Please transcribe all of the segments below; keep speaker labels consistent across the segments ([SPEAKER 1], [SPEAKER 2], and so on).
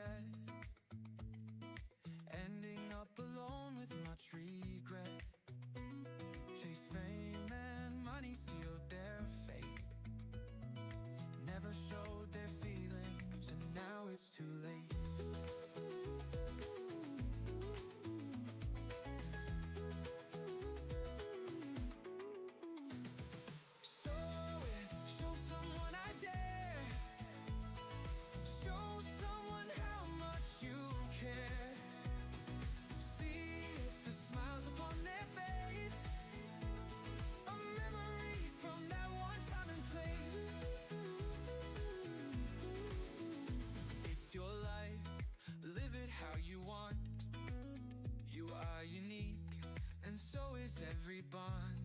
[SPEAKER 1] yet. Ending up alone with much regret. Chase fame and money sealed their fate. Never showed their feelings, and now it's too late. So show someone I dare. Show someone how much you care. See the smiles upon their face. A memory from that one time and place. It's your life, live it how you want. You are unique, and so is every bond.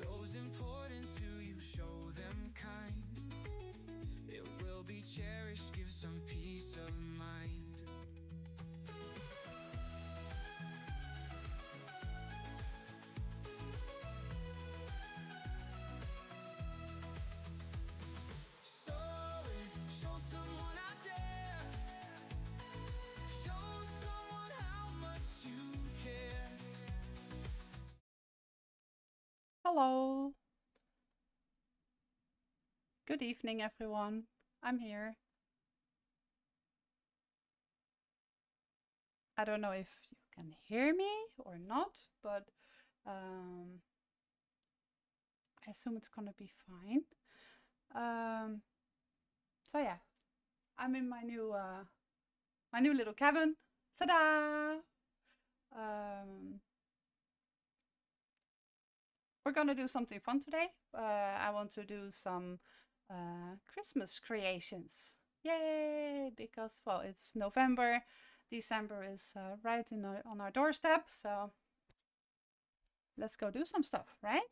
[SPEAKER 1] Those important to you, show them kind. It will be cherished, give some peace of mind. So show someone out there. Show someone how much you care.
[SPEAKER 2] Hello. Good evening, everyone. I'm here. I don't know if you can hear me or not, but I assume it's gonna be fine. So yeah, I'm in my new little cabin. Ta-da! We're gonna do something fun today. I want to do some Christmas creations. Yay! Because, well, it's November. December is right on our doorstep. So let's go do some stuff, right?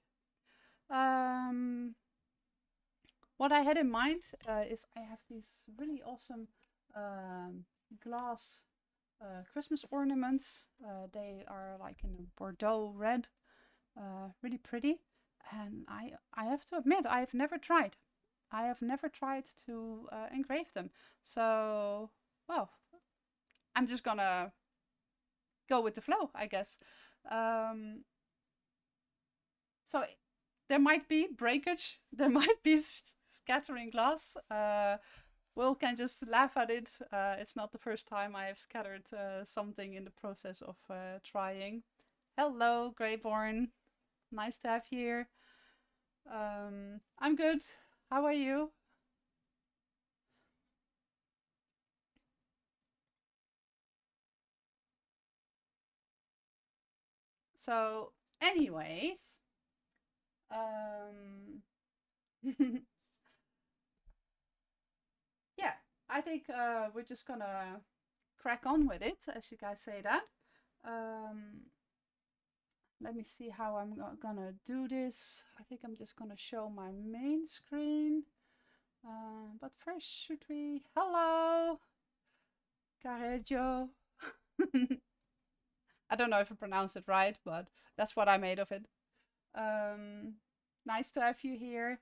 [SPEAKER 2] What I had in mind is I have these really awesome glass Christmas ornaments. They are like in a Bordeaux red. Really pretty, and I have to admit I've never tried. I have never tried to engrave them. So, well, I'm just gonna go with the flow, I guess. So there might be breakage, there might be scattering glass. Will can just laugh at it. It's not the first time I have scattered something in the process of trying. Hello, Greyborn. Nice to have you here. I'm good. How are you? So, anyways, yeah, I think we're just gonna crack on with it, as you guys say that. Let me see how I'm gonna do this. I think I'm just gonna show my main screen. But first, should we... Hello! Careggio. I don't know if I pronounced it right, but that's what I made of it. Nice to have you here.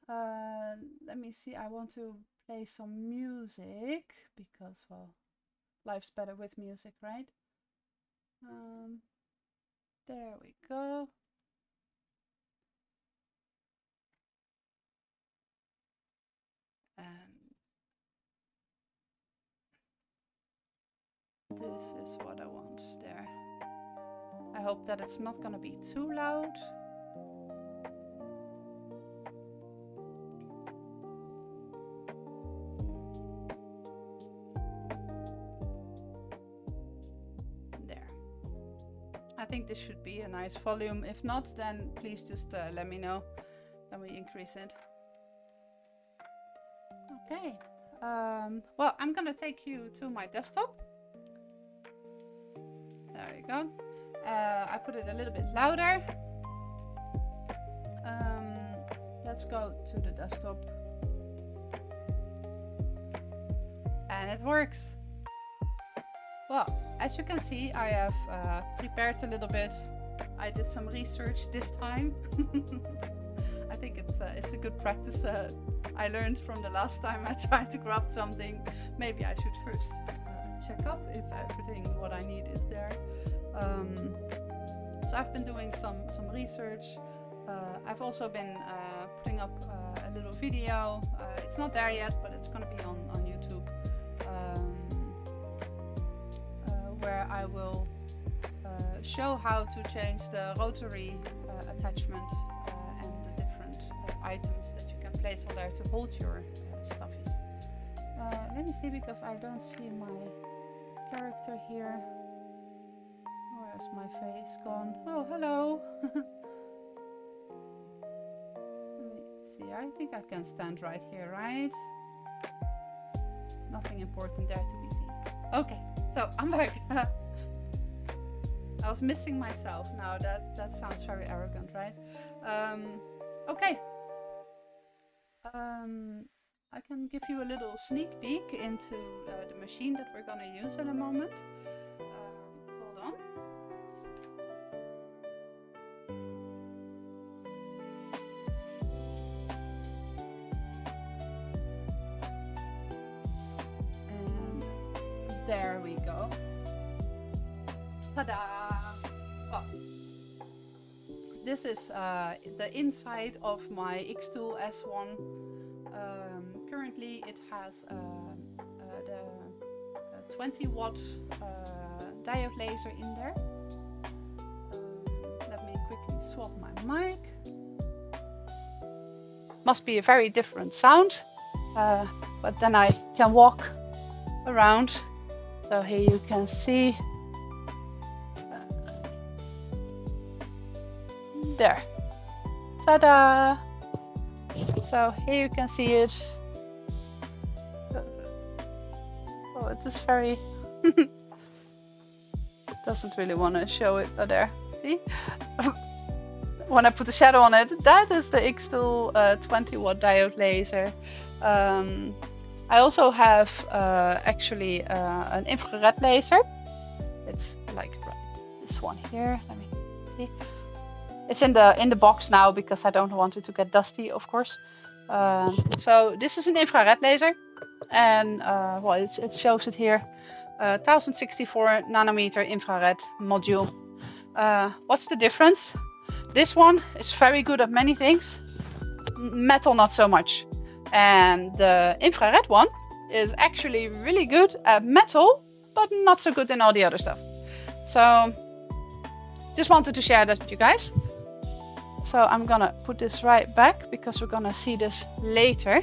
[SPEAKER 2] Let me see. I want to play some music because, well, life's better with music, right? There we go. And this is what I want there. I hope that it's not gonna be too loud. There. I think this should be a nice volume. If not, then please just let me know. Then we increase it. Okay. Well, I'm gonna take you to my desktop. There you go. I put it a little bit louder. Let's go to the desktop. And it works. Well, as you can see, I have prepared a little bit. I did some research this time. I think it's a good practice. I learned from the last time I tried to craft something. Maybe I should first check up if everything what I need is there. So I've been doing some research. I've also been putting up a little video. It's not there yet, but it's gonna be on YouTube, where I will show how to change the rotary attachment and the different items that you can place on there to hold your stuffies. Let me see, because I don't see my character here. Where's my face gone? Oh, hello. Let me see, I think I can stand right here, right? Nothing important there to be seen. Okay, so I'm back. I was missing myself now. That sounds very arrogant, right? Okay. I can give you a little sneak peek into the machine that we're gonna use in a moment. Hold on. And there we go. Ta-da! Well, this is the inside of my X-Tool S1. Currently it has the 20 watt diode laser in there. Let me quickly swap my mic. Must be a very different sound, but then I can walk around. So here you can see. There. Ta-da! So here you can see it. Oh, it is very... It doesn't really want to show it. Oh, there. See? When I put the shadow on it, that is the X-Tool 20 watt diode laser. I also have actually an infrared laser. It's like this one here. Let me see. It's in the box now because I don't want it to get dusty, of course. So this is an infrared laser, and well, it shows it here. 1064 nanometer infrared module. What's the difference? This one is very good at many things. Metal, not so much. And the infrared one is actually really good at metal, but not so good in all the other stuff. So just wanted to share that with you guys. So I'm gonna put this right back because we're gonna see this later.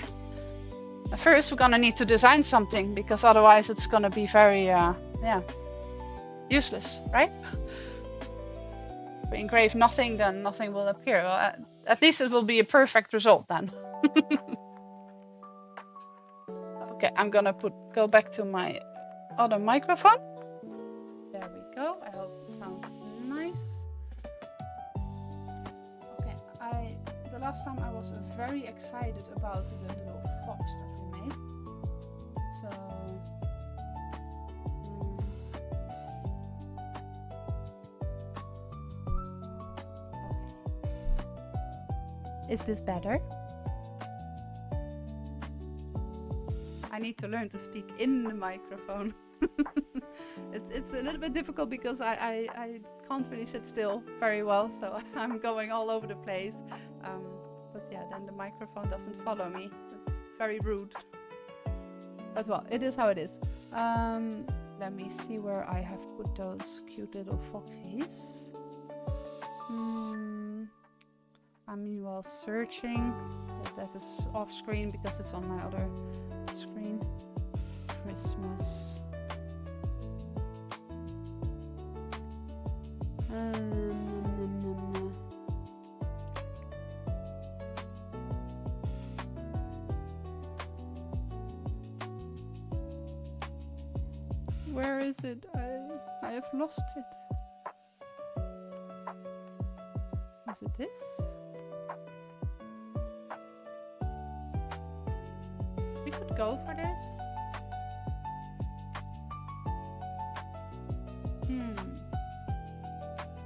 [SPEAKER 2] First, we're gonna need to design something because otherwise it's gonna be very, useless, right? If we engrave nothing, then nothing will appear. Well, at least it will be a perfect result then. Okay, I'm gonna go back to my other microphone. There we go. I hope the sound is nice. The last time I was very excited about the little fox that we made. So okay. Is this better? I need to learn to speak in the microphone. It's a little bit difficult because I can't really sit still very well, so I'm going all over the place. But yeah, then the microphone doesn't follow me. That's very rude. But well, it is how it is. Let me see where I have put those cute little foxies. I mean, while searching, that is off screen because it's on my other screen. Christmas. Where is it? I have lost it. Is it this? We could go for this.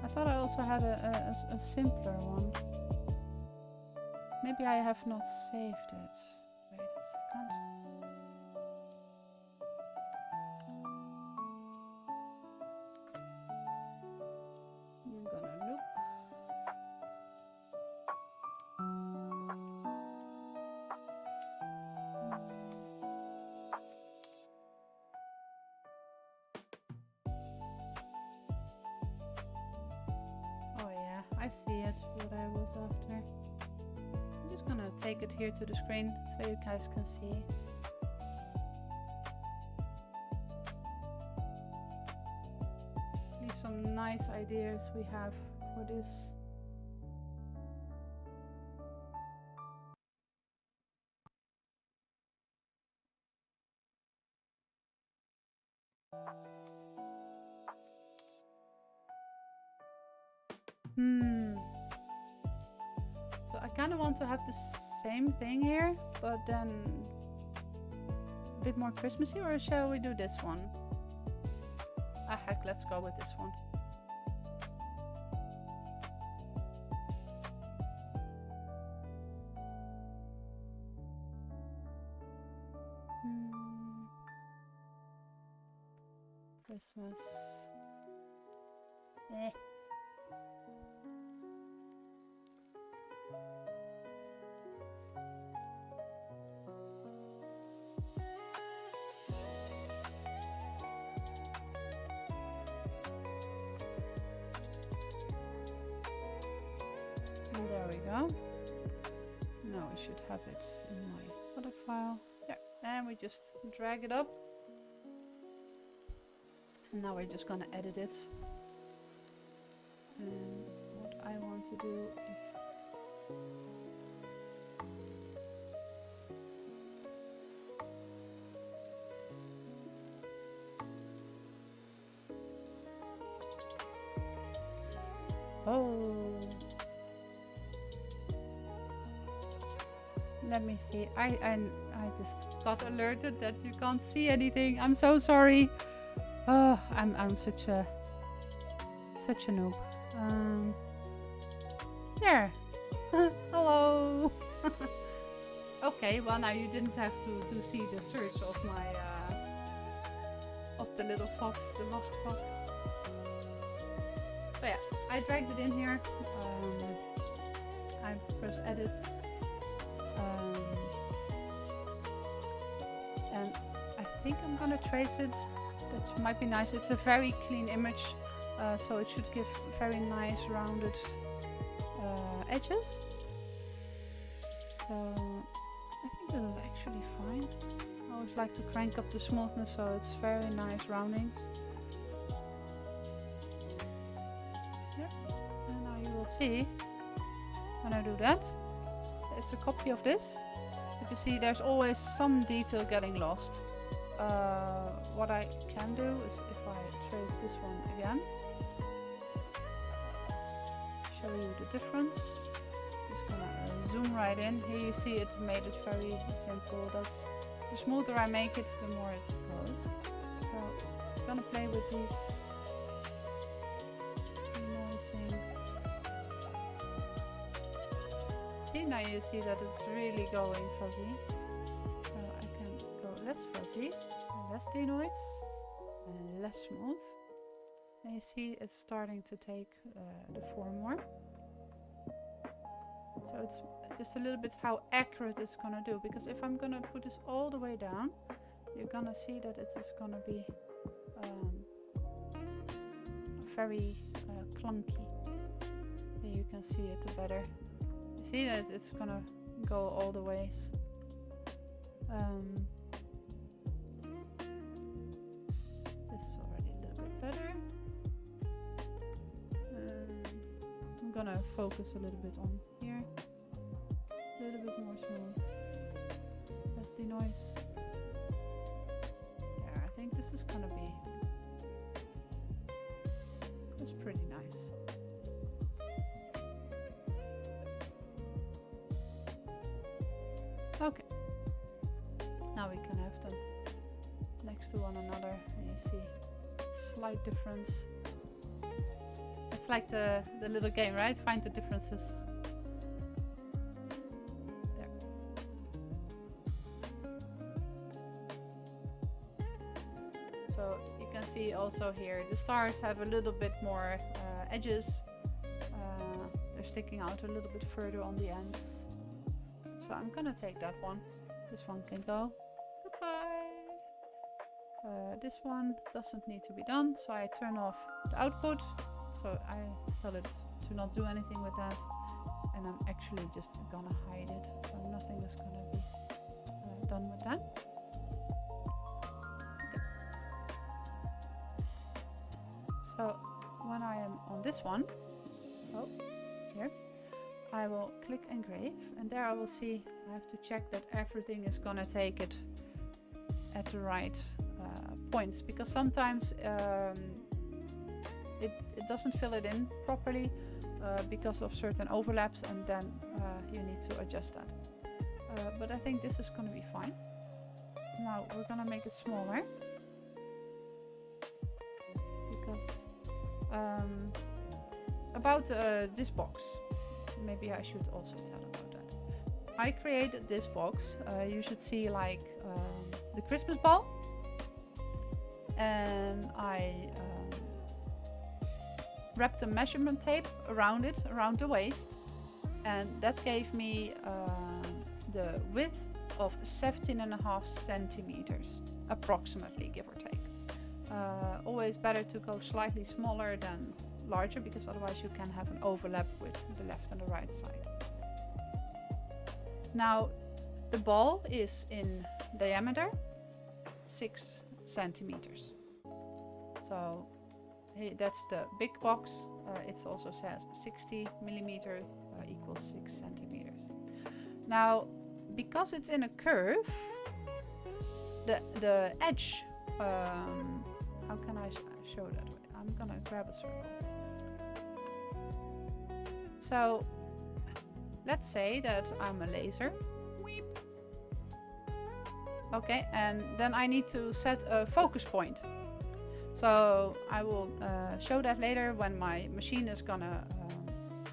[SPEAKER 2] I thought I also had a simpler one. Maybe I have not saved it. Wait a second. I'm gonna look. Oh yeah, I see it, what I was after. I'm just gonna take it here to the screen so you guys can see. These some nice ideas we have for this. So I kind of want to have the same thing here, but then a bit more Christmassy, or shall we do this one? Ah heck, let's go with this one. Christmas. And there we go. Now we should have it in my other file. There. And we just drag it up. And now we're just gonna edit it. And what I want to do is let me see. I just got alerted that you can't see anything. I'm so sorry. Oh, I'm such a noob. There. Hello. Okay, well now you didn't have to see the search of my of the little fox, the lost fox. So yeah, I dragged it in here. I press edit. And I think I'm gonna trace it. That might be nice. It's a very clean image, so it should give very nice rounded edges. So I think this is actually fine. I always like to crank up the smoothness so it's very nice roundings. Yep. And now you will see when I do that. It's a copy of this. But you see there's always some detail getting lost. What I can do is if I trace this one again, show you the difference. Just gonna zoom right in. Here you see it made it very simple. That's the smoother I make it, the more it goes. So I'm gonna play with these denoising. See, now you see that it's really going fuzzy. So I can go less fuzzy, less denoise, and less smooth. And you see it's starting to take the form more. So it's just a little bit how accurate it's gonna do, because if I'm gonna put this all the way down, you're gonna see that it is gonna be very clunky. Here you can see it better. You see that it's gonna go all the ways. This is already a little bit better. I'm gonna focus a little bit on here. A little bit more smooth. Less denoise. Yeah, I think this is gonna be... That's pretty nice. Okay. Now we can have them next to one another and you see slight difference. It's like the little game, right? Find the differences. There. So you can see also here the stars have a little bit more edges. They're sticking out a little bit further on the ends. So I'm gonna take that one. This one can go. Goodbye. This one doesn't need to be done, so I turn off the output. So I tell it to not do anything with that. And I'm actually just gonna hide it, so nothing is gonna be done with that. Okay. So when I am on this one, oh, here, I will click engrave, and there I will see I have to check that everything is gonna take it at the right points, because sometimes it doesn't fill it in properly because of certain overlaps, and then you need to adjust that. But I think this is going to be fine. Now we're going to make it smaller, because about this box, maybe I should also tell about that. I created this box. You should see like the Christmas ball, and I wrapped a measurement tape around it, around the waist, and that gave me the width of 17.5 centimeters, approximately, give or take. Always better to go slightly smaller than larger, because otherwise you can have an overlap with the left and the right side. Now the ball is in diameter 6 centimeters. So hey, that's the big box. It also says 60 millimeter equals 6 centimeters. Now, because it's in a curve, the edge, how can I show that? I'm gonna grab a circle. So let's say that I'm a laser. Weep. Okay, and then I need to set a focus point. So I will show that later when my machine is gonna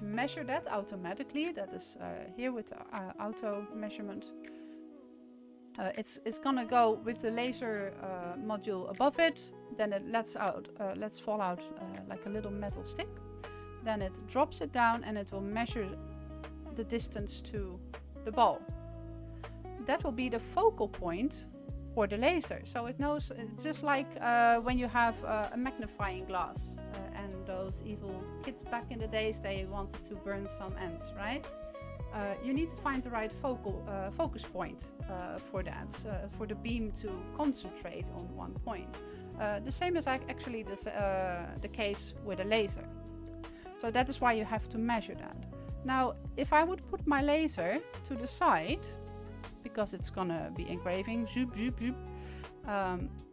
[SPEAKER 2] measure that automatically. That is here with the auto measurement. It's gonna go with the laser module above it. Then it lets fall out like a little metal stick. Then it drops it down, and it will measure the distance to the ball. That will be the focal point for the laser. So it knows, it's just like when you have a magnifying glass and those evil kids back in the days, they wanted to burn some ants, right? You need to find the right focus point for that, for the beam to concentrate on one point. The same is actually the case with a laser. So that is why you have to measure that. Now, if I would put my laser to the side, because it's gonna be engraving, zoop, zoop, zoop,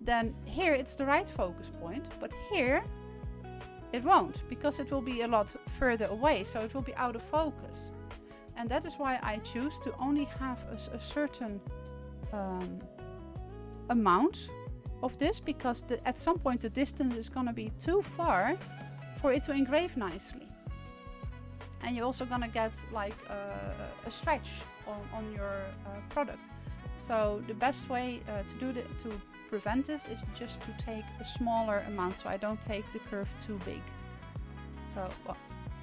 [SPEAKER 2] then here it's the right focus point, but here it won't, because it will be a lot further away, so it will be out of focus. And that is why I choose to only have a certain amount of this, because at some point the distance is gonna be too far for it to engrave nicely. And you're also gonna get like a stretch on your product. So the best way to prevent this is just to take a smaller amount, so I don't take the curve too big. So well,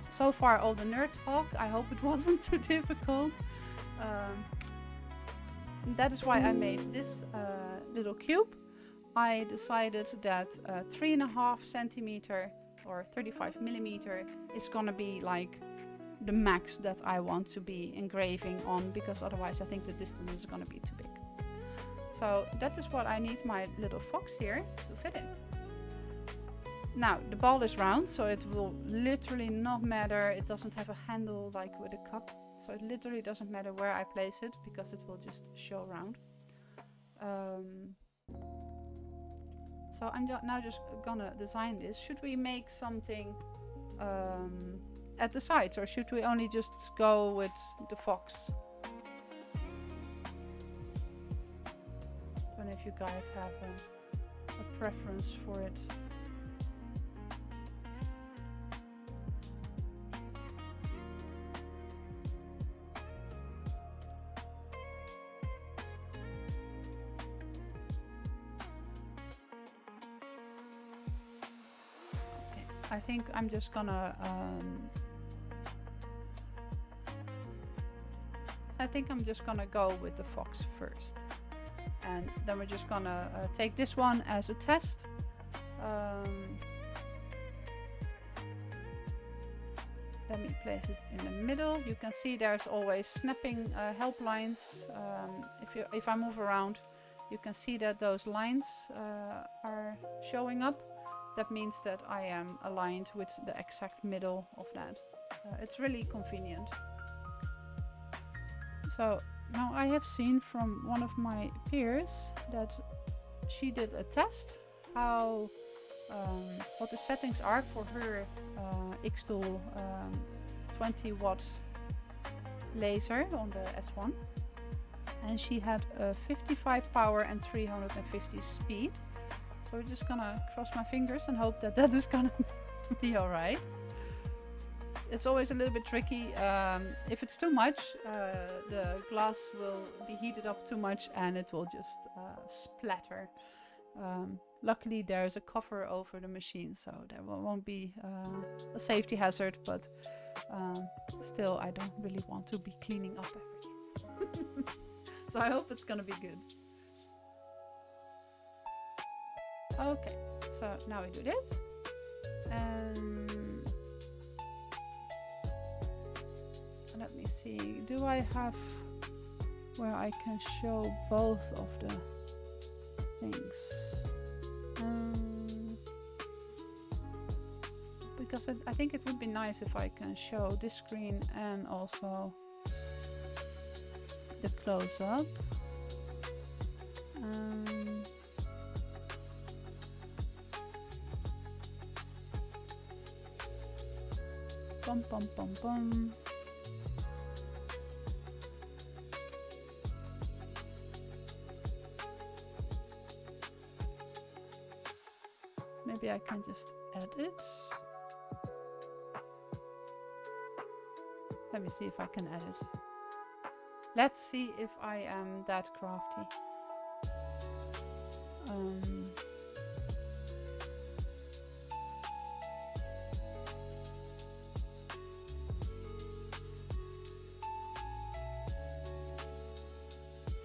[SPEAKER 2] so far all the nerd talk, I hope it wasn't too difficult. That is why I made this little cube. I decided that 3.5 centimeter or 35 millimeter is gonna be like the max that I want to be engraving on, because otherwise I think the distance is going to be too big. So that is what I need my little fox here to fit in. Now the ball is round, so it will literally not matter. It doesn't have a handle like with a cup, so it literally doesn't matter where I place it, because it will just show round. So I'm now just gonna design this. Should we make something at the sides, or should we only just go with the fox? I don't know if you guys have a preference for it. I think I'm just gonna go with the fox first, and then we're just gonna take this one as a test. Let me place it in the middle. You can see there's always snapping helplines. If I move around, you can see that those lines are showing up. That means that I am aligned with the exact middle of that. It's really convenient. So now I have seen from one of my peers that she did a test how what the settings are for her X-Tool 20 watt laser on the S1, and she had a 55 power and 350 speed. So we're just gonna cross my fingers and hope that that is gonna be all right. It's always a little bit tricky. If it's too much, the glass will be heated up too much and it will just splatter. Luckily there's a cover over the machine, so there won't be a safety hazard, but still I don't really want to be cleaning up everything. So I hope it's gonna be good. Okay, so now we do this. Let me see, do I have where I can show both of the things? Because I think it would be nice if I can show this screen and also the close-up. Bum bum bum bum. Maybe I can just edit. Let me see if I can edit. Let's see if I am that crafty.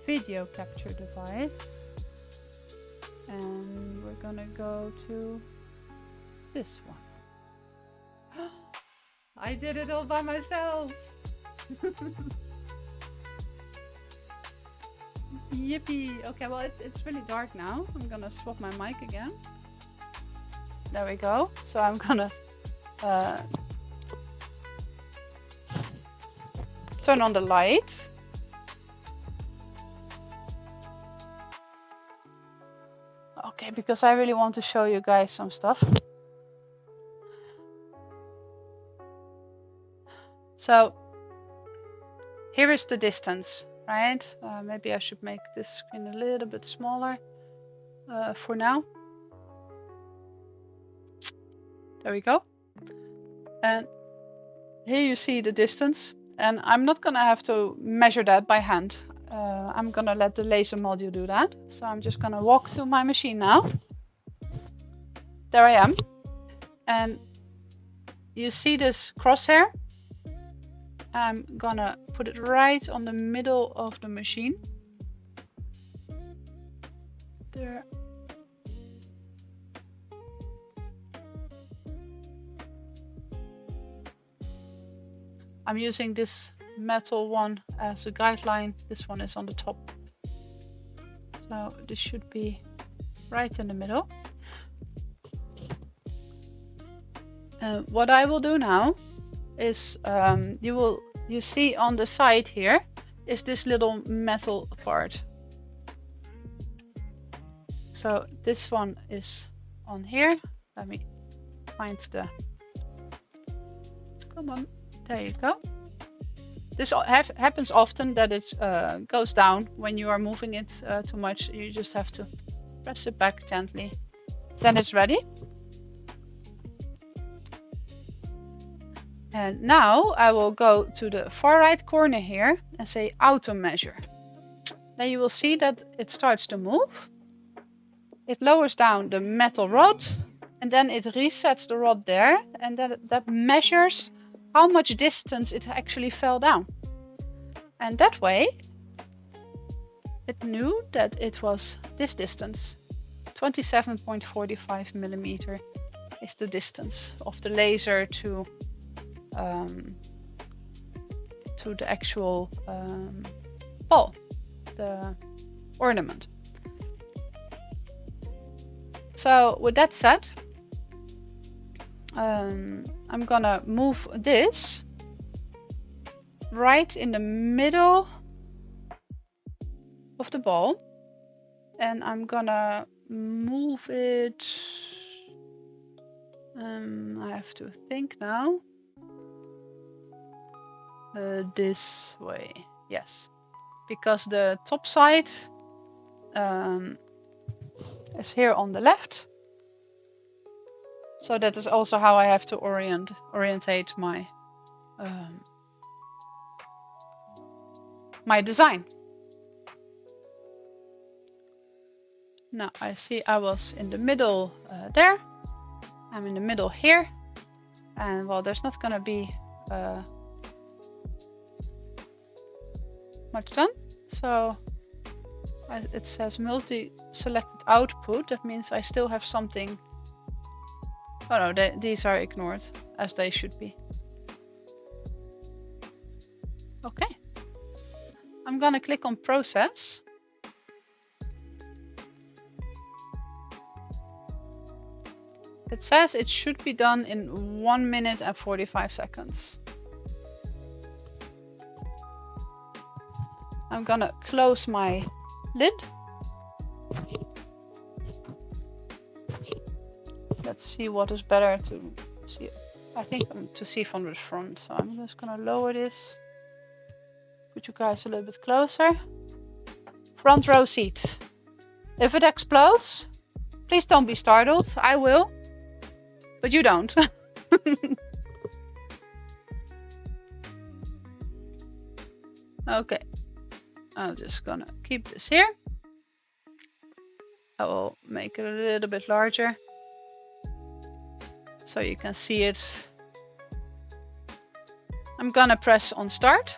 [SPEAKER 2] Video capture device. And we're gonna go to this one. I did it all by myself. Yippee. Okay, well it's really dark now. I'm gonna swap my mic again. There we go. So I'm gonna turn on the light. Okay, because I really want to show you guys some stuff. So here is the distance, right? Maybe I should make this screen a little bit smaller for now. There we go. And here you see the distance, and I'm not gonna have to measure that by hand. I'm gonna let the laser module do that. So I'm just gonna walk to my machine now. There I am. And you see this crosshair? I'm gonna put it right on the middle of the machine. There. I'm using this metal one as a guideline. This one is on the top. So this should be right in the middle. What I will do now is you see on the side here is this little metal part. So this one is on here. Let me find the, come on, there you go. This happens often, that it goes down when you are moving it too much. You just have to press it back gently. Then it's ready. And now I will go to the far right corner here and say auto measure. Then you will see that it starts to move. It lowers down the metal rod and then it resets the rod there, and that measures how much distance it actually fell down. And that way, it knew that it was this distance. 27.45 millimeter is the distance of the laser to the actual ball, the ornament. So with that said, I'm gonna move this right in the middle of the ball, and I'm gonna move it. I have to think now. This way, yes, because the top side is here on the left. So that is also how I have to orientate my my design. Now I see I was in the middle there. I'm in the middle here, and well, there's not gonna be much done. So it says multi-selected output. That means I still have something. Oh no, these are ignored, as they should be. Okay. I'm gonna click on process. It says it should be done in 1 minute and 45 seconds. I'm gonna close my lid. Let's see what is better to see. I think to see from the front. So I'm just gonna lower this. Put you guys a little bit closer. Front row seat. If it explodes, please don't be startled. I will, but you don't. Okay. I'm just gonna keep this here. I will make it a little bit larger so you can see it. I'm gonna press on start.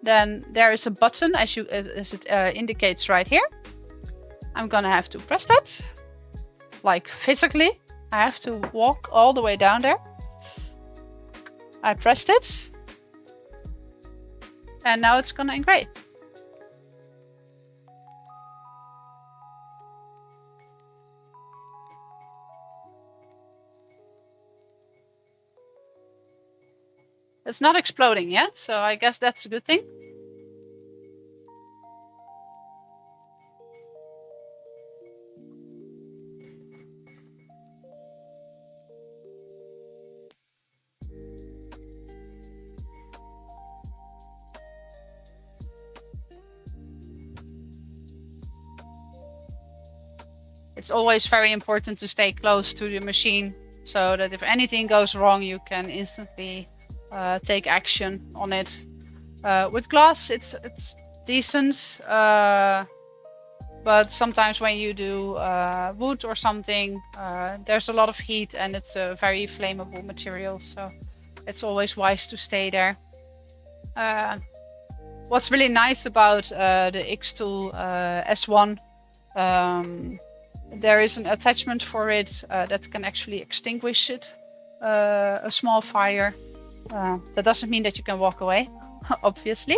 [SPEAKER 2] Then there is a button as it indicates right here. I'm gonna have to press that, like physically. I have to walk all the way down there. I pressed it, and now it's gonna engrave. It's not exploding yet, so I guess that's a good thing. It's always very important to stay close to the machine so that if anything goes wrong, you can instantly take action on it. With glass, it's decent, but sometimes when you do wood or something, there's a lot of heat and it's a very flammable material, so it's always wise to stay there. What's really nice about the X-Tool S1, there is an attachment for it that can actually extinguish it, a small fire. That doesn't mean that you can walk away, obviously,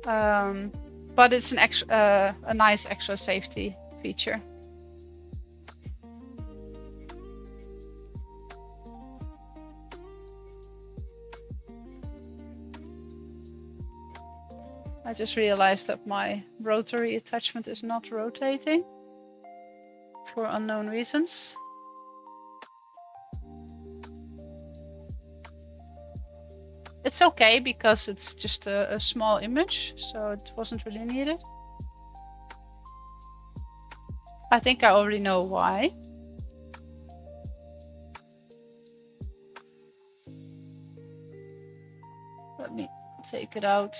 [SPEAKER 2] but it's a nice extra safety feature. I just realized that my rotary attachment is not rotating for unknown reasons. It's okay because it's just a small image, so it wasn't really needed. I think I already know why. Let me take it out.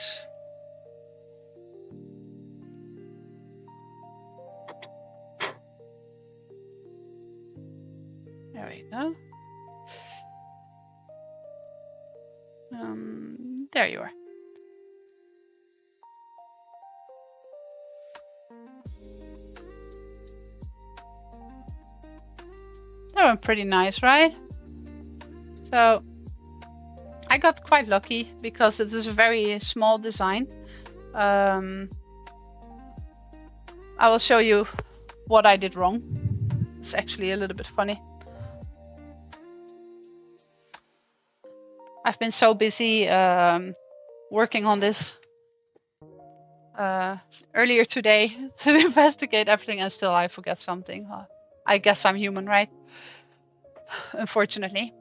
[SPEAKER 2] There we go. There you are. That went pretty nice, right? So I got quite lucky because it is a very small design. I will show you what I did wrong. It's actually a little bit funny. I've been so busy working on this earlier today to investigate everything, and still I forget something. I guess I'm human, right? Unfortunately.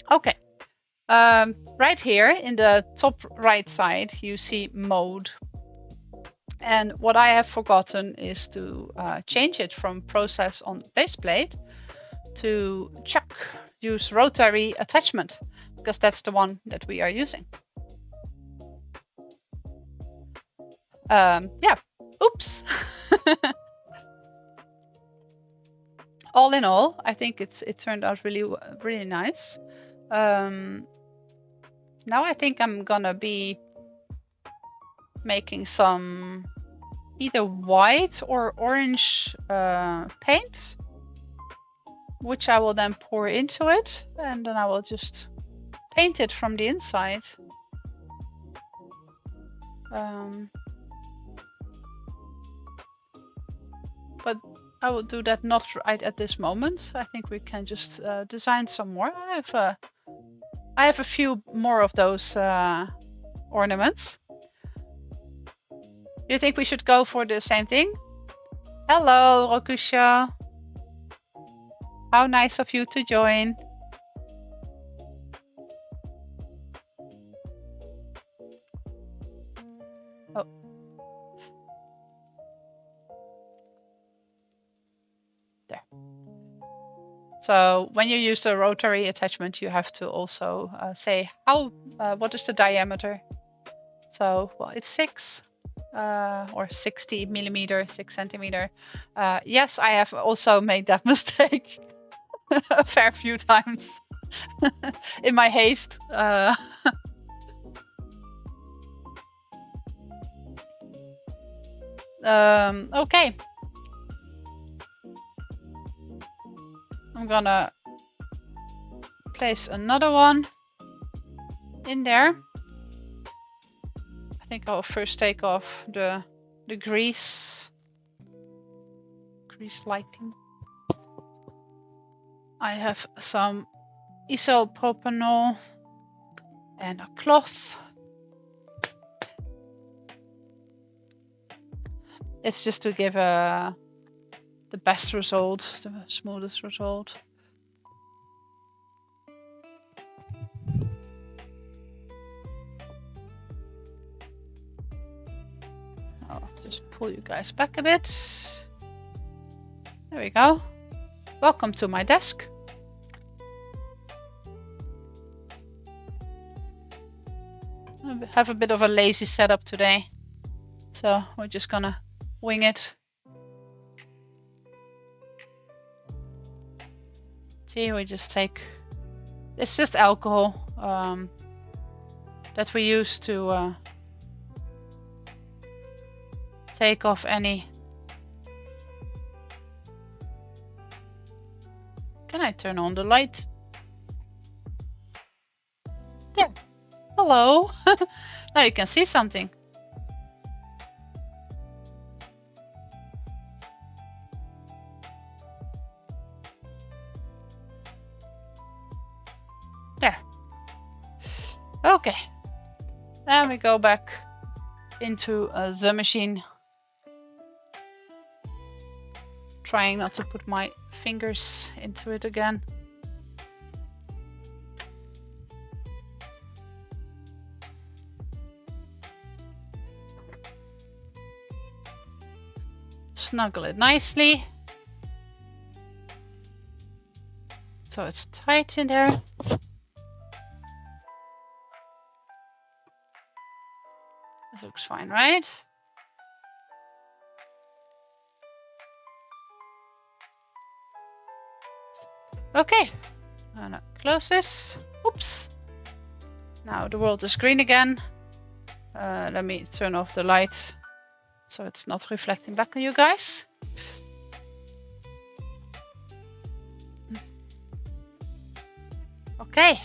[SPEAKER 2] Okay. Right here in the top right side, you see mode. And what I have forgotten is to change it from process on base plate to chuck, use rotary attachment, because that's the one that we are using. Yeah, oops. All in all, I think it turned out really nice. Now I think I'm gonna be making some either white or orange paint, which I will then pour into it, and then I will just paint it from the inside. But I will do that not right at this moment. I think we can just design some more. I have a few more of those ornaments. Do you think we should go for the same thing? Hello, Rokusha. How nice of you to join. Oh. There. So when you use the rotary attachment, you have to also say what is the diameter. So, well, it's 6 or 60 millimeter, 6 centimeter. Yes, I have also made that mistake a fair few times in my haste. Okay. I'm gonna place another one in there. I think I'll first take off the grease lighting. I have some isopropanol and a cloth. It's just to give the best result, the smoothest result. I'll just pull you guys back a bit. There we go. Welcome to my desk. I have a bit of a lazy setup today, so we're just gonna wing it. See, we just take, it's just alcohol that we use to take off any. Can I turn on the light? There. Hello. Now you can see something. There. Okay. And we go back into the machine. Trying not to put my fingers into it again. Snuggle it nicely. So it's tight in there. This looks fine, right? Okay, I'm gonna close this. Oops. Now the world is green again. Let me turn off the lights so it's not reflecting back on you guys. Okay,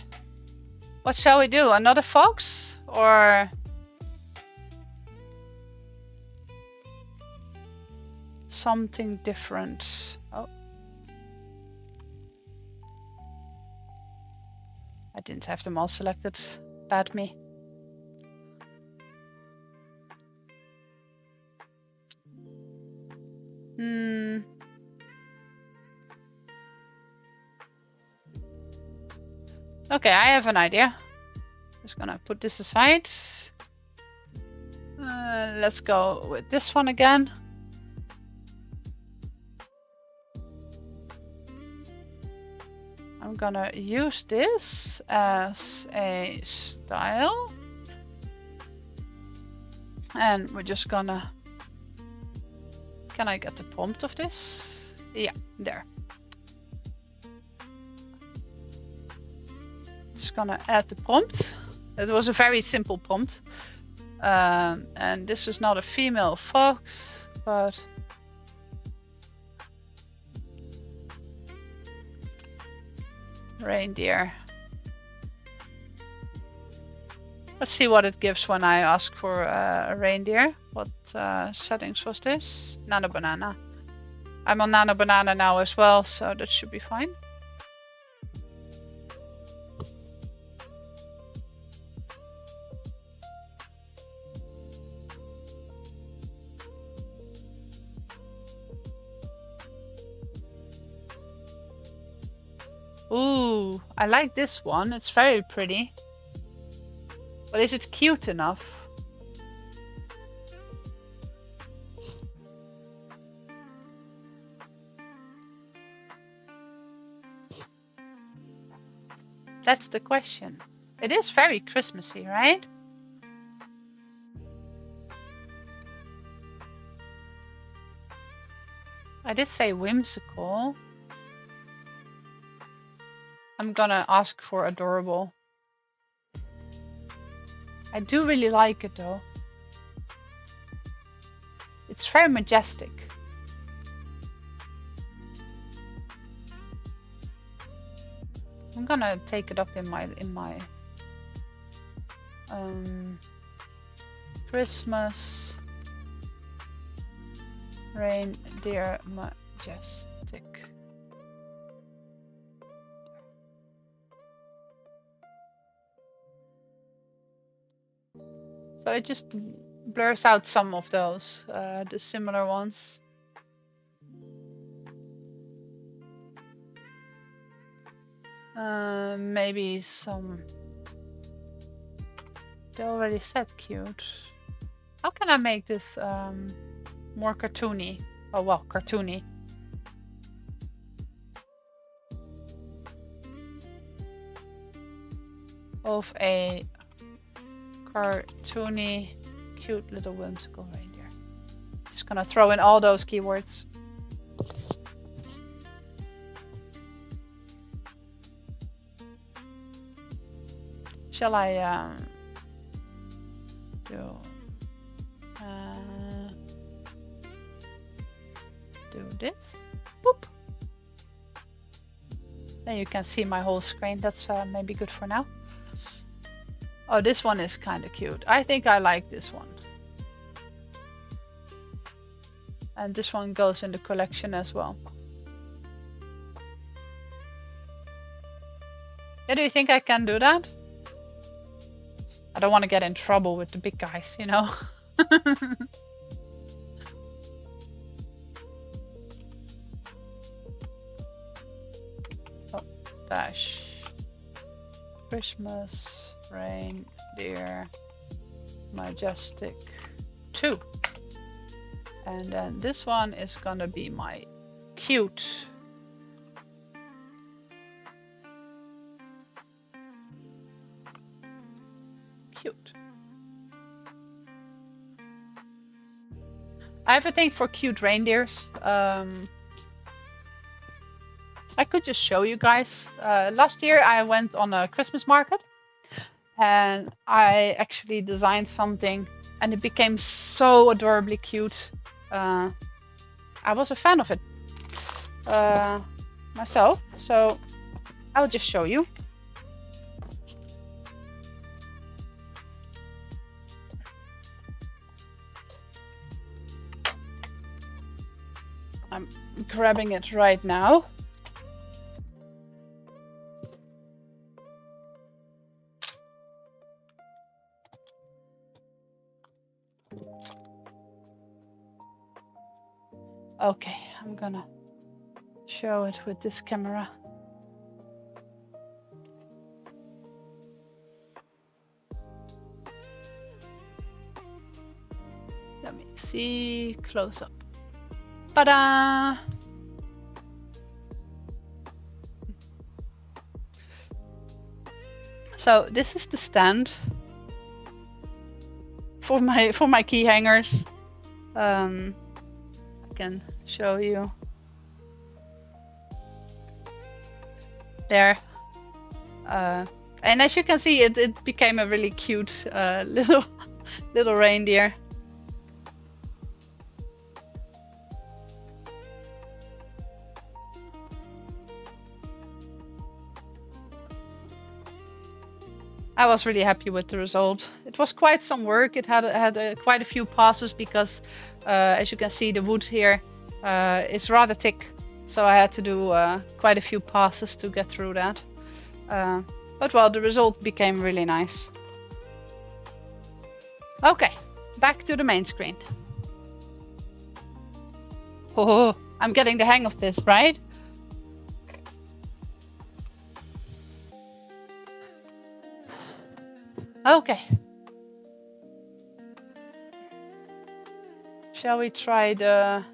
[SPEAKER 2] what shall we do? Another fox or something different? Oh, I didn't have them all selected. Bad me. Okay, I have an idea. Just gonna put this aside. Let's go with this one again. I'm gonna use this as a style. And we're just gonna... Can I get the prompt of this? Yeah, there. Just gonna add the prompt. It was a very simple prompt. And this is not a female fox, but reindeer. Let's see what it gives when I ask for a reindeer. What settings was this? Nano Banana. I'm on Nano Banana now as well, so that should be fine. Ooh, I like this one. It's very pretty. But is it cute enough? That's the question. It is very Christmassy, right? I did say whimsical. I'm gonna ask for adorable. I do really like it though. It's very majestic. I'm gonna take it up in my Christmas reindeer majestic. So it just blurs out some of those, the similar ones. Maybe some. They already said cute. How can I make this more cartoony? Oh well, cartoony. Of a cartoony, cute little whimsical reindeer. Just gonna throw in all those keywords. Shall I do this? Boop. Then you can see my whole screen. That's maybe good for now. Oh, this one is kind of cute. I think I like this one. And this one goes in the collection as well. Yeah, do you think I can do that? I don't want to get in trouble with the big guys, you know? Oh, dash. Christmas reindeer majestic 2. And then this one is gonna be my cute. Cute. I have a thing for cute reindeers. I I could just show you guys. Last year I went on a Christmas market and I actually designed something and it became so adorably cute. I was a fan of it myself, so I'll just show you. I'm grabbing it right now. Okay, I'm gonna show it with this camera. Let me see close up. Ta-da! So this is the stand for my key hangers. I can show you there. And as you can see, it became a really cute little reindeer. I was really happy with the result. It was quite some work. It had quite a few passes because, as you can see, the wood here is rather thick. So I had to do quite a few passes to get through that. But well, the result became really nice. Okay, back to the main screen. Oh, I'm getting the hang of this, right? Okay. Shall we try the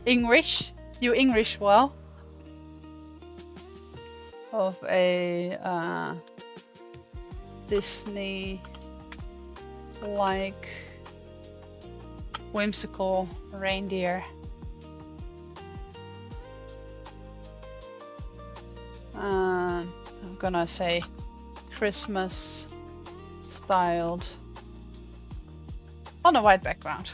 [SPEAKER 2] English? You English well? Of a Disney-like whimsical reindeer. I'm gonna say Christmas styled on a white background.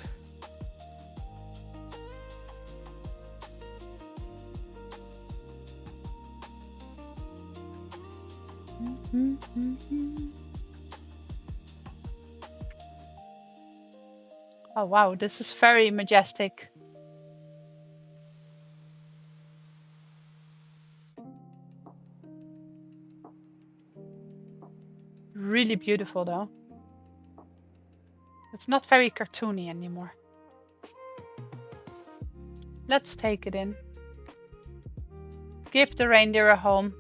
[SPEAKER 2] Oh wow, this is very majestic. Really beautiful though. It's not very cartoony anymore. Let's take it in. Give the reindeer a home.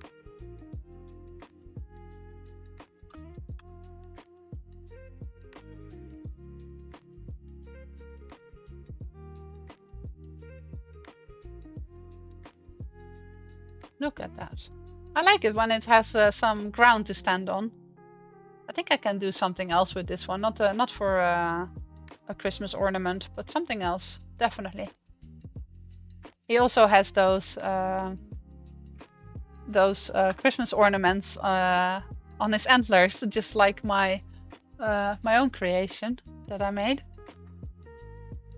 [SPEAKER 2] Look at that. I like it when it has some ground to stand on. I think I can do something else with this one. Not for a Christmas ornament, but something else, definitely. He also has those Christmas ornaments on his antlers, just like my own creation that I made.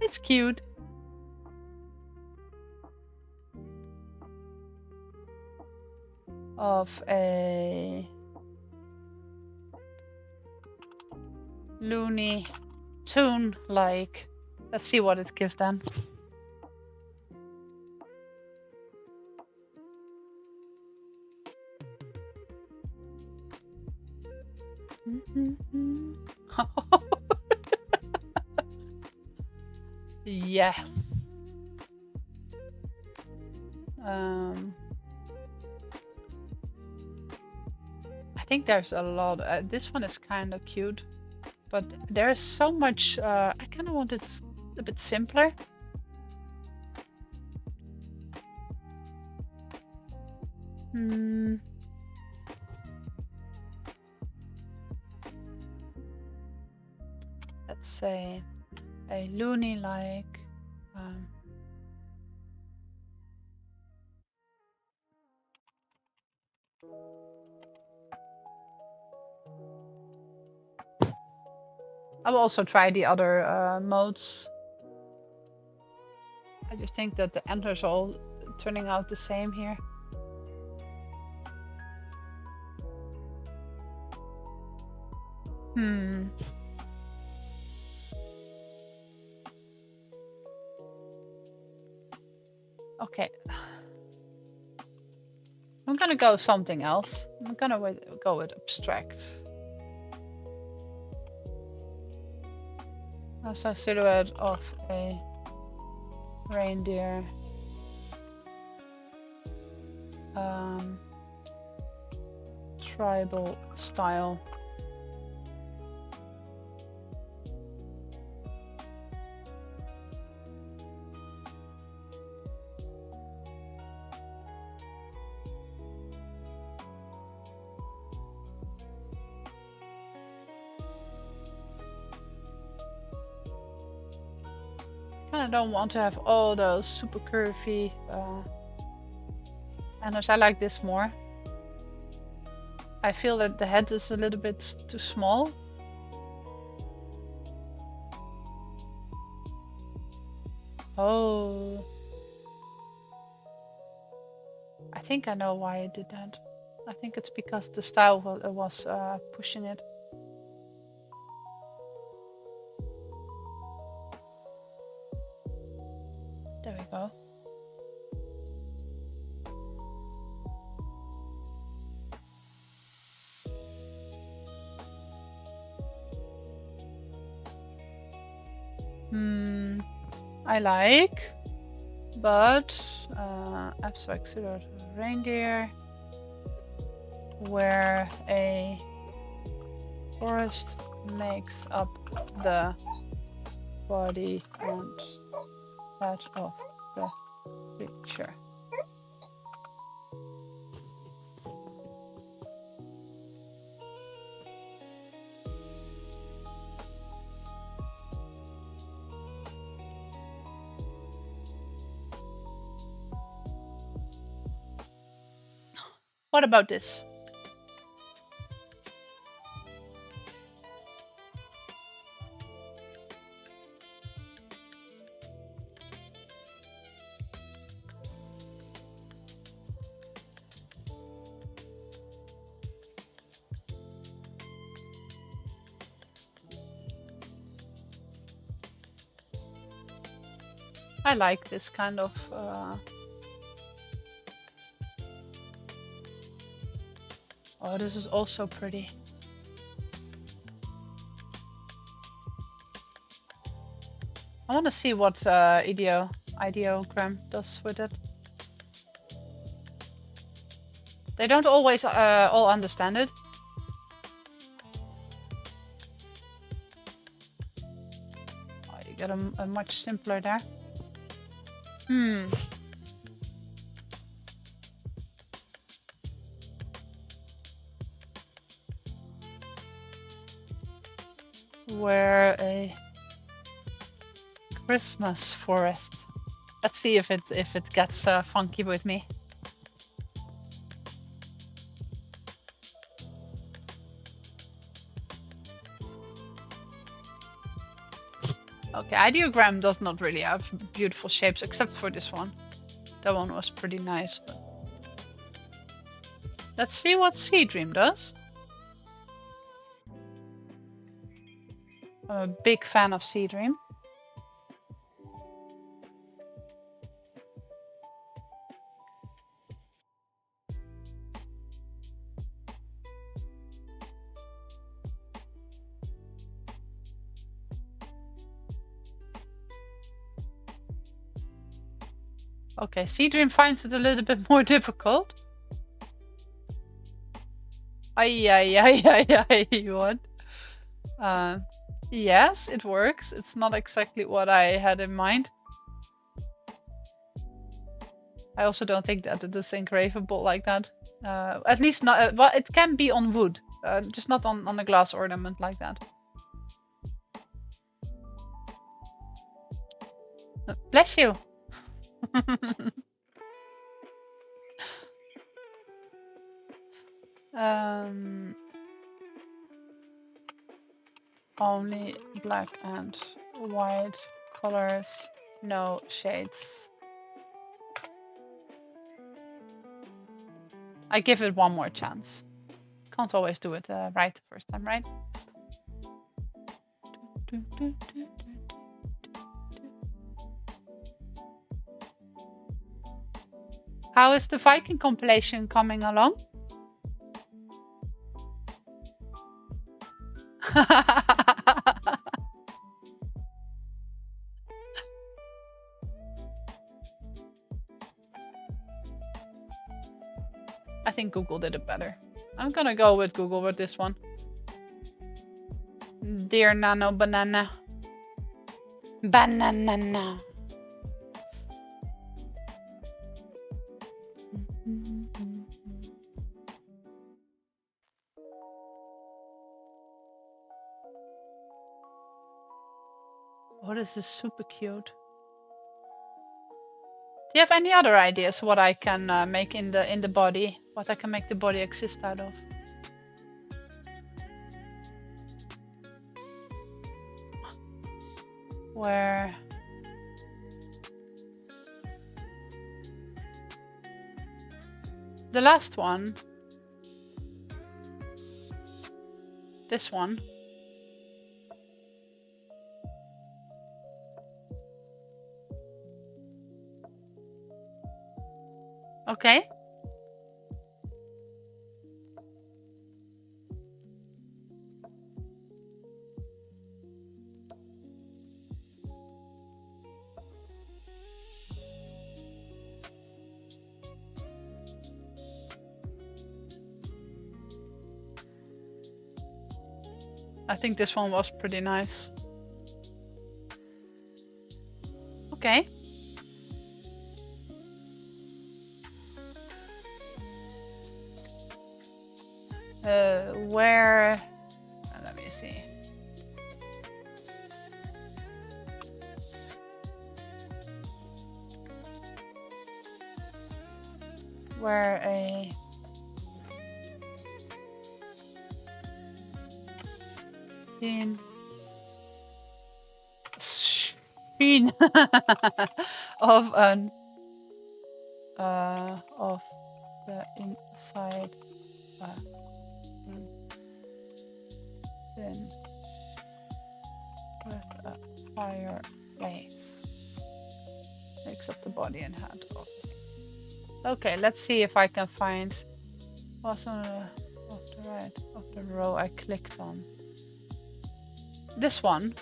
[SPEAKER 2] It's cute. Of a Looney Tune like. Let's see what it gives then. Yes. I think there's a lot. This one is kind of cute, but there's so much. I kind of want it a bit simpler. it's a loony like I will also try the other modes. I just think that the antlers are all turning out the same here. Okay. I'm gonna go something else. I'm gonna go with abstract. That's a silhouette of a reindeer. Tribal style. I don't want to have all those super curvy antlers. I like this more. I feel that the head is a little bit too small. Oh. I think I know why I did that. I think it's because the style was pushing it. There we go. I like, but abstract silhouette reindeer, where a forest makes up the body and head of the picture. What about this? I like this kind of oh, this is also pretty. I want to see what ideogram does with it. They don't always all understand it. Oh, you get a much simpler there. Where a Christmas forest. Let's see if it gets funky with me. Okay, ideogram does not really have beautiful shapes except for this one. That one was pretty nice. But let's see what Seedream does. I'm a big fan of Seedream. Okay, Seedream finds it a little bit more difficult. What? Yes, it works. It's not exactly what I had in mind. I also don't think that it is engravable like that. At least not. Well, it can be on wood, just not on a glass ornament like that. Bless you. Only black and white colors, no shades. I give it one more chance. Can't always do it right the first time, right? How is the Viking compilation coming along? I think Google did it better. I'm gonna go with Google with this one. Dear Nano Banana. Banana. Oh, this is super cute. Do you have any other ideas what I can make in the body? What I can make the body exist out of? Where the last one, this one. Okay. I think this one was pretty nice. Okay. Where? Let me see. Where a screen of an of the inside bin with a fireplace makes up the body and head. Okay, let's see if I can find what's on the off the right of the row I clicked on. This one.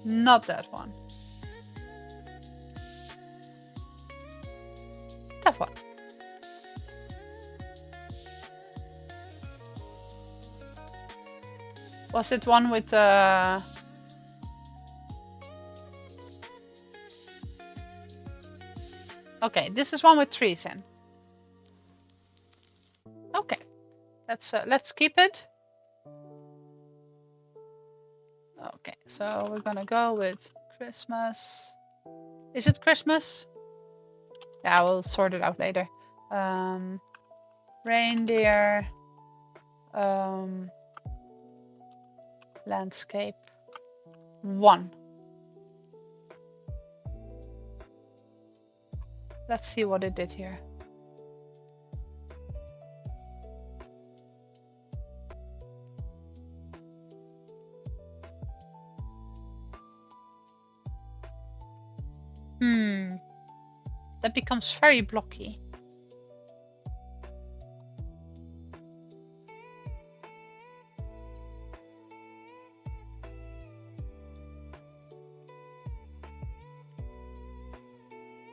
[SPEAKER 2] Not that one. That one. Was it one with Okay, this is one with trees in. Okay, let's keep it. Okay, so we're gonna go with Christmas. Is it Christmas? Yeah, we'll sort it out later. Reindeer. Landscape 1. Let's see what it did here. That becomes very blocky.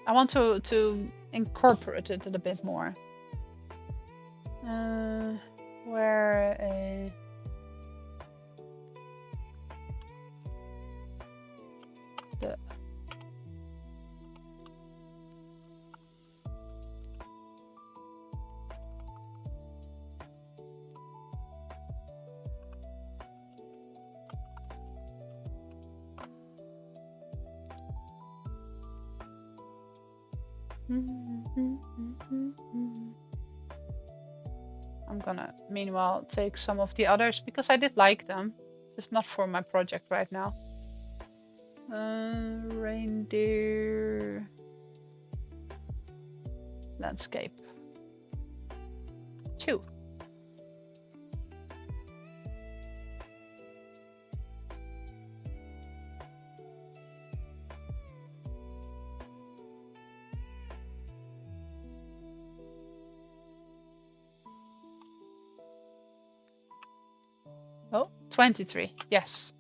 [SPEAKER 2] I want to incorporate it a bit more. Where a I'm gonna meanwhile take some of the others because I did like them. Just not for my project right now. Reindeer landscape 2. Oh, 23. Yes.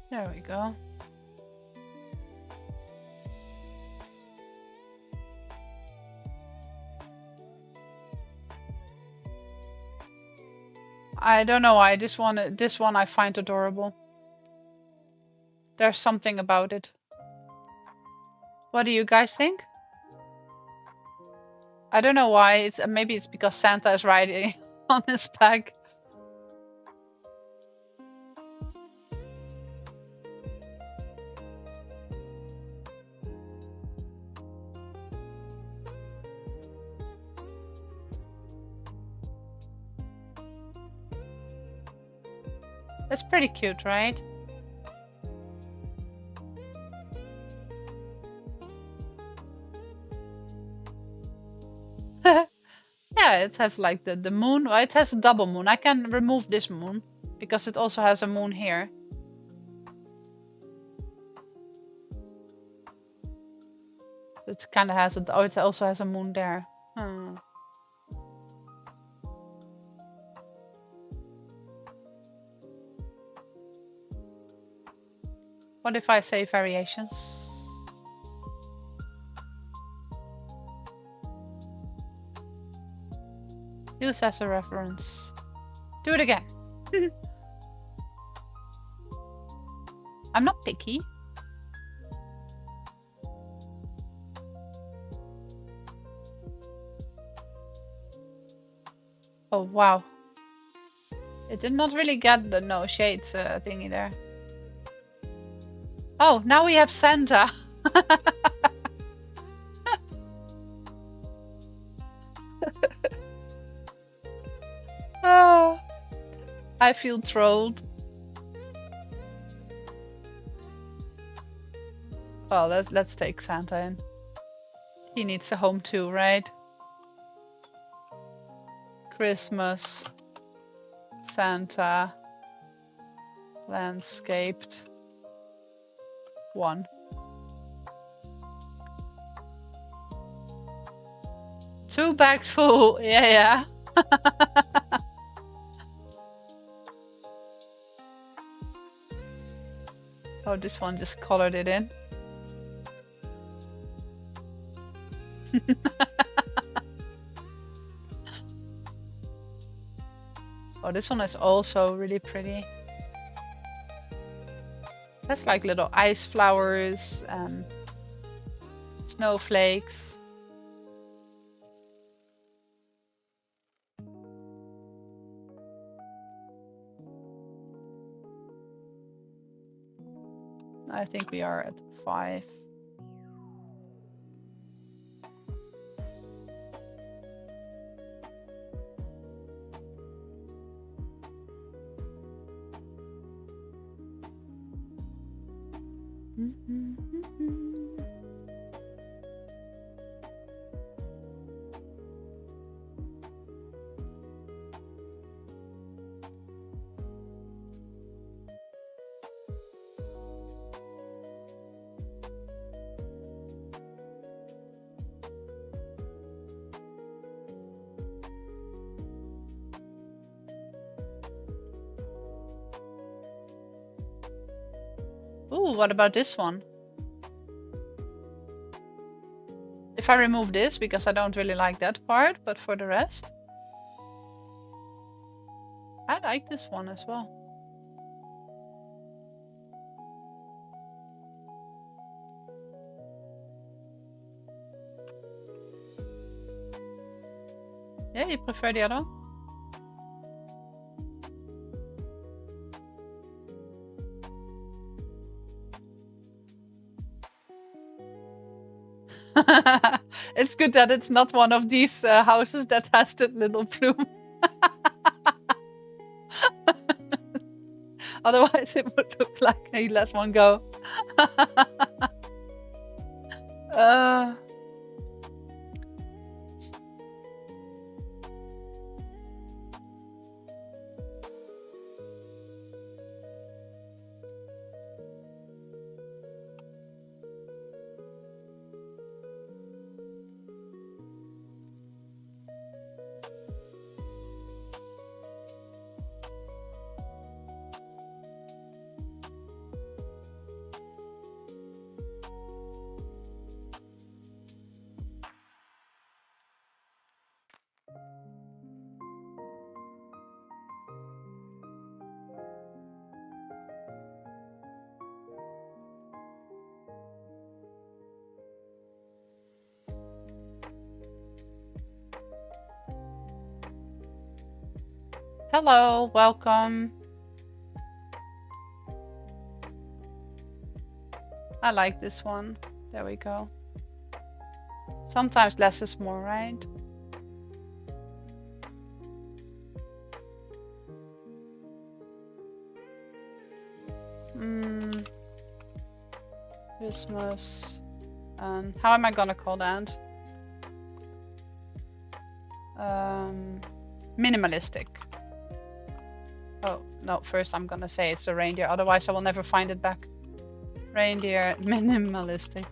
[SPEAKER 2] There we go. I don't know why this one I find adorable. There's something about it. What do you guys think? I don't know why. Maybe it's because Santa is riding on his back. That's pretty cute, right? Yeah, it has like the moon. Well, it has a double moon. I can remove this moon because it also has a moon here. It kind of has oh, it also has a moon there. What if I say variations? Use as a reference. Do it again. I'm not picky. Oh, wow. It did not really get the no shades thingy there. Oh, now we have Santa. Oh, I feel trolled. Well, let's take Santa in. He needs a home too, right? Christmas, Santa, landscaped, 1. Two bags full, yeah. Oh, this one just colored it in. Oh, this one is also really pretty. That's like little ice flowers and snowflakes. I think we are at 5. Ooh, what about this one? If I remove this, because I don't really like that part, but for the rest. I like this one as well. Yeah, you prefer the other one? It's good that it's not one of these houses that has the little plume. Otherwise, it would look like he let one go. Hello, welcome. I like this one. There we go. Sometimes less is more, right? Christmas. How am I gonna call that? Minimalistic. Oh, no, first I'm gonna say it's a reindeer, otherwise I will never find it back. Reindeer, minimalistic.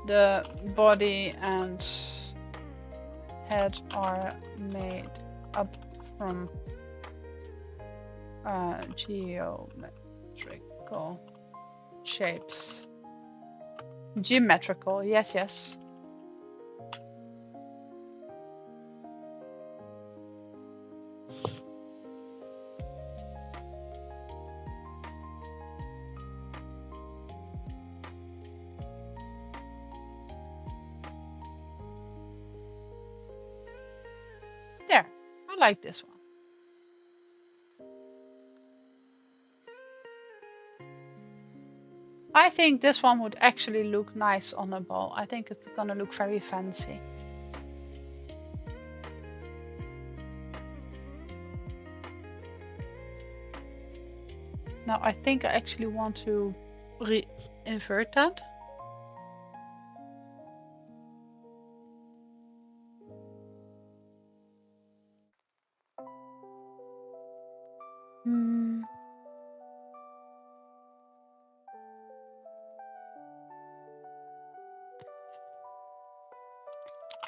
[SPEAKER 2] The body and head are made up from geometrical shapes. Geometrical, yes, yes. There, I like this one. I think this one would actually look nice on a bowl. I think it's gonna look very fancy. Now I think I actually want to invert that.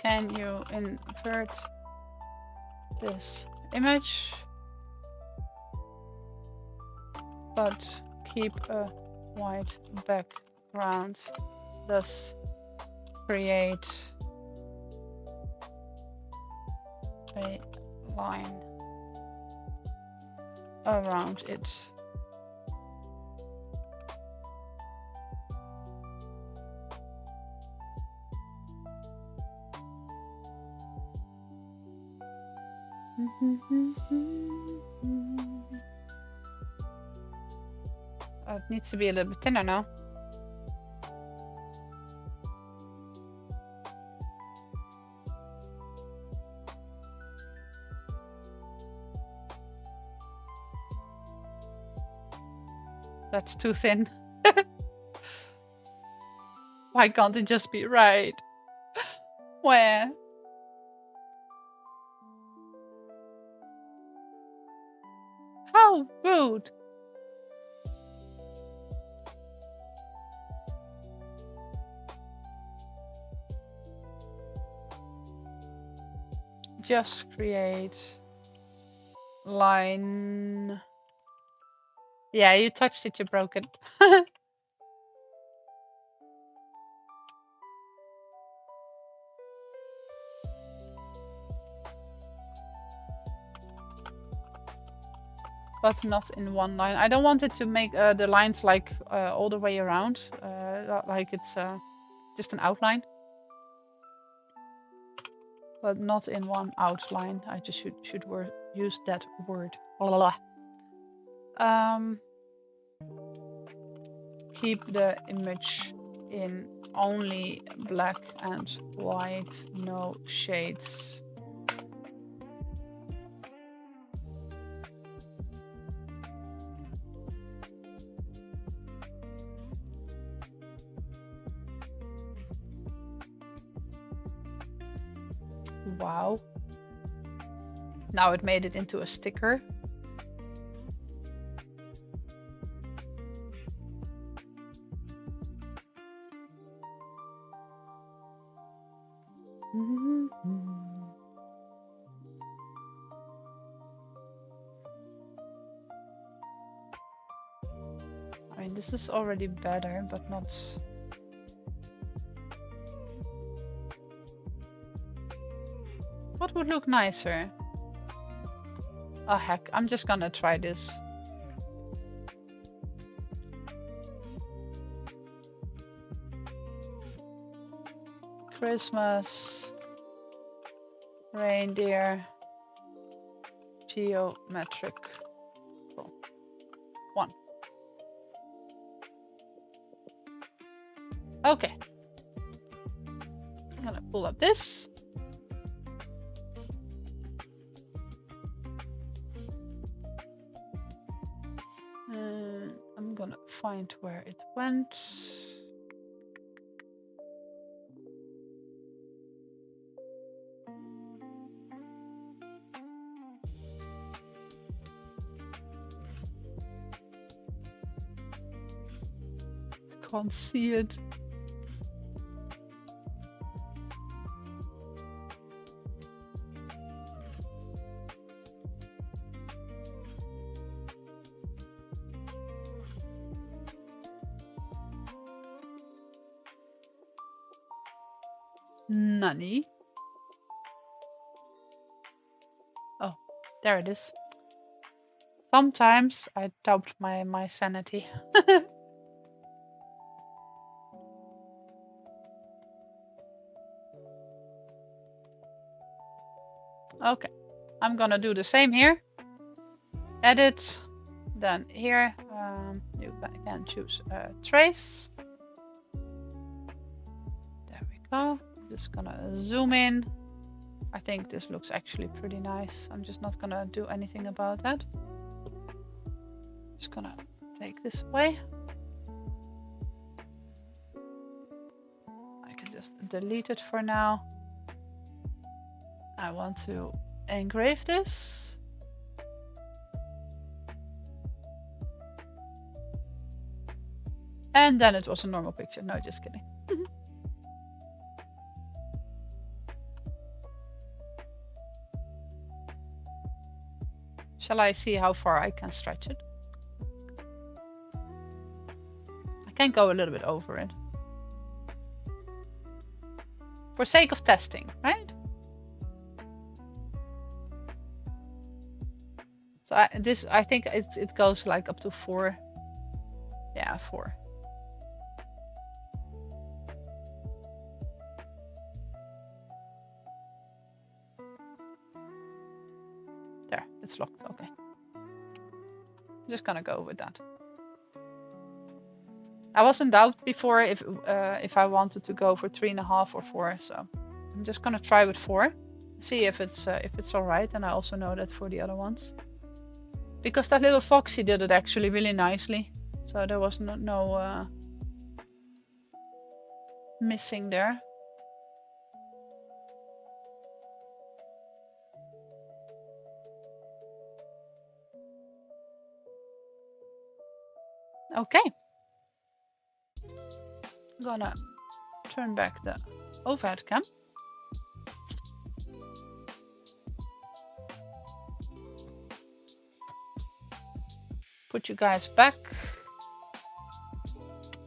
[SPEAKER 2] Can you invert this image, but keep a white background, thus create a line around it. Oh, it needs to be a little bit thinner now. That's too thin. Why can't it just be right? Where? How rude. just create line. Yeah, you touched it, you broke it. But not in one line. I don't want it to make the lines like all the way around, like it's just an outline. But not in one outline. I just should use that word. Keep the image in only black and white, no shades. Wow. Now it made it into a sticker. I mean, this is already better, but not... What would look nicer? Oh heck, I'm just gonna try this. Christmas, reindeer, geometric. Cool. 1. Okay. I'm gonna pull up this. I'm gonna find where it went. Can't see it. Nani? Oh, there it is. Sometimes I doubt my sanity. Okay, I'm gonna do the same here. Edit, then here you can choose trace. There we go. Just gonna zoom in. I think this looks actually pretty nice. I'm just not gonna do anything about that. Just gonna take this away. I can just delete it for now. I want to engrave this. And then it was a normal picture. No, just kidding. Shall I see how far I can stretch it? I can go a little bit over it. For sake of testing, right? So I think it goes like up to 4. Yeah, 4. There, it's locked. Okay. I'm just gonna go with that. I was in doubt before if I wanted to go for 3.5 or 4, so I'm just gonna try with 4, see if it's all right, and I also know that for the other ones, because that little foxy did it actually really nicely, so there was no missing there. Okay. I'm gonna turn back the overhead cam. put you guys back.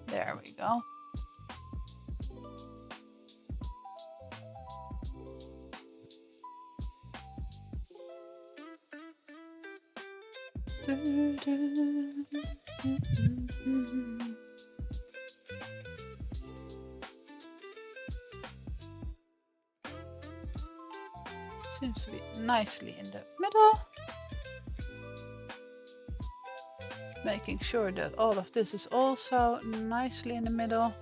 [SPEAKER 2] There we go. Seems to be nicely in the middle. Making sure that all of this is also nicely in the middle.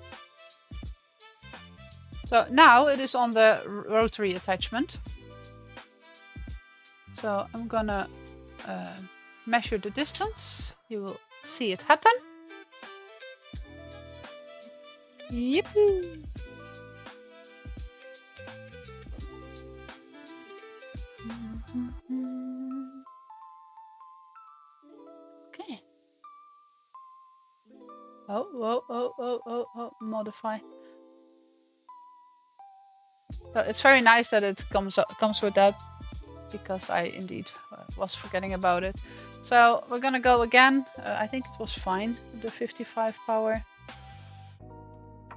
[SPEAKER 2] So now it is on the rotary attachment. So I'm gonna measure the distance. You will see it happen. Yippee! Okay. Oh, modify. So it's very nice that it comes with that, because I indeed was forgetting about it. So we're gonna go again. I think it was fine, the 55 power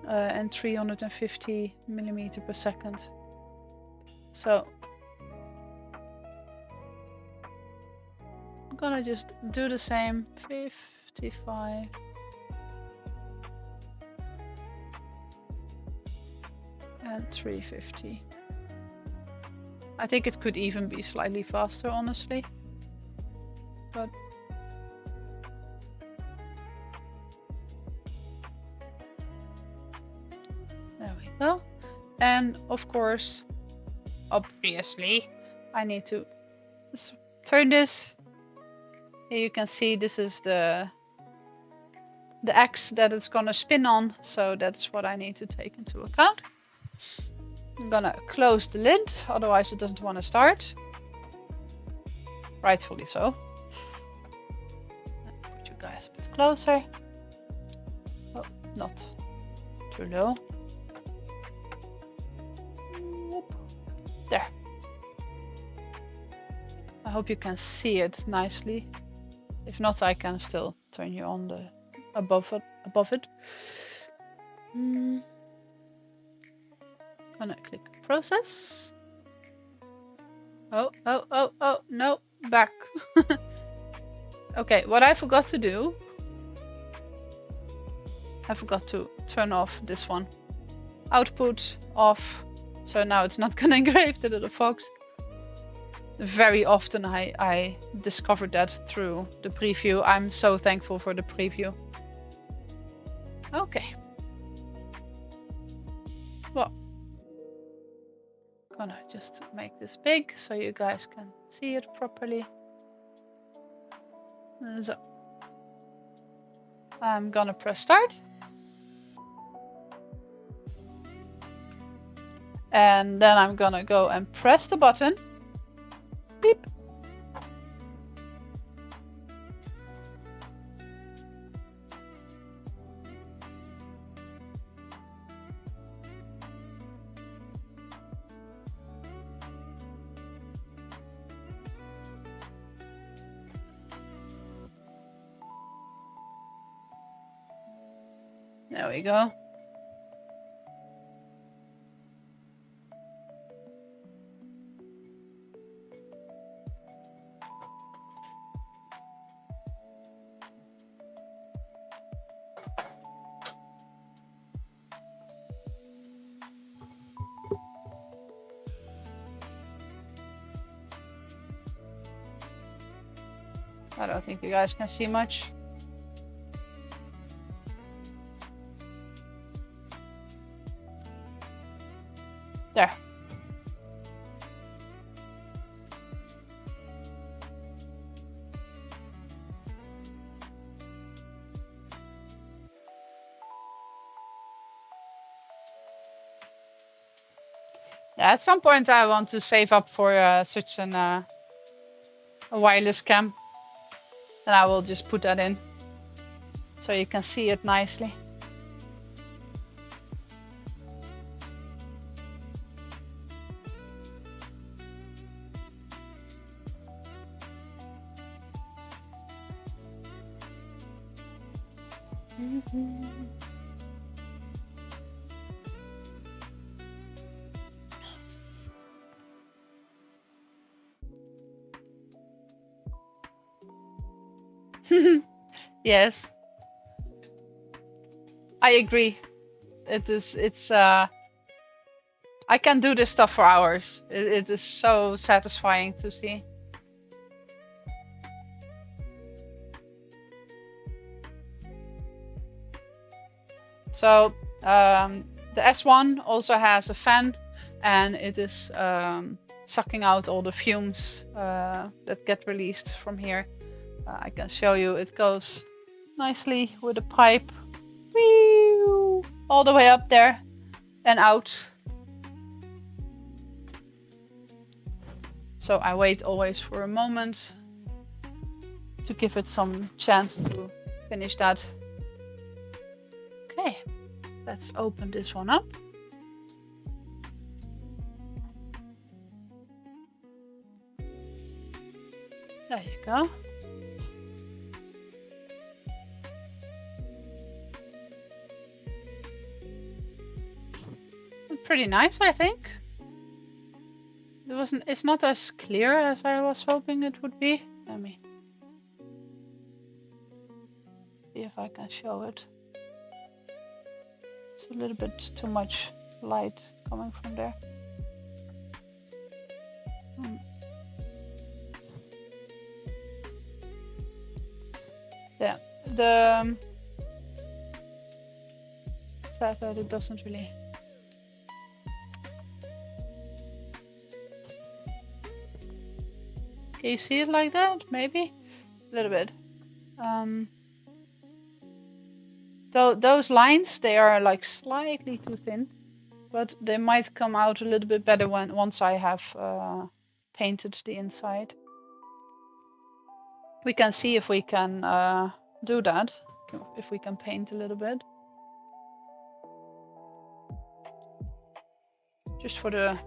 [SPEAKER 2] and 350 millimeter per second. So I'm gonna just do the same, 55. And 350. I think it could even be slightly faster, honestly. But there we go. And of course, obviously, I need to turn this. Here you can see this is the X that it's gonna spin on, so that's what I need to take into account. I'm gonna close the lid, otherwise it doesn't want to start. Rightfully so. Put you guys a bit closer. Oh, not too low. There. I hope you can see it nicely. If not, I can still turn you on the above it. Gonna click process. Oh, no, back. Okay, what I forgot to do, I forgot to turn off this one. Output off, so now it's not gonna engrave the little fox. Very often I discovered that through the preview. I'm so thankful for the preview. Okay. Well, gonna just make this big so you guys can see it properly. So I'm gonna press start. And then I'm gonna go and press the button. Beep. There we go. I don't think you guys can see much. There. Yeah, at some point I want to save up for such a wireless cam. Then I will just put that in so you can see it nicely. Yes, I agree. It's I can do this stuff for hours. It is so satisfying to see. So the S1 also has a fan, and it is sucking out all the fumes that get released from here. I can show you. It goes nicely with a pipe, whee, all the way up there and out. So I wait always for a moment to give it some chance to finish that. Okay, let's open this one up. There you go. Pretty nice, I think. It's not as clear as I was hoping it would be. Let me see if I can show it. It's a little bit too much light coming from there. Yeah, the sad that it doesn't really. Can you see it like that? Maybe a little bit. So those lines, they are like slightly too thin, but they might come out a little bit better once I have painted the inside. We can see if we can do that, if we can paint a little bit. Just for the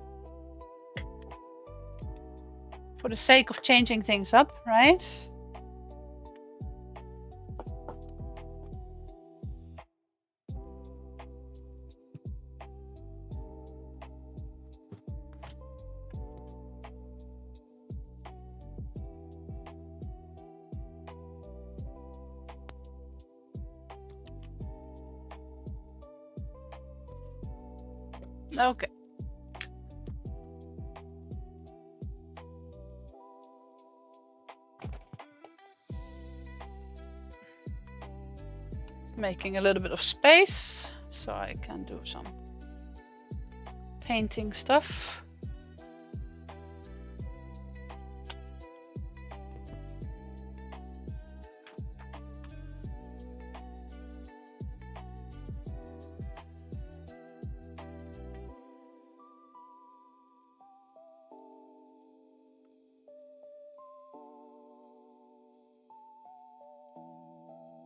[SPEAKER 2] sake of changing things up, right? Okay. Making a little bit of space so I can do some painting stuff.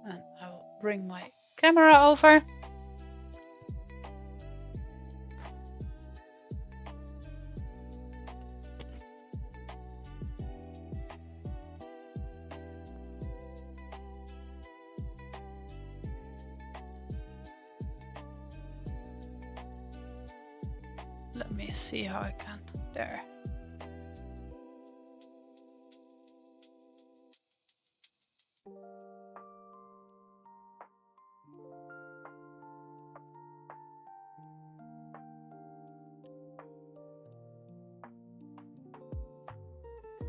[SPEAKER 2] And I will bring my camera over. Let me see how I can. There.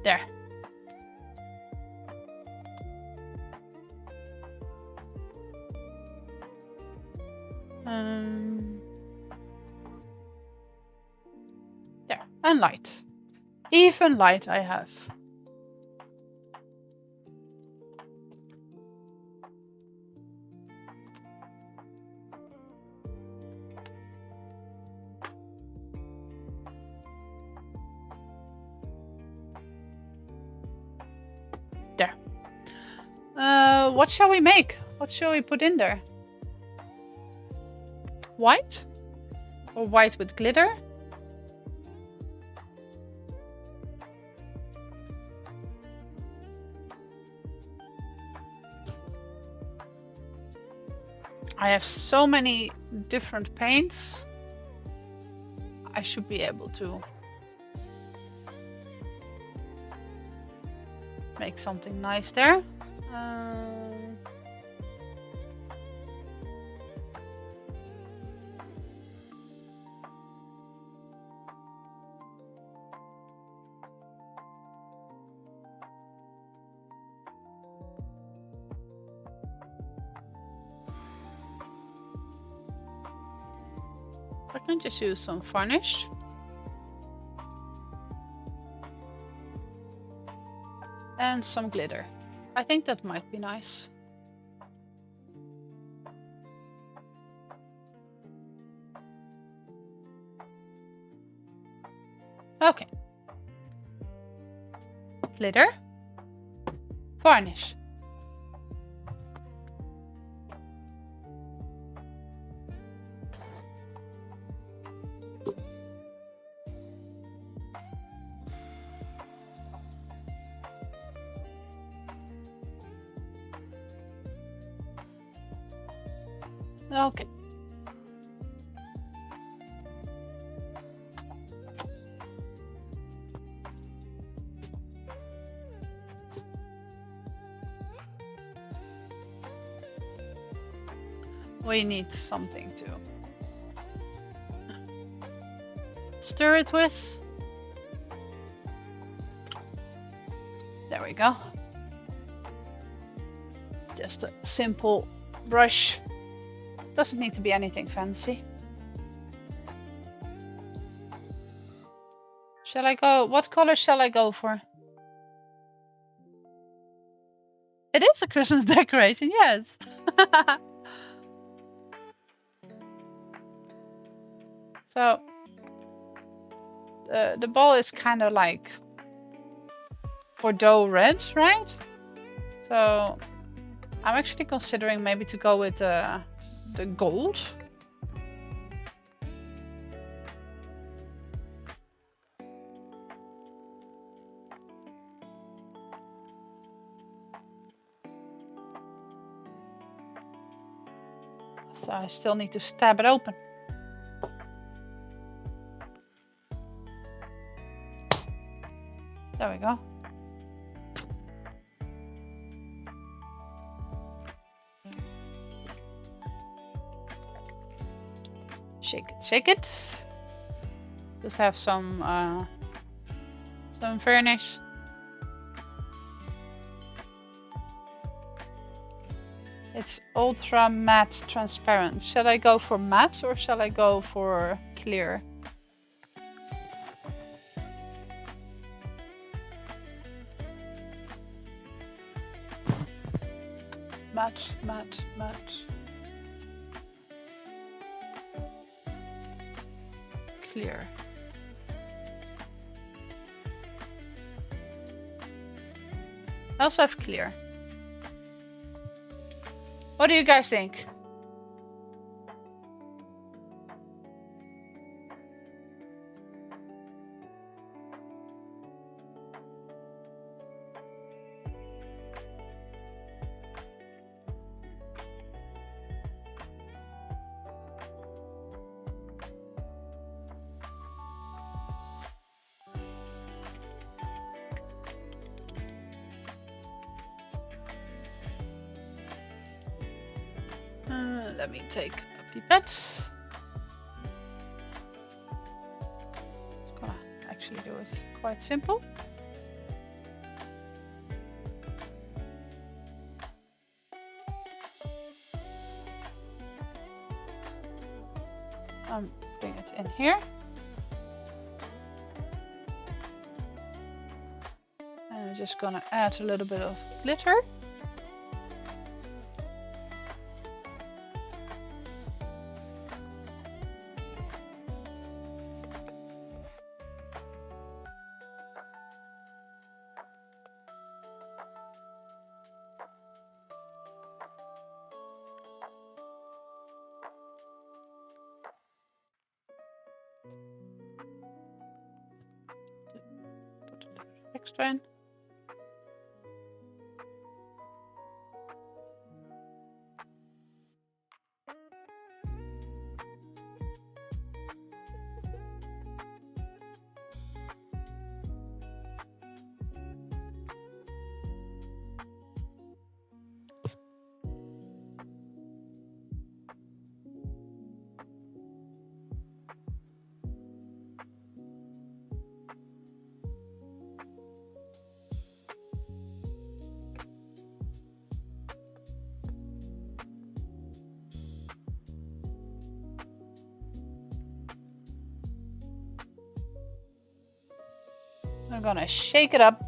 [SPEAKER 2] There. There. And light. Even light I have. There. What shall we make? What shall we put in there? White? Or white with glitter? I have so many different paints. I should be able to make something nice there. I can just use some varnish. And some glitter. I think that might be nice. Okay. Glitter. Varnish. Okay. We need something to stir it with. There we go. Just a simple brush. Doesn't need to be anything fancy. Shall I go? What color shall I go for? It is a Christmas decoration, yes. So the ball is kind of like Bordeaux red, right? So I'm actually considering maybe to go with the gold. So I still need to stab it open. There we go. Shake it, shake it. Just have some varnish. It's ultra matte transparent. Shall I go for matte or shall I go for clear? Matte, matte, matte. Clear. I also have clear. What do you guys think? Let me take a pipette. Just gonna actually do it quite simple. I'm putting it in here. And I'm just gonna add a little bit of glitter. Extra in. I'm gonna shake it up.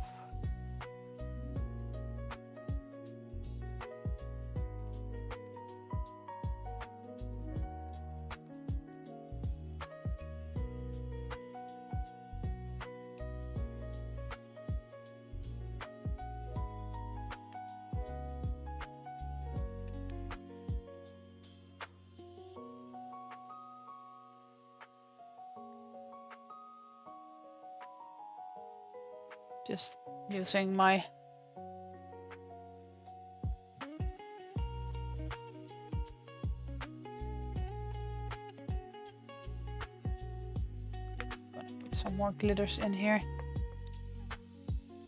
[SPEAKER 2] Just using my gonna put some more glitters in here.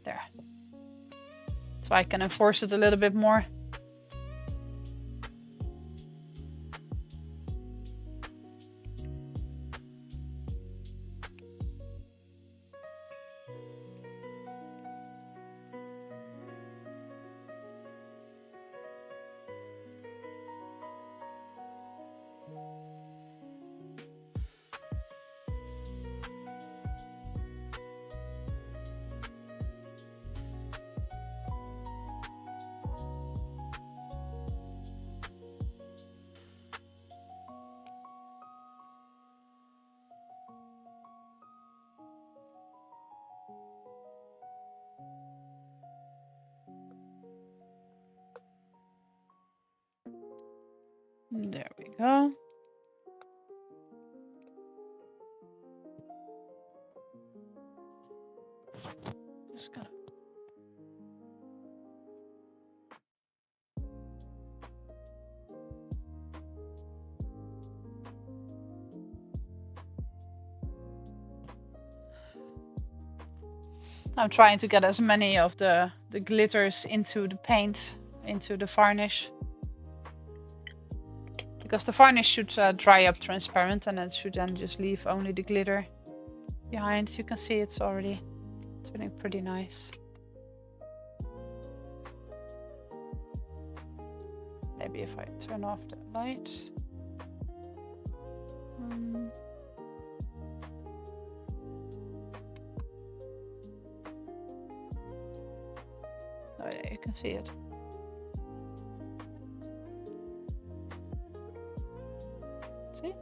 [SPEAKER 2] There. So I can enforce it a little bit more. There we go. Just gonna I'm trying to get as many of the glitters into the paint, into the varnish. Because the varnish should dry up transparent and it should then just leave only the glitter behind. You can see it's already turning pretty nice. Maybe if I turn off the light. Oh yeah, you can see it. See?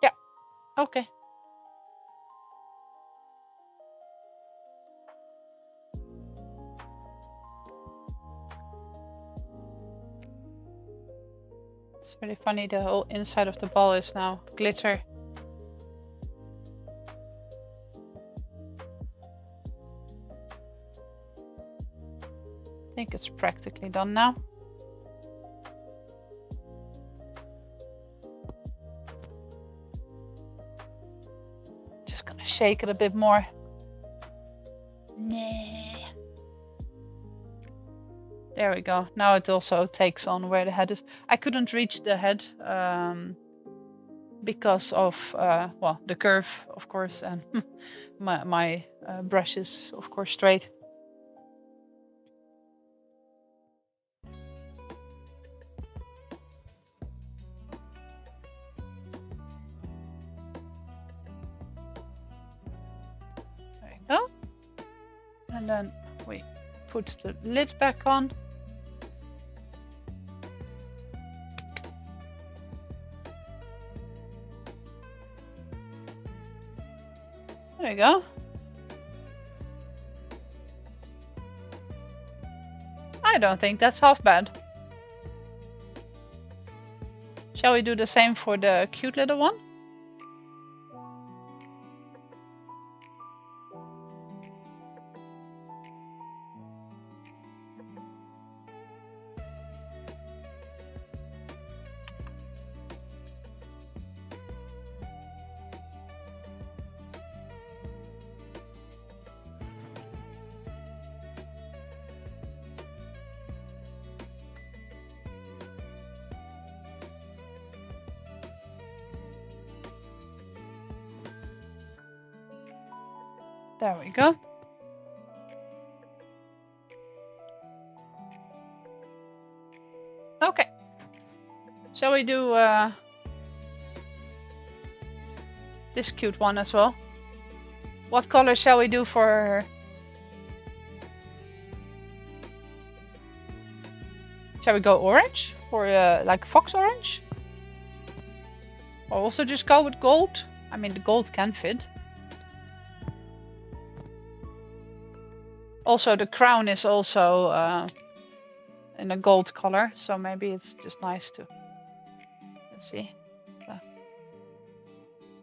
[SPEAKER 2] Yeah, okay. It's really funny, the whole inside of the ball is now glitter. I think it's practically done now. Just gonna shake it a bit more. There we go. Now it also takes on where the head is. I couldn't reach the head because of well, the curve, of course, and my brush is of course straight. There you go. And then we put the lid back on. There you go. I don't think that's half bad. Shall we do the same for the cute little one? There we go. Okay. Shall we do this cute one as well? What color shall we do for her? Shall we go orange? For like fox orange? Or also just go with gold? I mean, the gold can fit. Also, the crown is also in a gold color, so maybe it's just nice to... Let's see.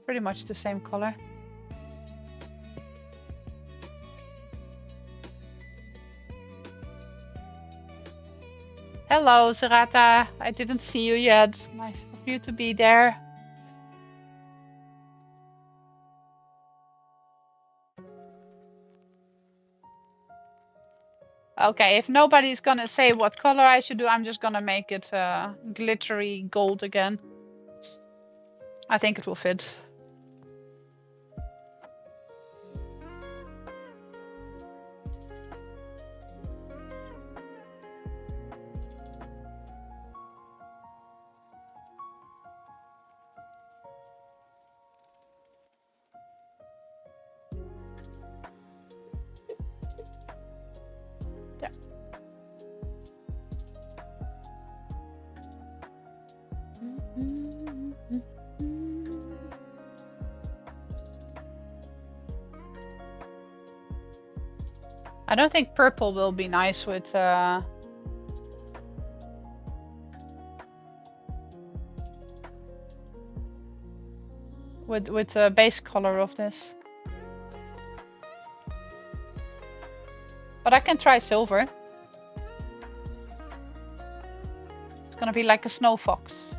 [SPEAKER 2] Pretty much the same color. Hello, Zarata. I didn't see you yet. Nice of you to be there. Okay, if nobody's gonna say what color I should do, I'm just gonna make it glittery gold again. I think it will fit. I don't think purple will be nice with the base color of this. But I can try silver. It's gonna be like a snow fox.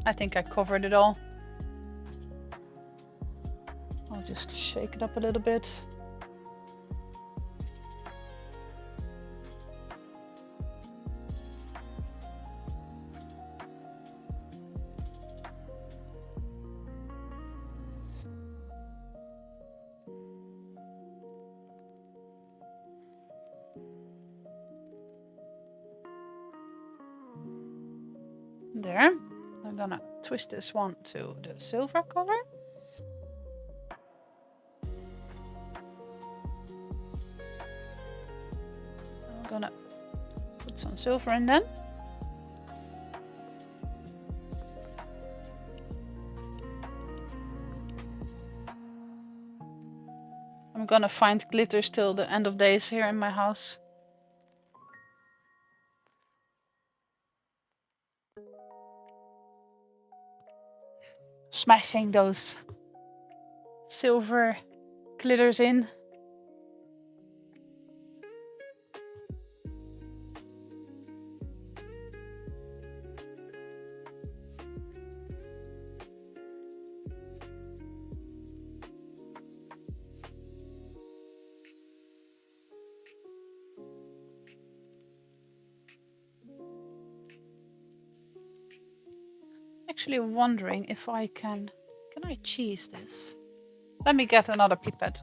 [SPEAKER 2] I think I covered it all. I'll just shake it up a little bit. There. I'm gonna twist this one to the silver color. I'm gonna put some silver in then. I'm gonna find glitters till the end of days here in my house. Smashing those silver glitters in. Actually wondering if I can I cheese this? Let me get another pipette.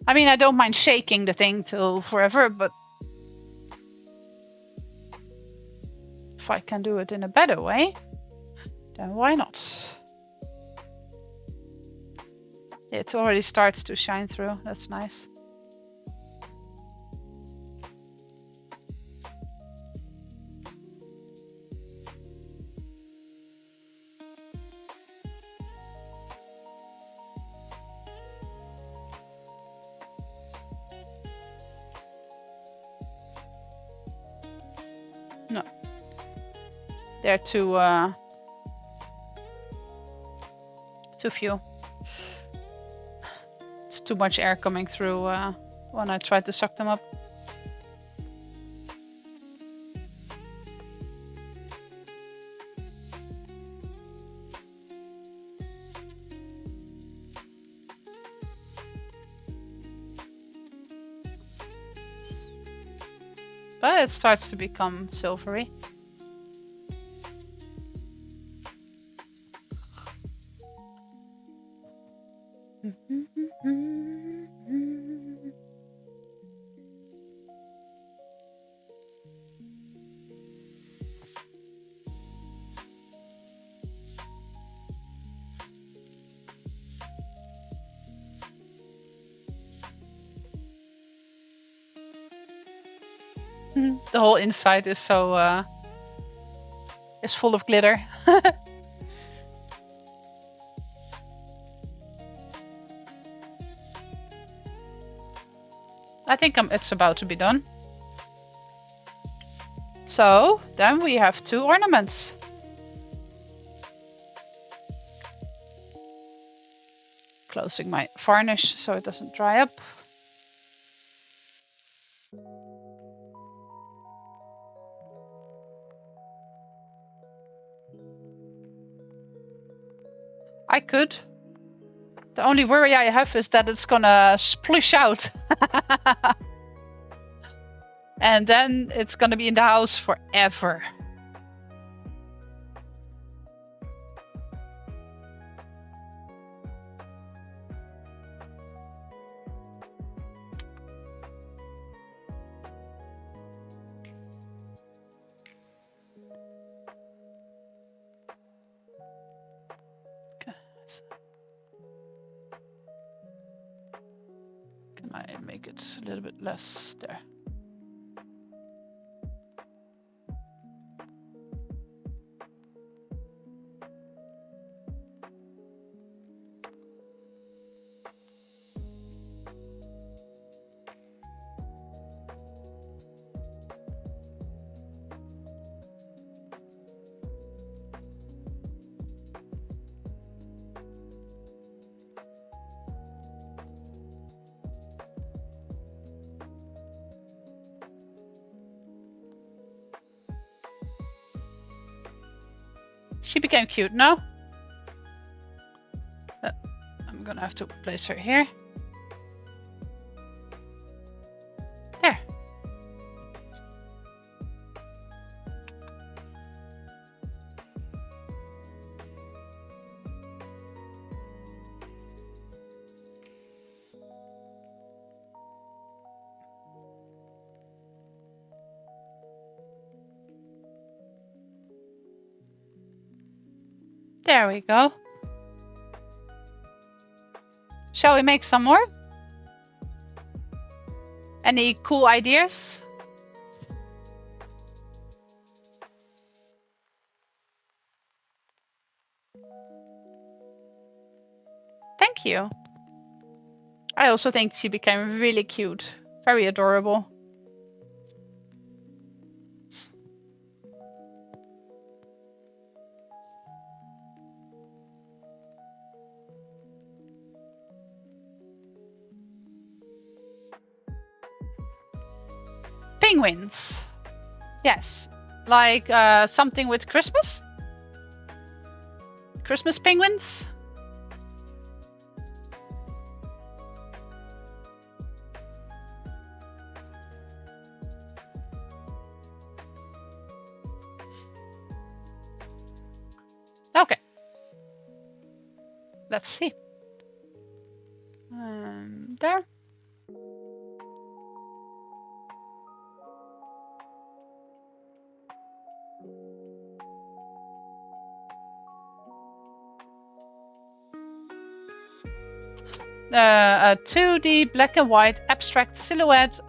[SPEAKER 2] I mean, I don't mind shaking the thing till forever, but if I can do it in a better way, then why not? It already starts to shine through. That's nice. No. They're too few. It's too much air coming through when I try to suck them up. But it starts to become silvery. The whole inside is so is full of glitter. I think it's about to be done. So then we have 2 ornaments. Closing my varnish so it doesn't dry up. I could. The only worry I have is that it's gonna splish out. And then it's gonna be in the house forever. Can I make it a little bit less there? She became cute now. I'm gonna have to place her here. There. There we go. Shall we make some more? Any cool ideas? Thank you. I also think she became really cute. Very adorable. Penguins. Yes. Like something with Christmas? Christmas penguins? Okay. Let's see. There. A 2D black and white abstract silhouette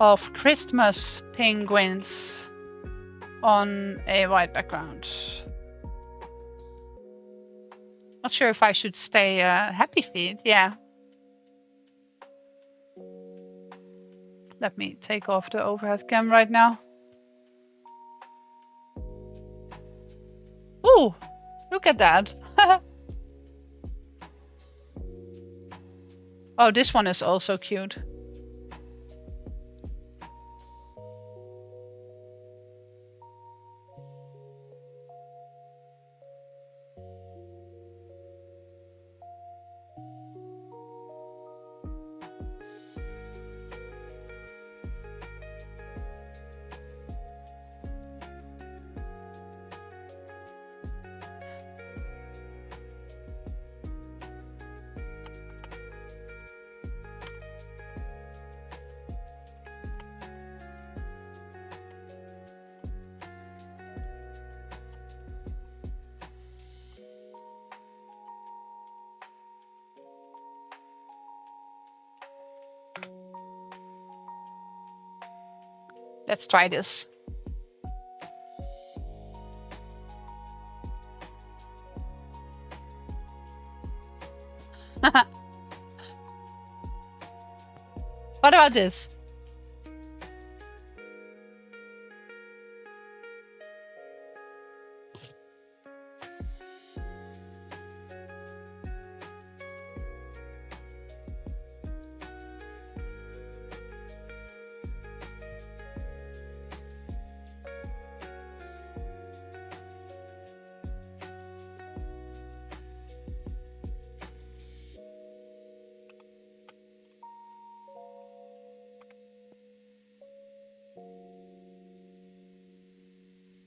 [SPEAKER 2] of Christmas penguins on a white background. Not sure if I should stay happy feet. Yeah. Let me take off the overhead cam right now. Oh, look at that. Oh, this one is also cute. Let's try this. What about this?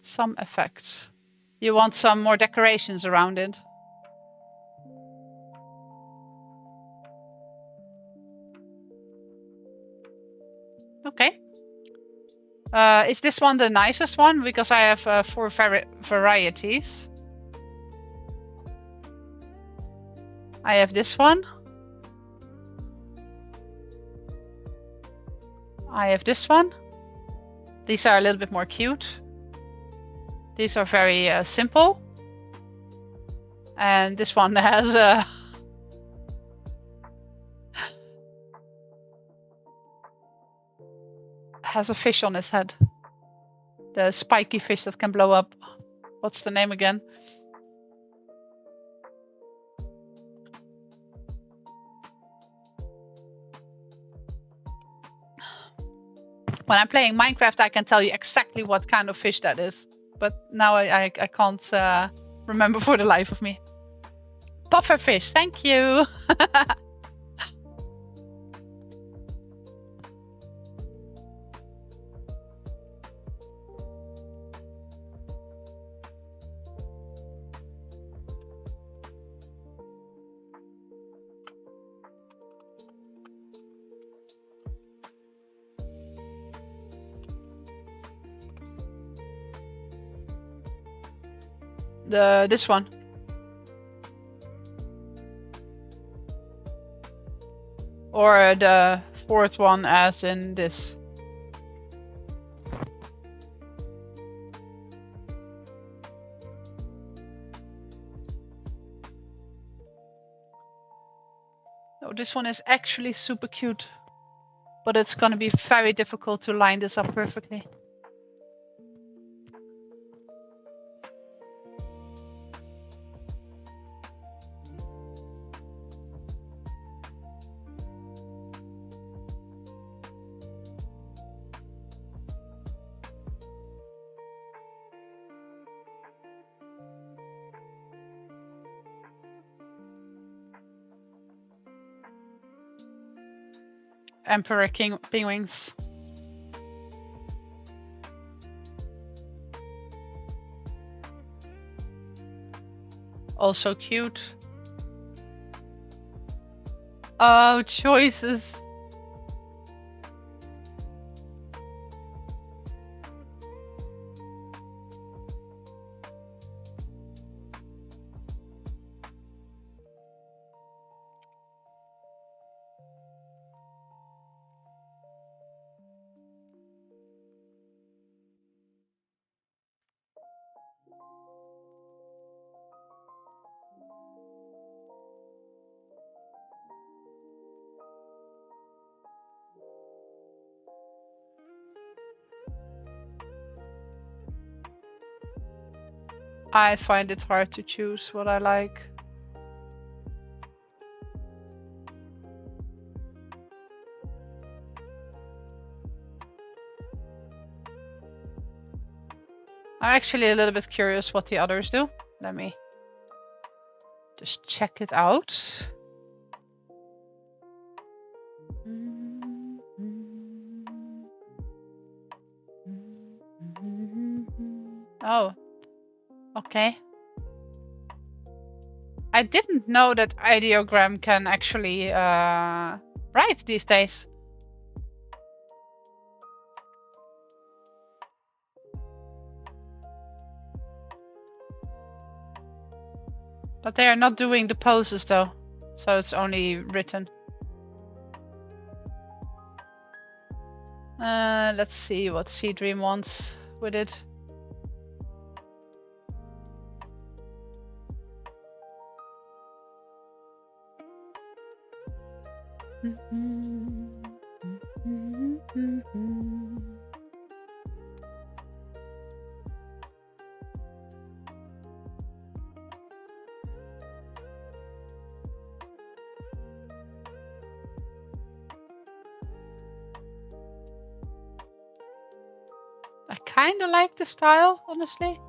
[SPEAKER 2] Some effects. You want some more decorations around it. Okay. Is this one the nicest one? Because I have 4 varieties. I have this one. I have this one. These are a little bit more cute. These are very simple. And this one has a fish on his head. The spiky fish that can blow up. What's the name again? When I'm playing Minecraft, I can tell you exactly what kind of fish that is. But now I can't remember for the life of me. Puffer fish, thank you. This one. Or the 4th one as in this. Oh, this one is actually super cute. But it's gonna be very difficult to line this up perfectly. Emperor King penguins. Also cute. Oh, choices. I find it hard to choose what I like. I'm actually a little bit curious what the others do. Let me just check it out. Oh, okay. I didn't know that ideogram can actually write these days. But they are not doing the poses though, so it's only written. Let's see what Seedream wants with it. I kind of like the style, honestly.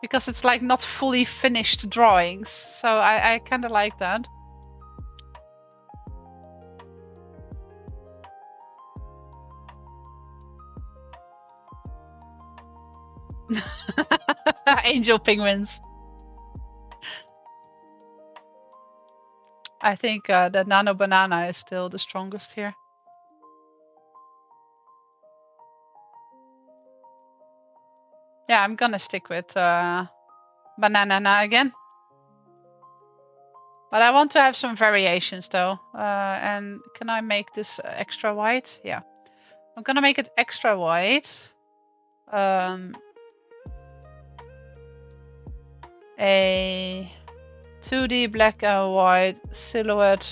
[SPEAKER 2] Because it's like not fully finished drawings, so I kind of like that. Angel penguins. I think the nano banana is still the strongest here. Yeah, I'm gonna stick with banana again. But I want to have some variations though. And can I make this extra white? Yeah. I'm gonna make it extra white. A 2D black and white silhouette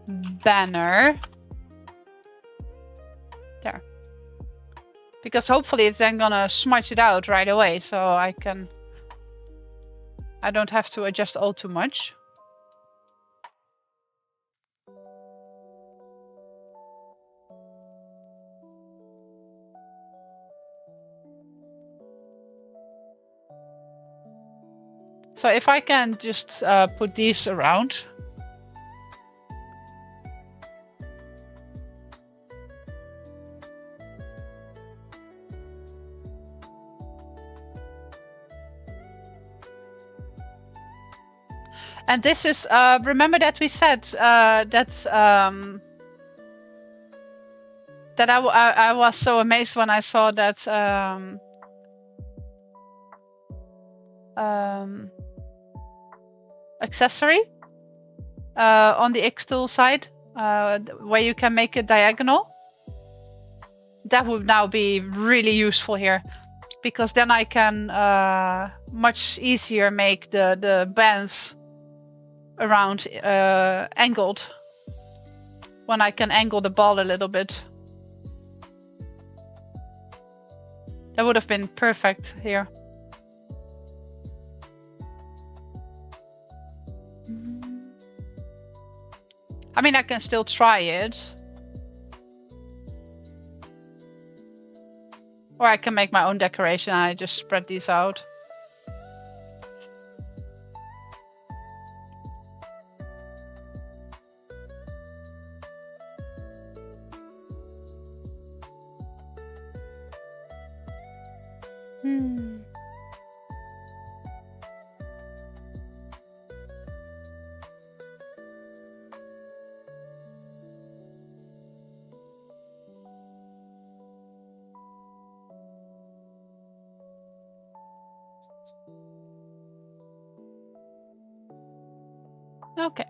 [SPEAKER 2] banner. There. Because hopefully it's then gonna smudge it out right away, so I don't have to adjust all too much. So if I can just put these around. And this is, remember that we said that I was so amazed when I saw that accessory on the X-Tool side where you can make it diagonal. That would now be really useful here, because then I can much easier make the bands around angled when I can angle the ball a little bit. That would have been perfect here. I mean, I can still try it. Or I can make my own decoration. I just spread these out. Okay,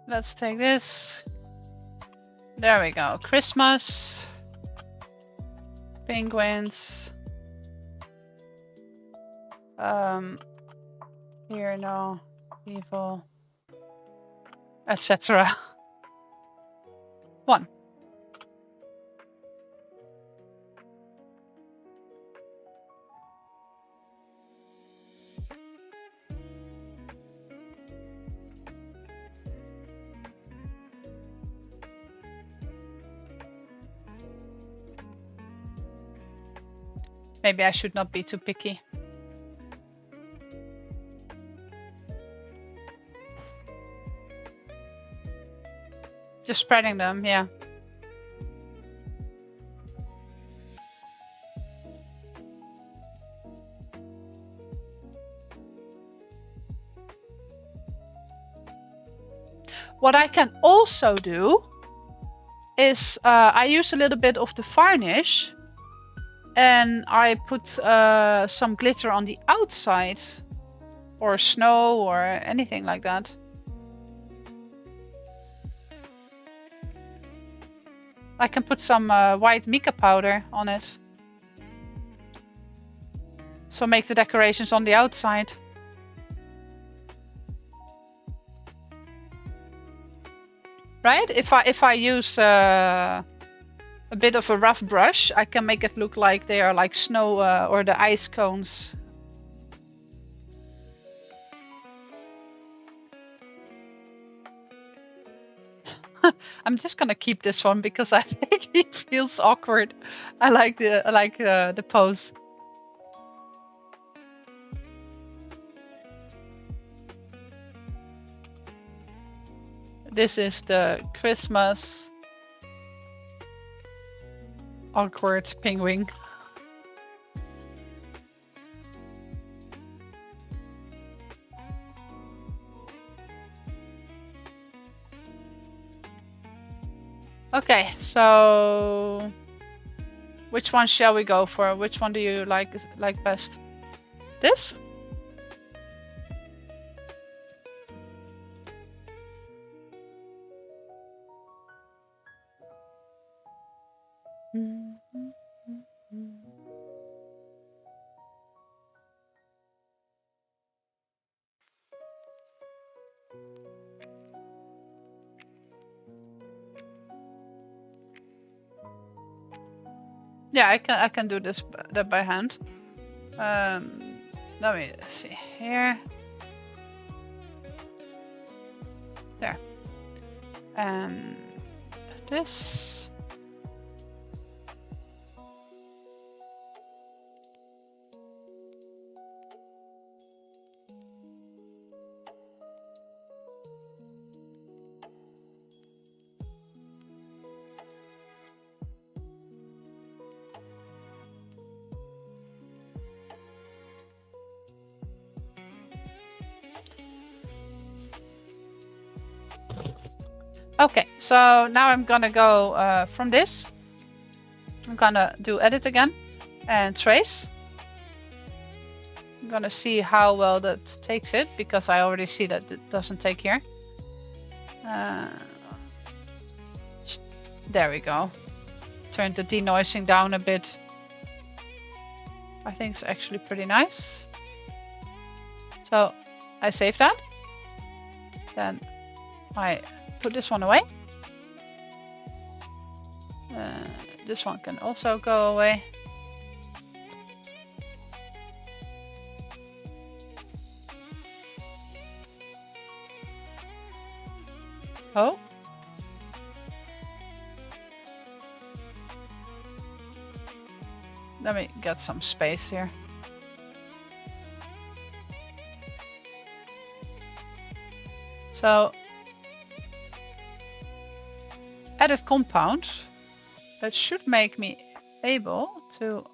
[SPEAKER 2] let's take this. There we go. Christmas. Penguins. Here, no. Evil. Etc. 1. Maybe I should not be too picky. Just spreading them, yeah. What I can also do is I use a little bit of the varnish and I put some glitter on the outside, or snow or anything like that. I can put some white mica powder on it. So make the decorations on the outside. Right? If I use a bit of a rough brush, I can make it look like they are like snow or the ice cones. I'm just gonna keep this one because I think it feels awkward. I like the pose. This is the Christmas awkward penguin. Okay, so which one shall we go for? Which one do you like best? This? Yeah, I can do this by hand. Let me see here. There. This. Okay, so now I'm gonna go from this. I'm gonna do edit again and trace. I'm gonna see how well that takes it, because I already see that it doesn't take here. There we go. Turn the denoising down a bit. I think it's actually pretty nice. So I save that. Then I put this one away. This one can also go away. Oh. Let me get some space here. So, edit compound. That should make me able to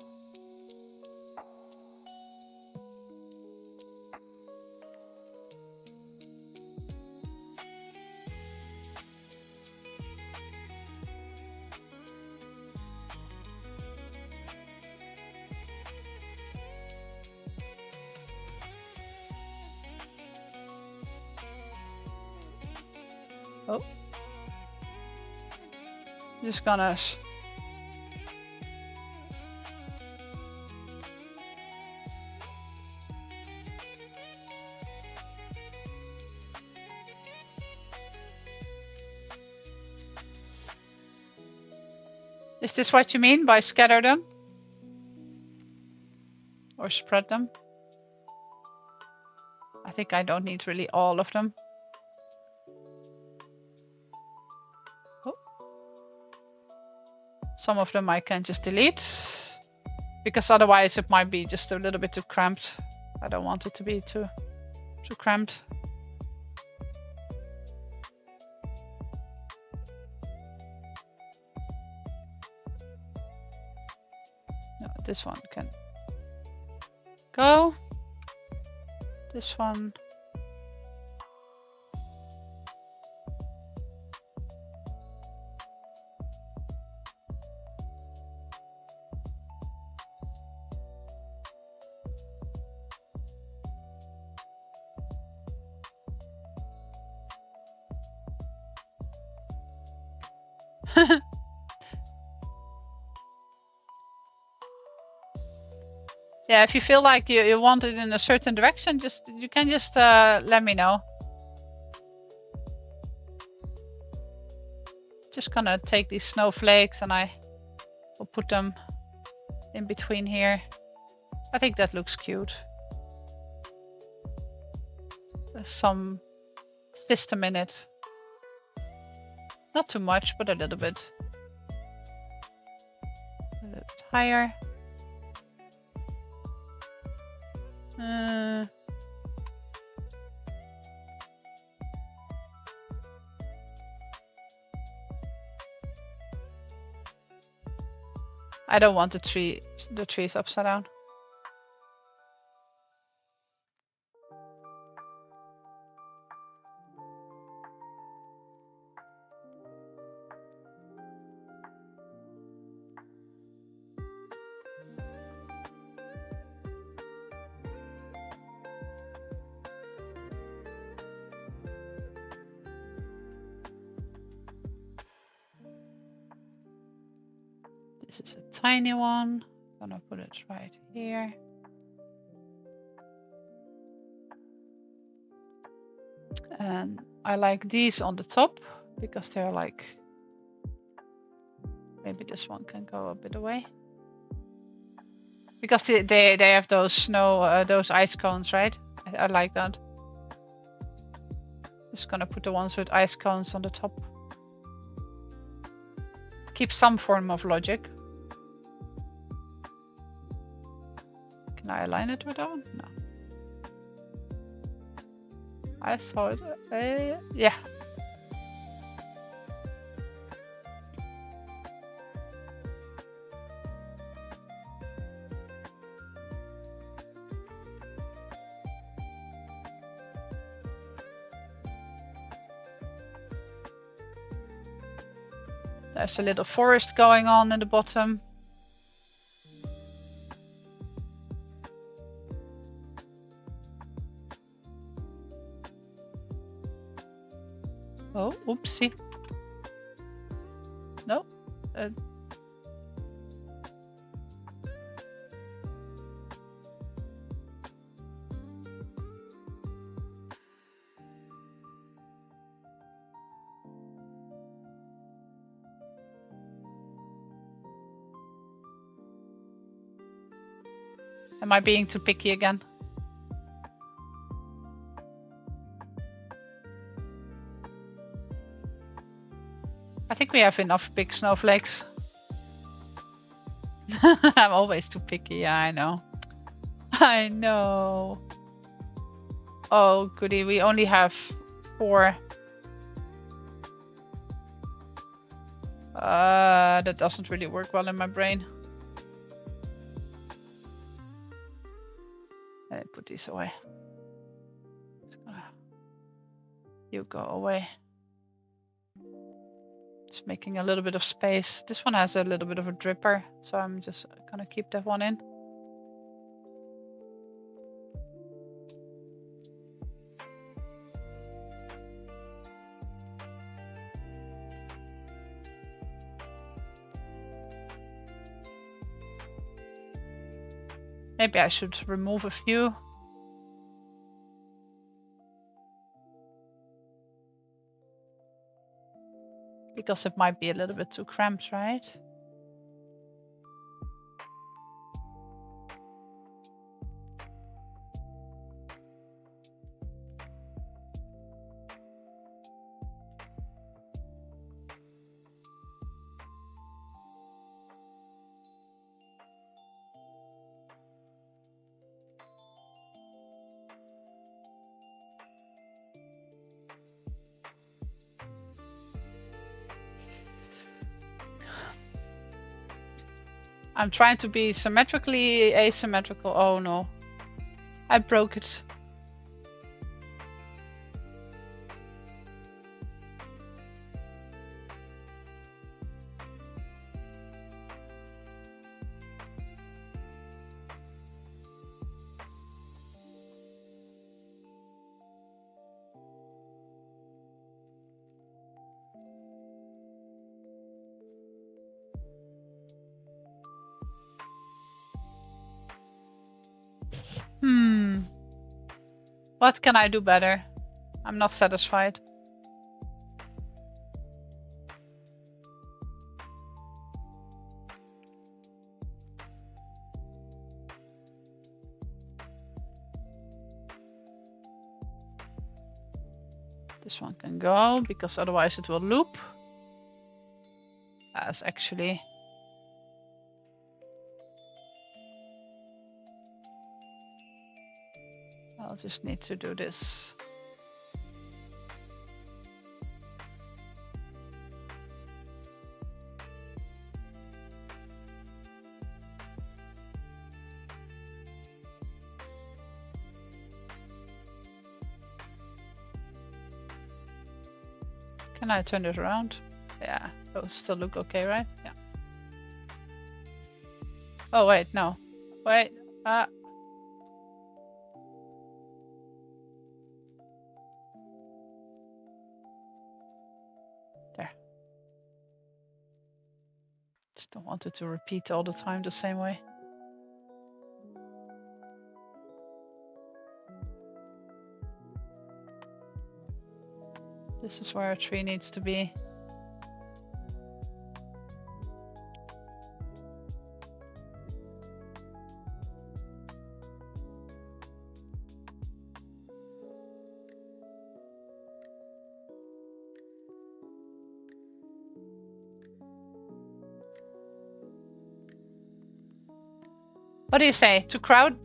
[SPEAKER 2] just gonna Is this what you mean by scatter them? Or spread them? I think I don't need really all of them. Oh. Some of them I can just delete. because otherwise it might be just a little bit too cramped. I don't want it to be too cramped. No, this one can go. This one. Yeah, if you feel like you want it in a certain direction, you can just let me know. Just gonna take these snowflakes and I will put them in between here. I think that looks cute. There's some system in it. Not too much, but a little bit. A little bit higher. I don't want the trees upside down. This is a tiny one. I'm gonna put it right here. And I like these on the top because they're like, maybe this one can go a bit away. Because they have those snow, those ice cones, right? I like that. Just gonna put the ones with ice cones on the top. Keep some form of logic. Can I align it with that one? No. I saw it. Yeah. There's a little forest going on in the bottom. Oh, oopsie. No. Am I being too picky again? I think we have enough big snowflakes. I'm always too picky, yeah, I know. I know. Oh, goody, we only have 4. That doesn't really work well in my brain. Let me put these away. You go away. Just making a little bit of space. This one has a little bit of a dripper, so I'm just gonna keep that one in. Maybe I should remove a few. Because it might be a little bit too cramped, right? I'm trying to be symmetrically asymmetrical. Oh no. I broke it. What can I do better? I'm not satisfied. This one can go because otherwise it will loop. That's actually... I'll just need to do this. Can I turn it around? Yeah, it will still look okay, right? Yeah. Oh, wait, no. Wait, there. Just don't want it to repeat all the time the same way. This is where a tree needs to be. What do you say? Too cluttered?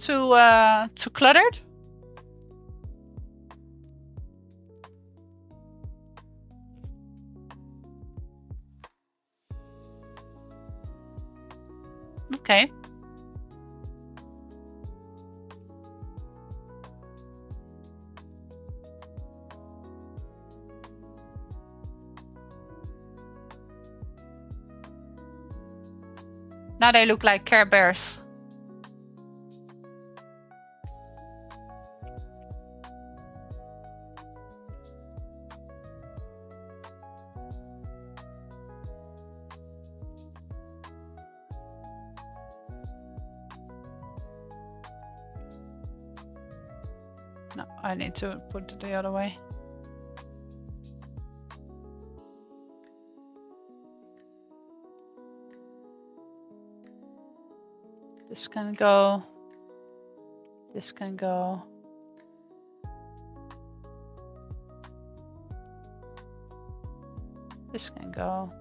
[SPEAKER 2] Okay. Now they look like Care Bears. No, I need to put it the other way. This can go. This can go. This can go.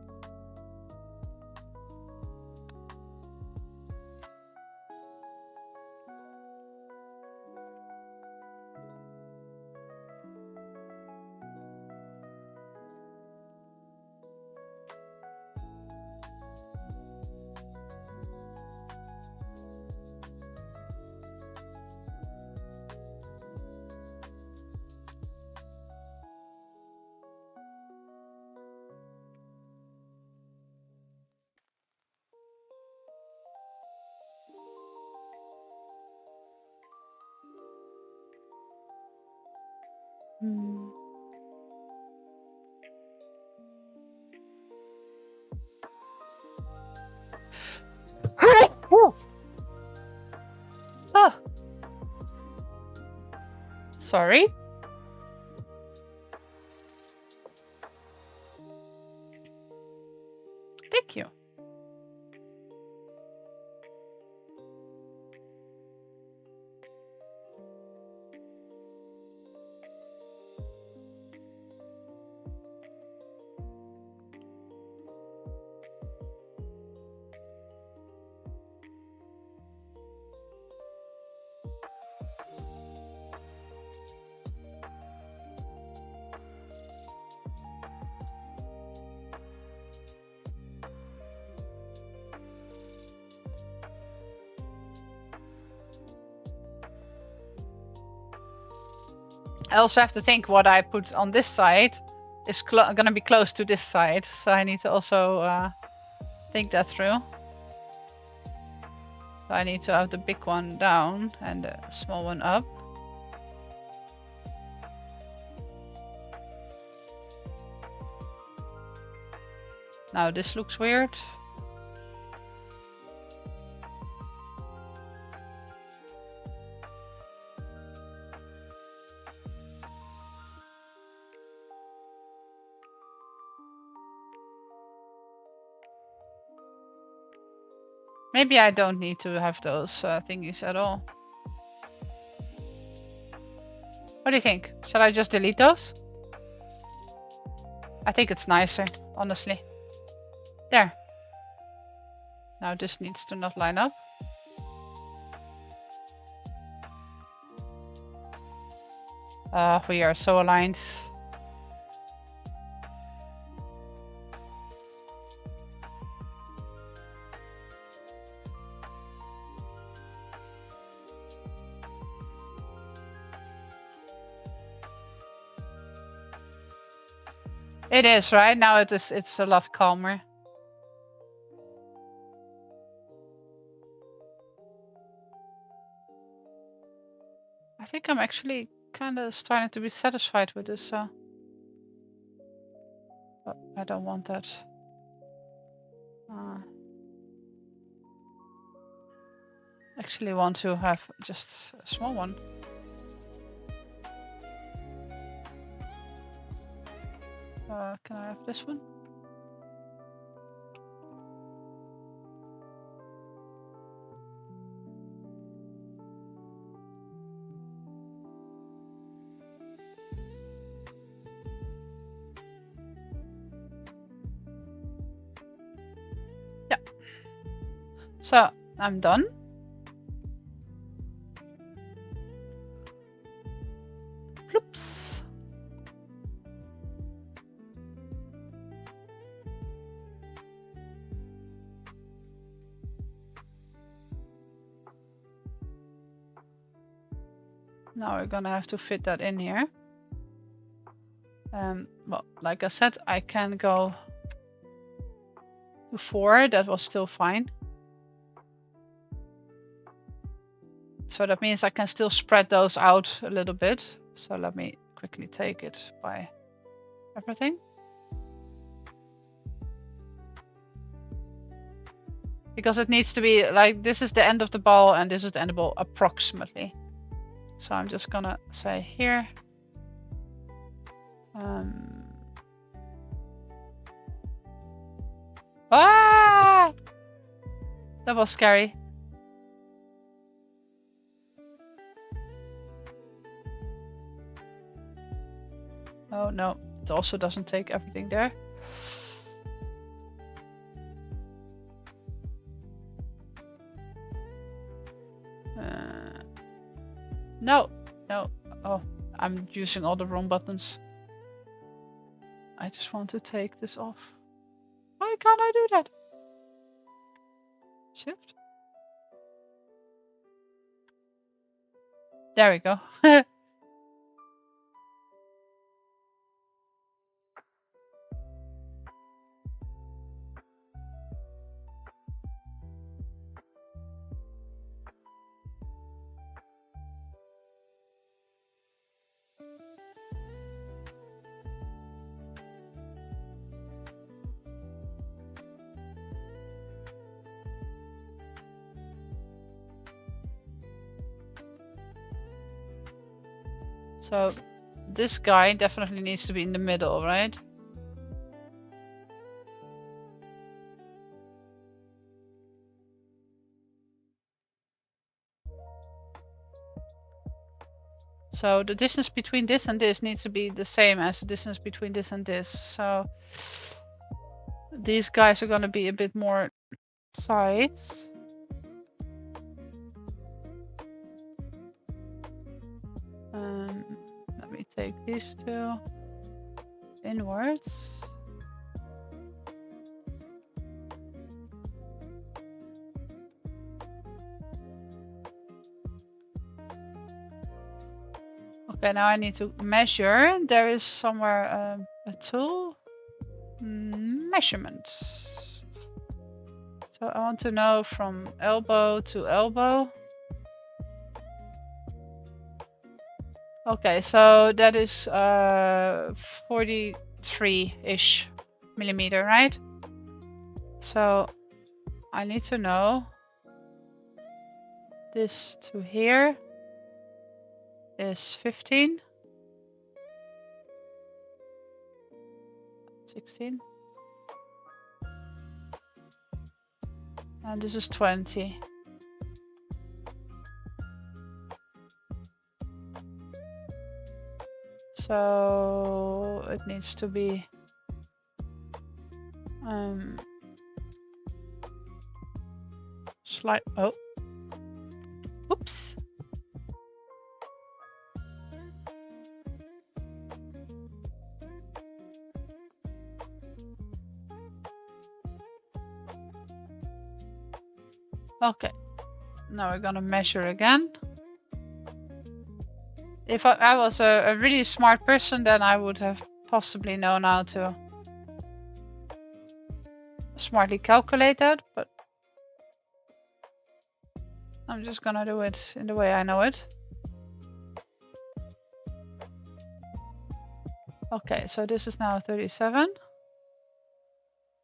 [SPEAKER 2] Oh, sorry. Thank you. I also have to think what I put on this side is gonna be close to this side, so I need to also think that through. So I need to have the big one down and the small one up. Now this looks weird. Maybe I don't need to have those thingies at all. What do you think? Shall I just delete those? I think it's nicer, honestly. There. Now this needs to not line up. We are so aligned. It is, right? Now it's a lot calmer. I think I'm actually kind of starting to be satisfied with this, so. But I don't want that. Actually want to have just a small one. Can I have this one? Yeah. So I'm done. Ploops. Now we're gonna have to fit that in here. Well, like I said, I can go to 4. That was still fine. So that means I can still spread those out a little bit. So let me quickly take it by everything. Because it needs to be like, this is the end of the ball and this is the end of the ball approximately. So I'm just gonna say here. Ah! That was scary. Oh no, it also doesn't take everything there. No. Oh, I'm using all the wrong buttons. I just want to take this off. Why can't I do that? Shift. There we go. So this guy definitely needs to be in the middle, right? So the distance between this and this needs to be the same as the distance between this and this. So these guys are going to be a bit more sides. Let me take these two inwards. Okay, now I need to measure. There is somewhere a tool. Measurements. So I want to know from elbow to elbow. Okay, so that is 43-ish millimeter, right? So I need to know this to here is 15, 16, and this is 20. So it needs to be slight. Oh, oops. Okay, now we're gonna measure again. If I was a really smart person, then I would have possibly known how to smartly calculate that, but I'm just gonna do it in the way I know it. Okay, so this is now 37.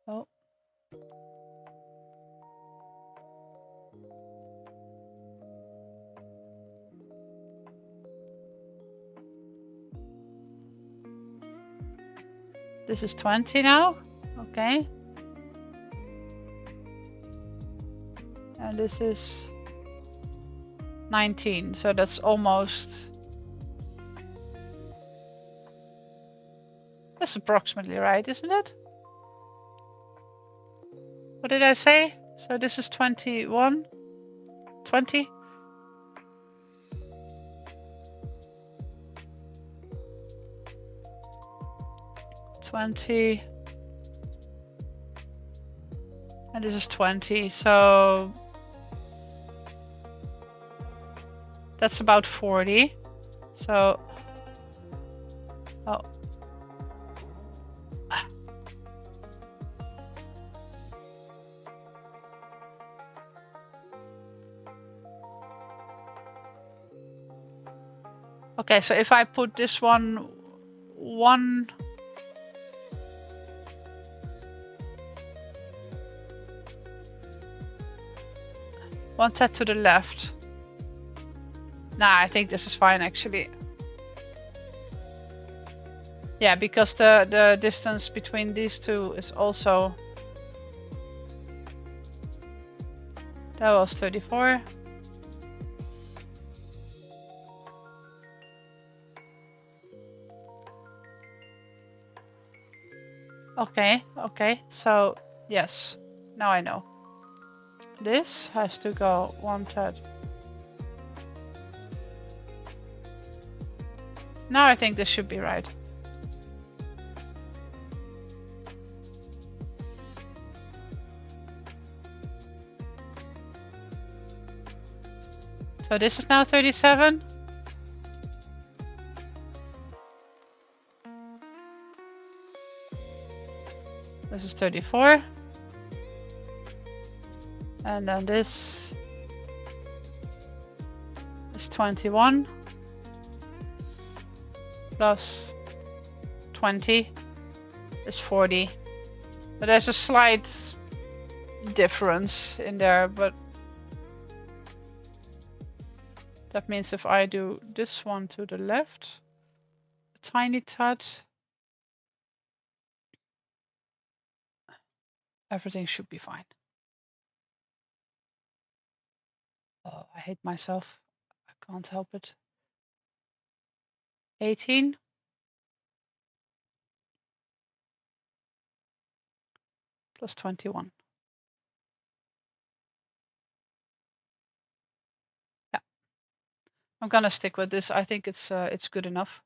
[SPEAKER 2] Oh. This is 20 now. Okay. And this is 19, so that's almost. That's approximately right, isn't it? What did I say? So this is 21, 20. And this is 20, so that's about 40. So, oh. Okay, so if I put this one one tad to the left. Nah, I think this is fine actually. Yeah, because the distance between these two is also. That was 34. Okay, so yes, now I know. This has to go 1/3. Now I think this should be right. So this is now 37. This is 34. And then this is 21 plus 20 is 40. But there's a slight difference in there, but that means if I do this one to the left, a tiny touch, everything should be fine. Oh, I hate myself. I can't help it. 18 plus 21. Yeah, I'm gonna stick with this. I think it's good enough.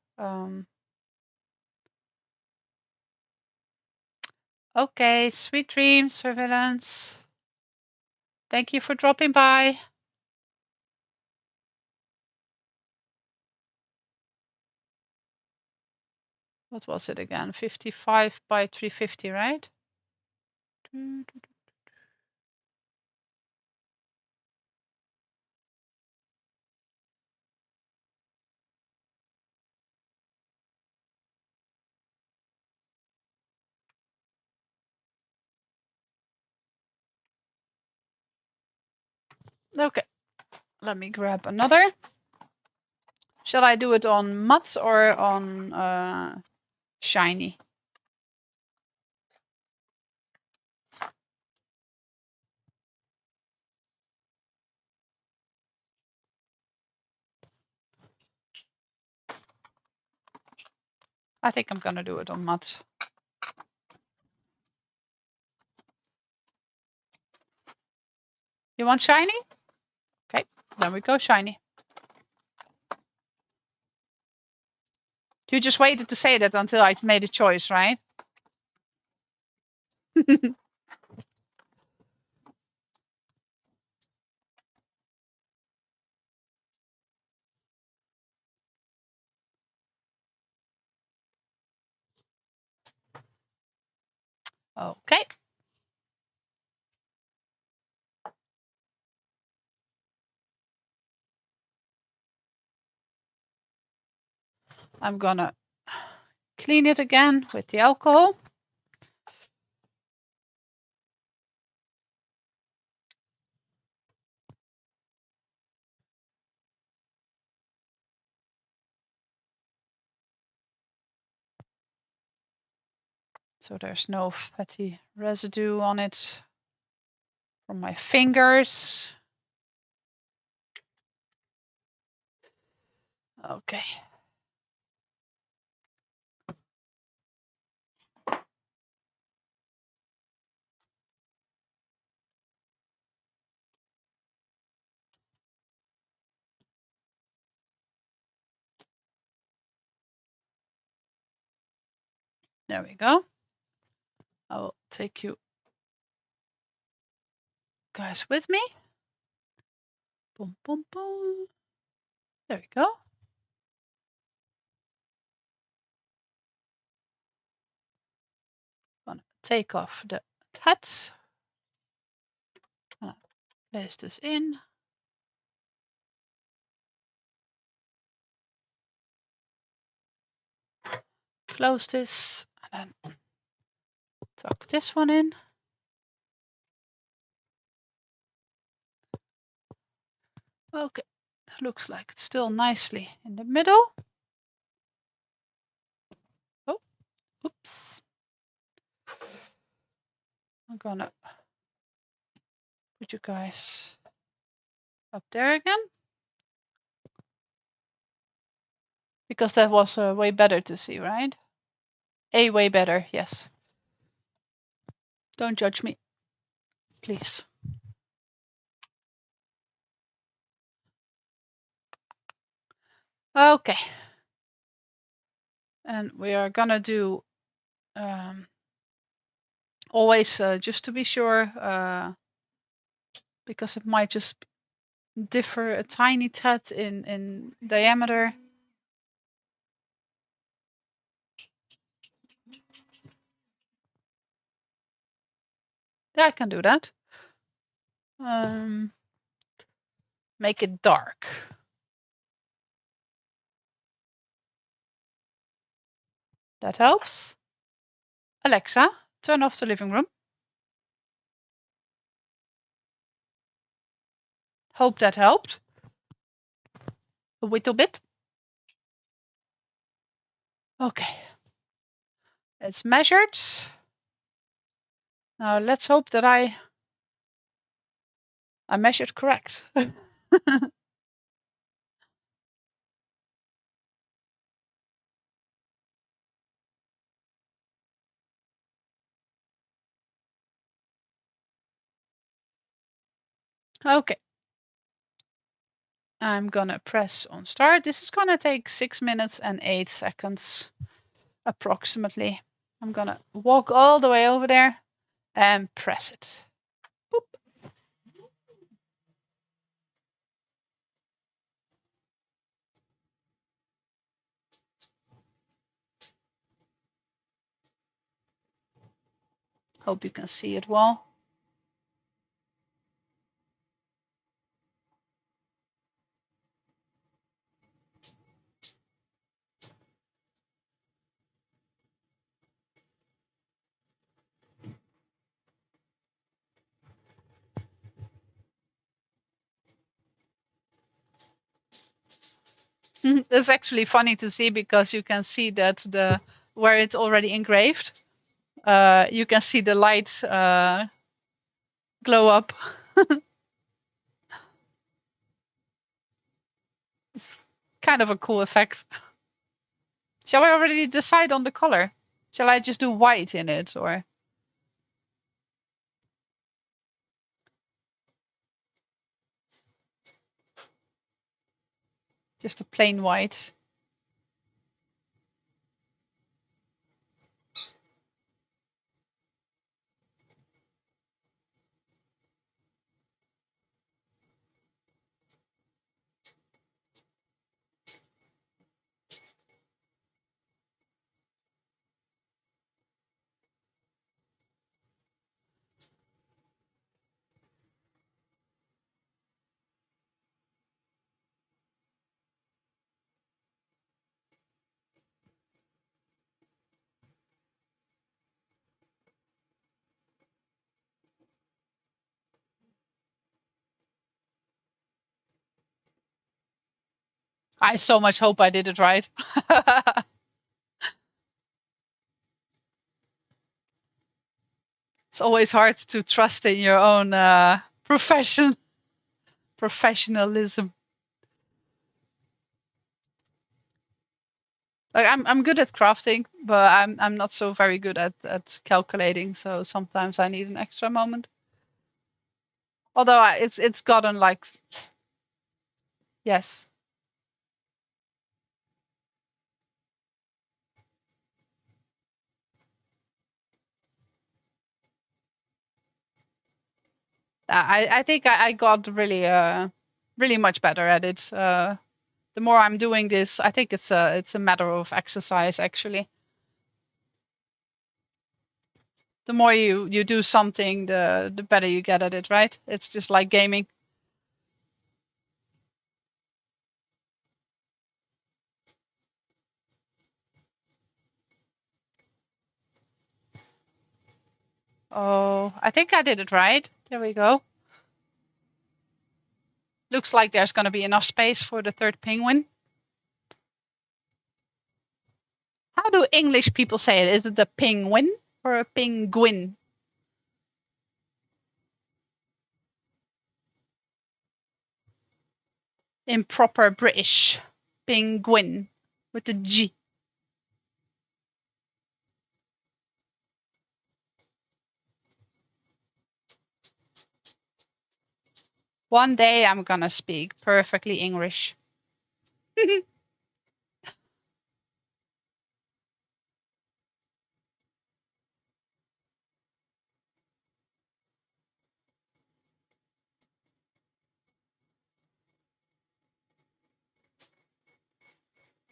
[SPEAKER 2] Okay, sweet dreams, surveillance. Thank you for dropping by. What was it again? 55 by 350, right? Okay, let me grab another. Shall I do it on matte or on shiny? I think I'm gonna do it on matte. You want shiny? Okay, then we go shiny. You just waited to say that until I made a choice, right? Okay. I'm gonna clean it again with the alcohol. So there's no fatty residue on it from my fingers. Okay. There we go. I'll take you guys with me. Boom, boom, boom. There we go. Gonna take off the tabs. Gonna place this in. Close this and then tuck this one in. Okay, looks like it's still nicely in the middle. Oh, oops. I'm gonna put you guys up there again. Because that was way better to see, right? Way better, yes. Don't judge me, please. Okay. And we are gonna do always just to be sure, because it might just differ a tiny tad in diameter. Yeah, I can do that. Make it dark. That helps. Alexa, turn off the living room. Hope that helped. A little bit. Okay. It's measured. Now let's hope that I measured correct. Okay. I'm gonna press on start. This is gonna take 6 minutes and 8 seconds approximately. I'm gonna walk all the way over there and press it. Boop. Hope you can see it well. It's actually funny to see because you can see that where it's already engraved, you can see the light glow up. It's kind of a cool effect. Shall I already decide on the color? Shall I just do white in it, or just a plain white? I so much hope I did it right. It's always hard to trust in your own professionalism. Like I'm good at crafting, but I'm not so very good at calculating. So sometimes I need an extra moment. Although it's gotten like, yes. I think I got really much better at it. The more I'm doing this, I think it's a matter of exercise actually. The more you do something, the better you get at it, right? It's just like gaming. Oh, I think I did it right. There we go. Looks like there's going to be enough space for the third penguin. How do English people say it? Is it a penguin or a penguin? In proper British, penguin with a G. One day I'm gonna speak perfectly English.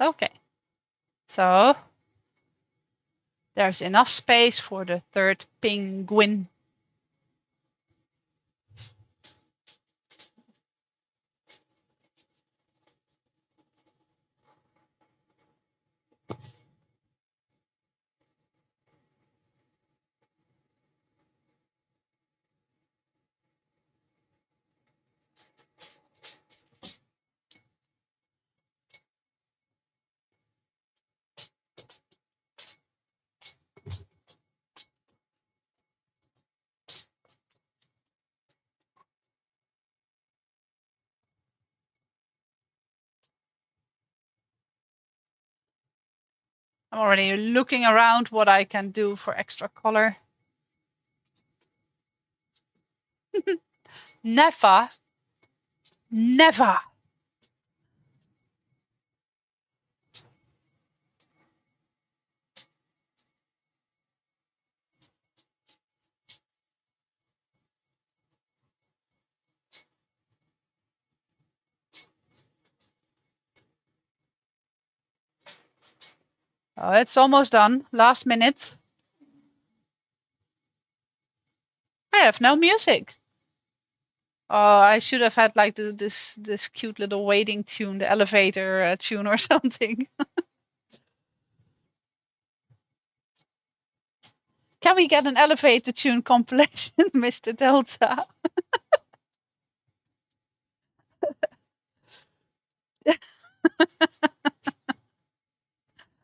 [SPEAKER 2] Okay, so there's enough space for the third penguin. I'm already looking around what I can do for extra color. Never. Never. Oh, it's almost done. Last minute. I have no music. Oh, I should have had like this cute little waiting tune, the elevator tune or something. Can we get an elevator tune compilation, Mr. Delta?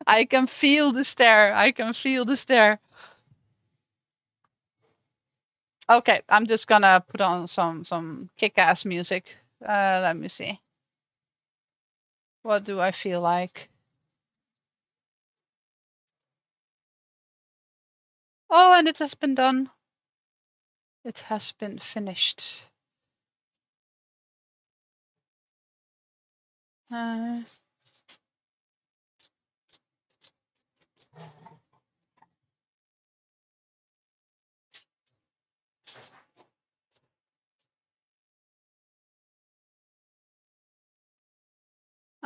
[SPEAKER 2] I can feel the stare. I can feel the stare. Okay, I'm just gonna put on some kick-ass music. Let me see. What do I feel like? Oh, and it has been done. It has been finished.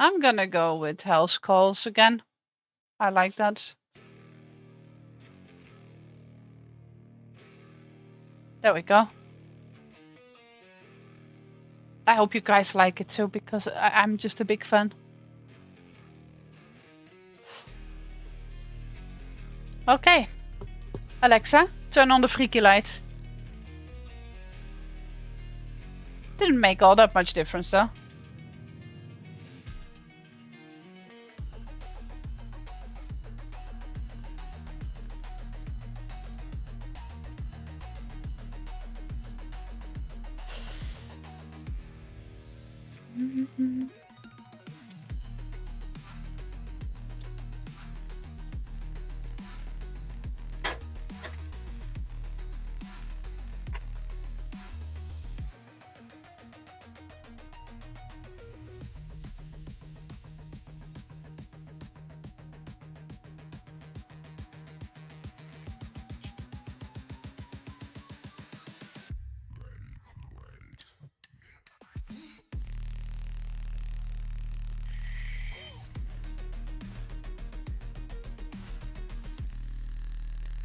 [SPEAKER 2] I'm gonna go with House Calls again. I like that. There we go. I hope you guys like it too, because I'm just a big fan. Okay. Alexa, turn on the freaky light. Didn't make all that much difference though.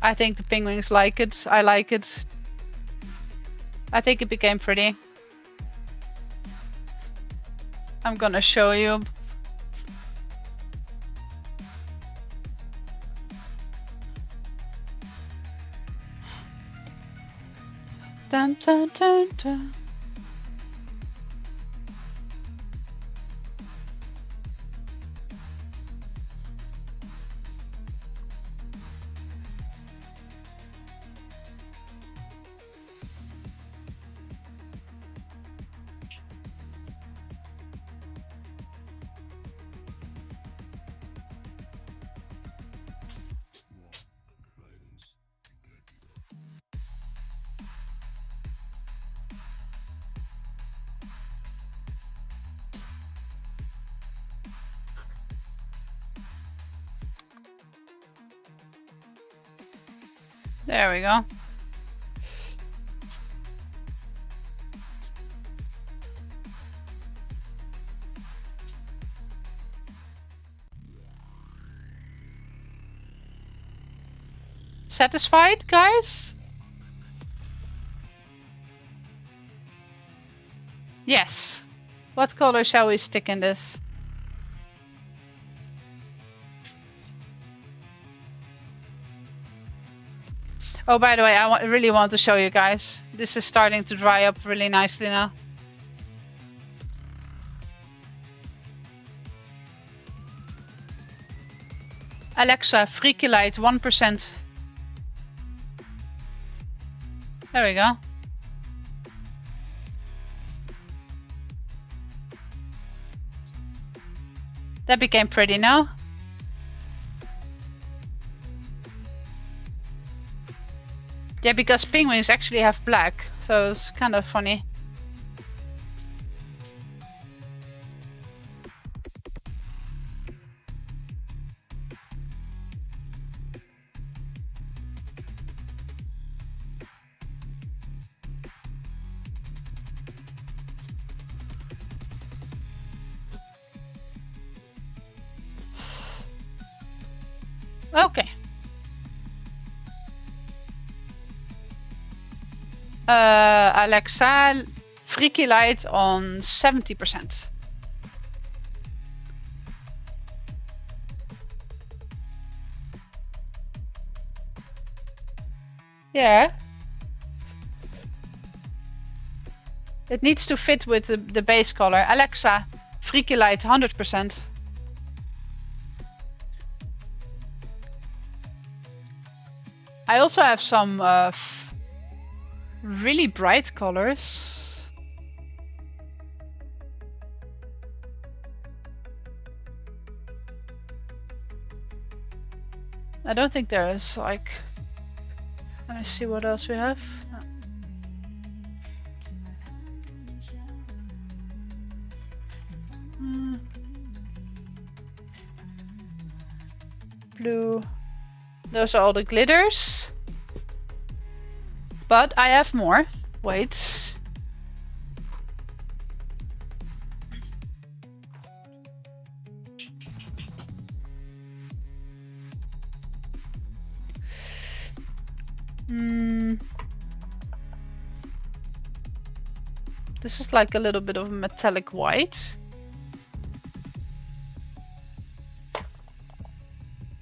[SPEAKER 2] I think the penguins like it. I like it. I think it became pretty. I'm gonna show you. Dun, dun, dun, dun. There we go. Satisfied, guys? Yes. What color shall we stick in this? Oh, by the way, I really want to show you guys. This is starting to dry up really nicely now. Alexa, freaky light, 1%. There we go. That became pretty now. Yeah, because penguins actually have black, so it's kind of funny. Okay. Alexa, Frikimi light on 70%. Yeah. It needs to fit with the base color. Alexa, Frikimi light 100%. I also have some really bright colors. I don't think there's like... Let me see what else we have. Blue. Those are all the glitters. But I have more. Wait. This is like a little bit of metallic white.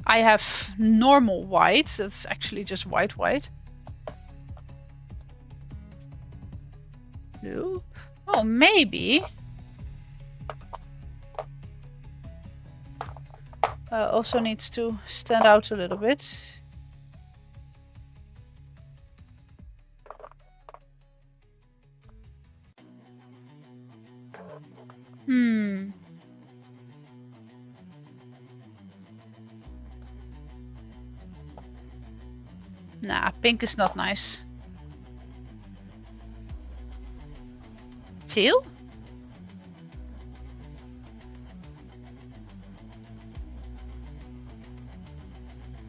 [SPEAKER 2] I have normal white. That's actually just white. Blue. Oh, maybe. Also needs to stand out a little bit. Nah, pink is not nice. Teal?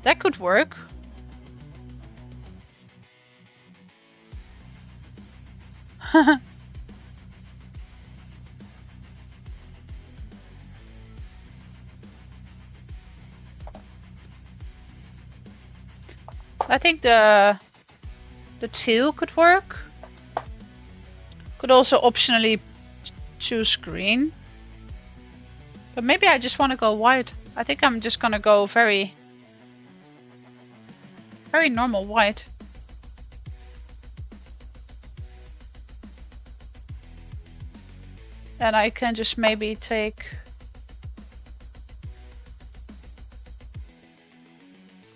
[SPEAKER 2] That could work. I think the teal could work. Could also optionally choose green. But maybe I just want to go white. I think I'm just gonna go very normal white. And I can just maybe take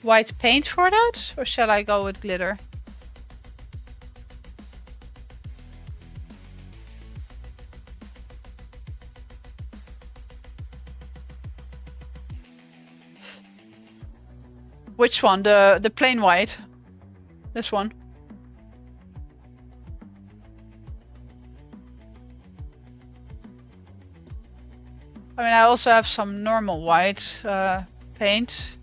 [SPEAKER 2] white paint for that, or shall I go with glitter? Which one? The plain white? This one? I mean, I also have some normal white paint.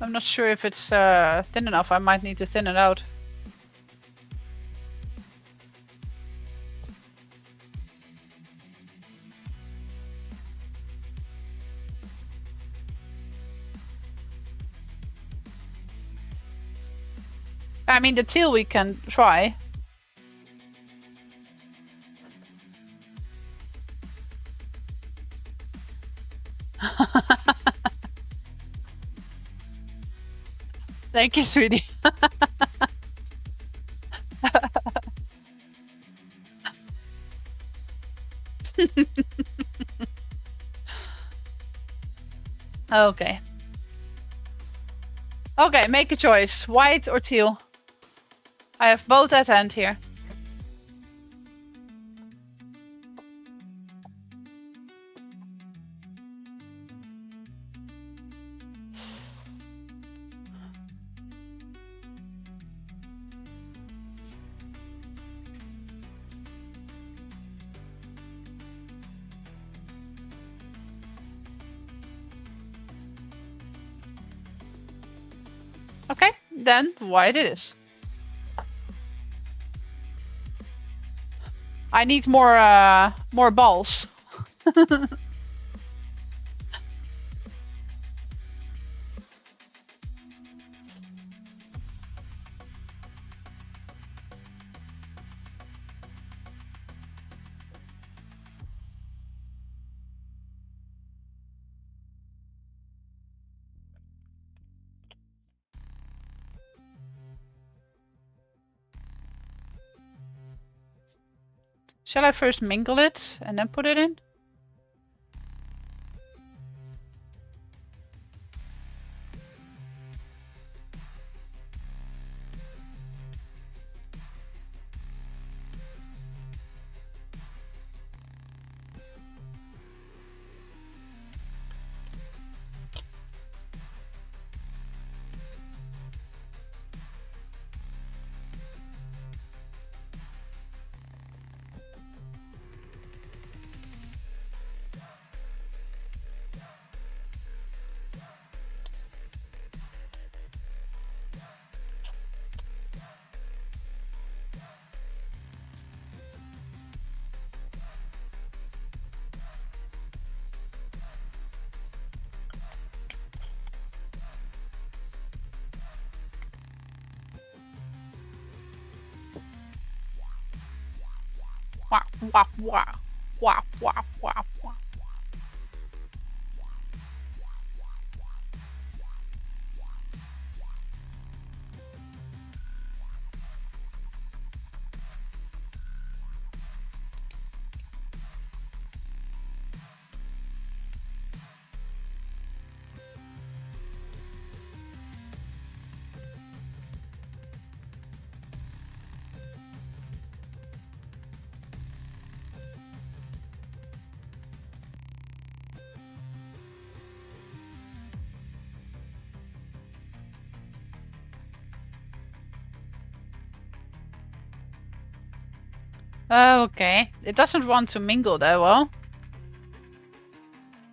[SPEAKER 2] I'm not sure if it's thin enough. I might need to thin it out. I mean, the teal we can try. Thank you, sweetie. Okay. Okay, make a choice. White or teal? I have both at hand here. Okay, then white it is. I need more balls. Shall I first mingle it and then put it in? Wah, wah, wah. Wah, wah, wah, wah. Okay, it doesn't want to mingle that well.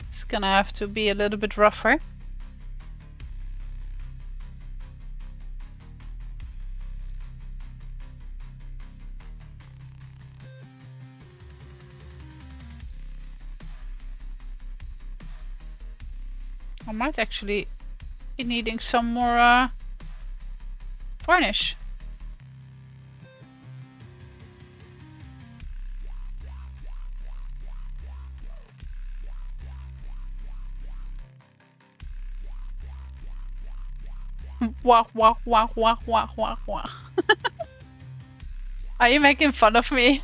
[SPEAKER 2] It's gonna have to be a little bit rougher. I might actually be needing some more varnish. Wah, wah, wah, wah, wah, wah, wah. Are you making fun of me?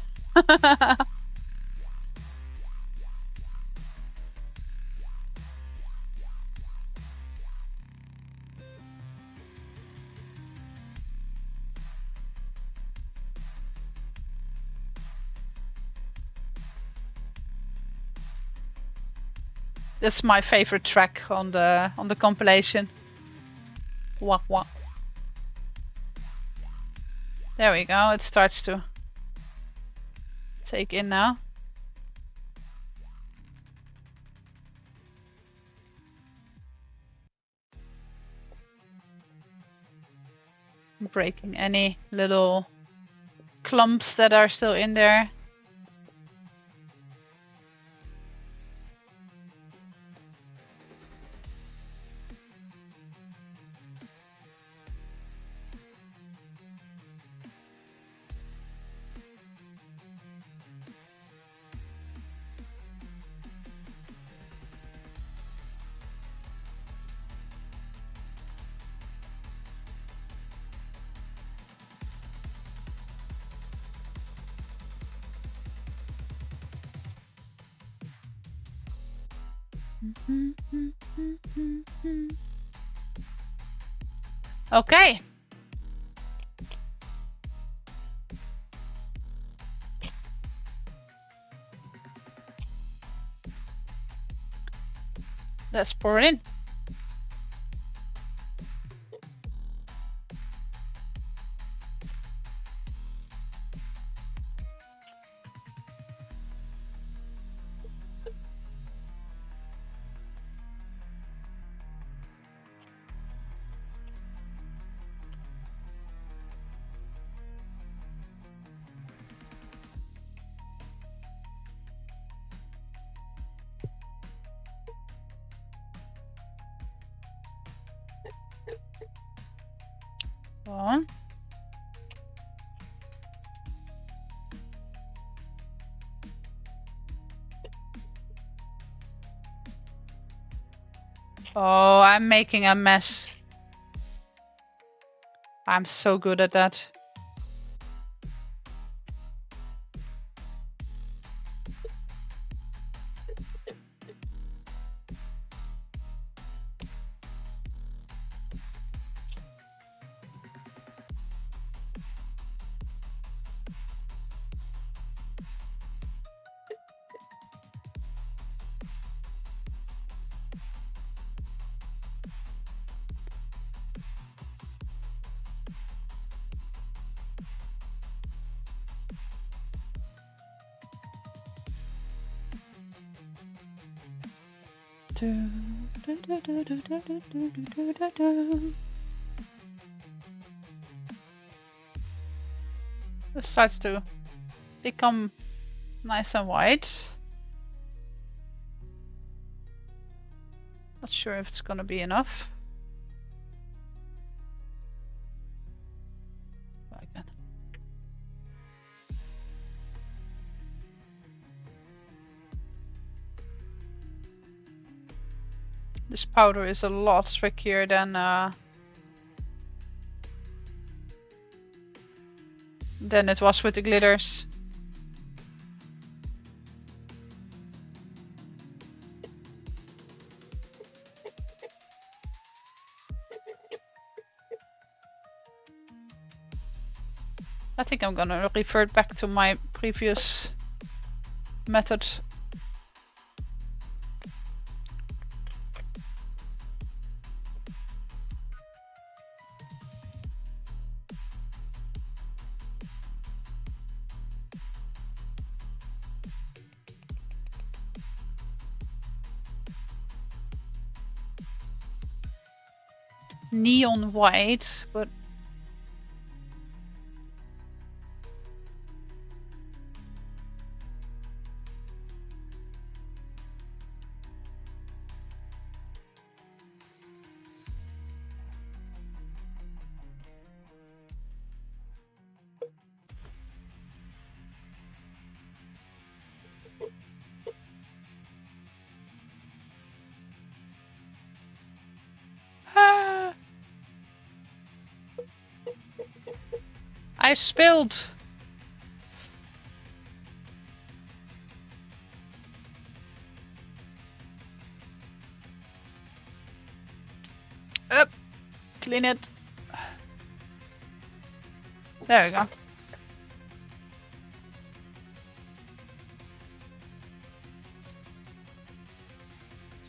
[SPEAKER 2] That's my favorite track on the compilation. Wah, wah. There we go. It starts to take in now. Breaking any little clumps that are still in there. Okay. Let's pour it in. on. Oh, I'm making a mess. I'm so good at that. It starts to become nice and white. Not sure if it's gonna be enough. Again. This powder is a lot trickier than it was with the glitters. I think I'm gonna revert back to my previous method. Neon white, but I spilled. Up. Clean it. There we go.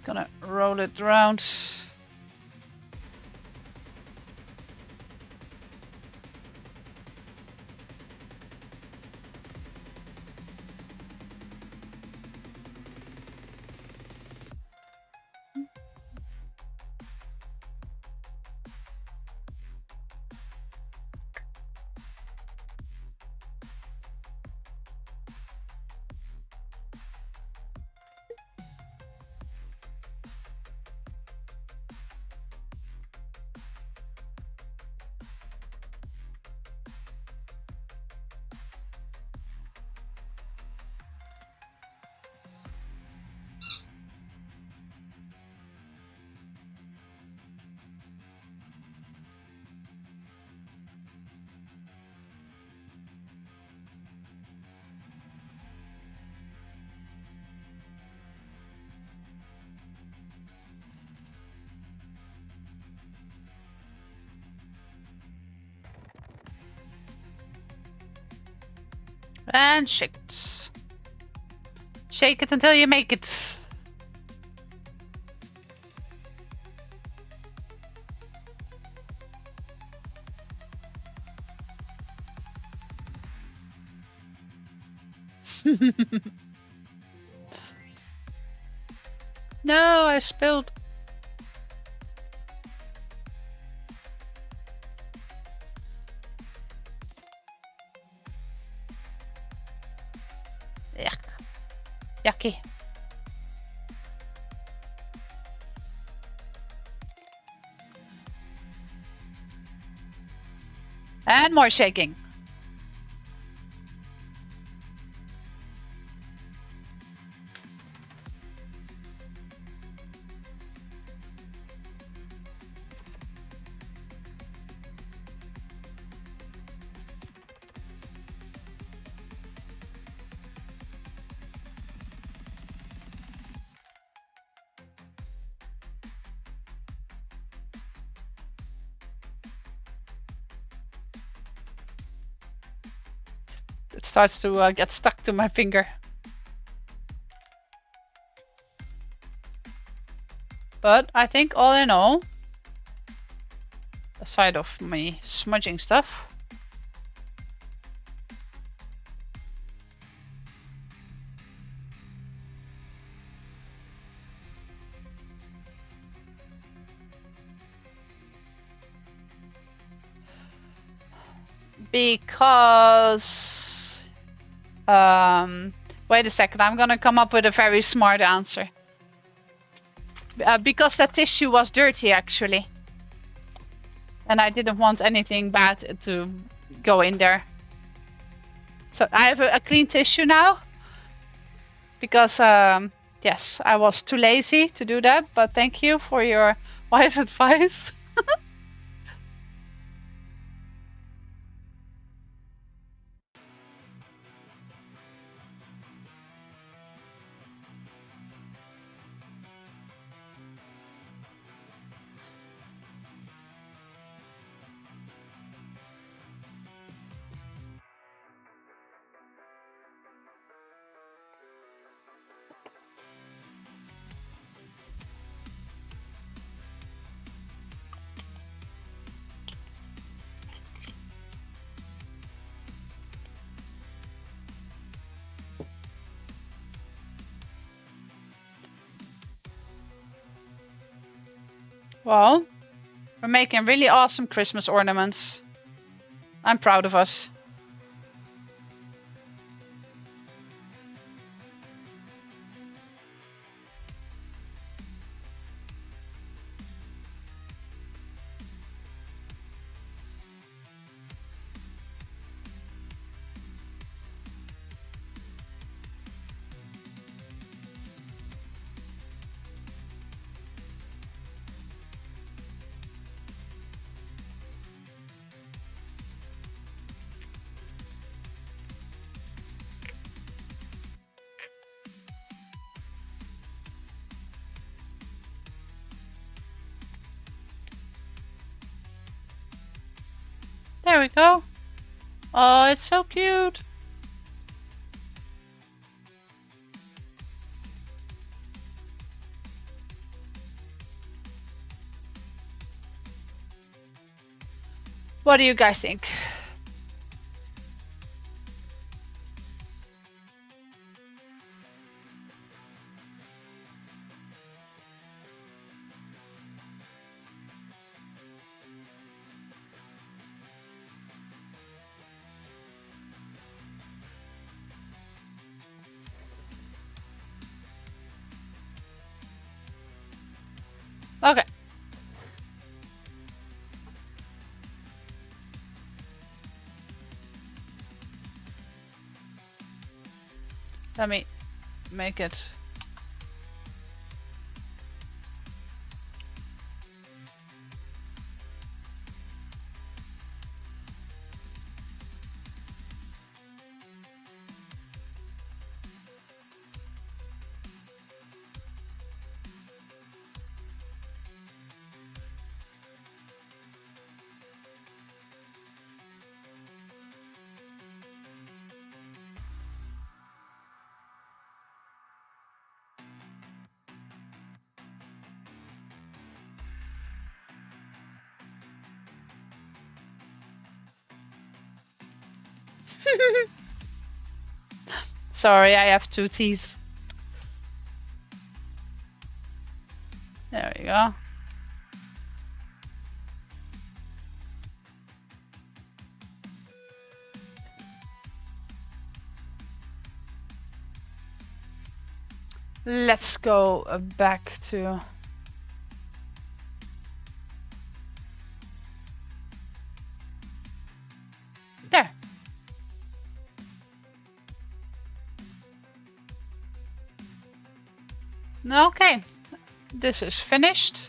[SPEAKER 2] Gonna roll it around. And shake it. Shake it until you make it. No, I spilled. Yuck. Yucky. And more shaking. It starts to get stuck to my finger. But I think all in all, aside of me smudging stuff, because wait a second, I'm gonna come up with a very smart answer. Because that tissue was dirty actually, and I didn't want anything bad to go in there. So I have a clean tissue now, because yes, I was too lazy to do that, but thank you for your wise advice. Well, we're making really awesome Christmas ornaments. I'm proud of us. There we go. Oh, it's so cute. What do you guys think? Okay. Let me make it. Sorry, I have two T's. There we go. Let's go back to... Okay, this is finished.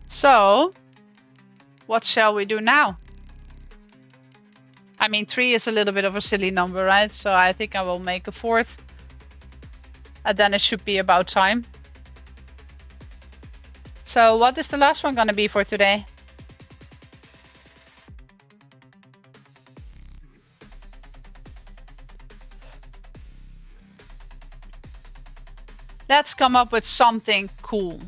[SPEAKER 2] So, what shall we do now? I mean, 3 is a little bit of a silly number, right? So I think I will make a 4th. And then it should be about time. So what is the last one gonna be for today? Let's come up with something cool.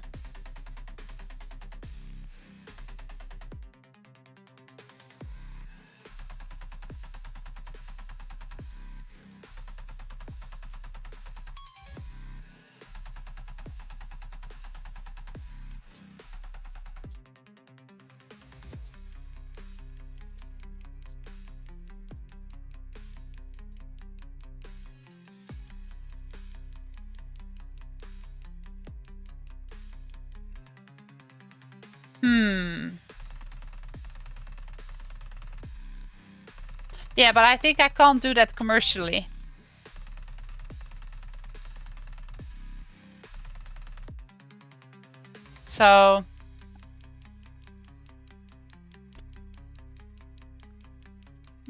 [SPEAKER 2] Yeah, but I think I can't do that commercially. So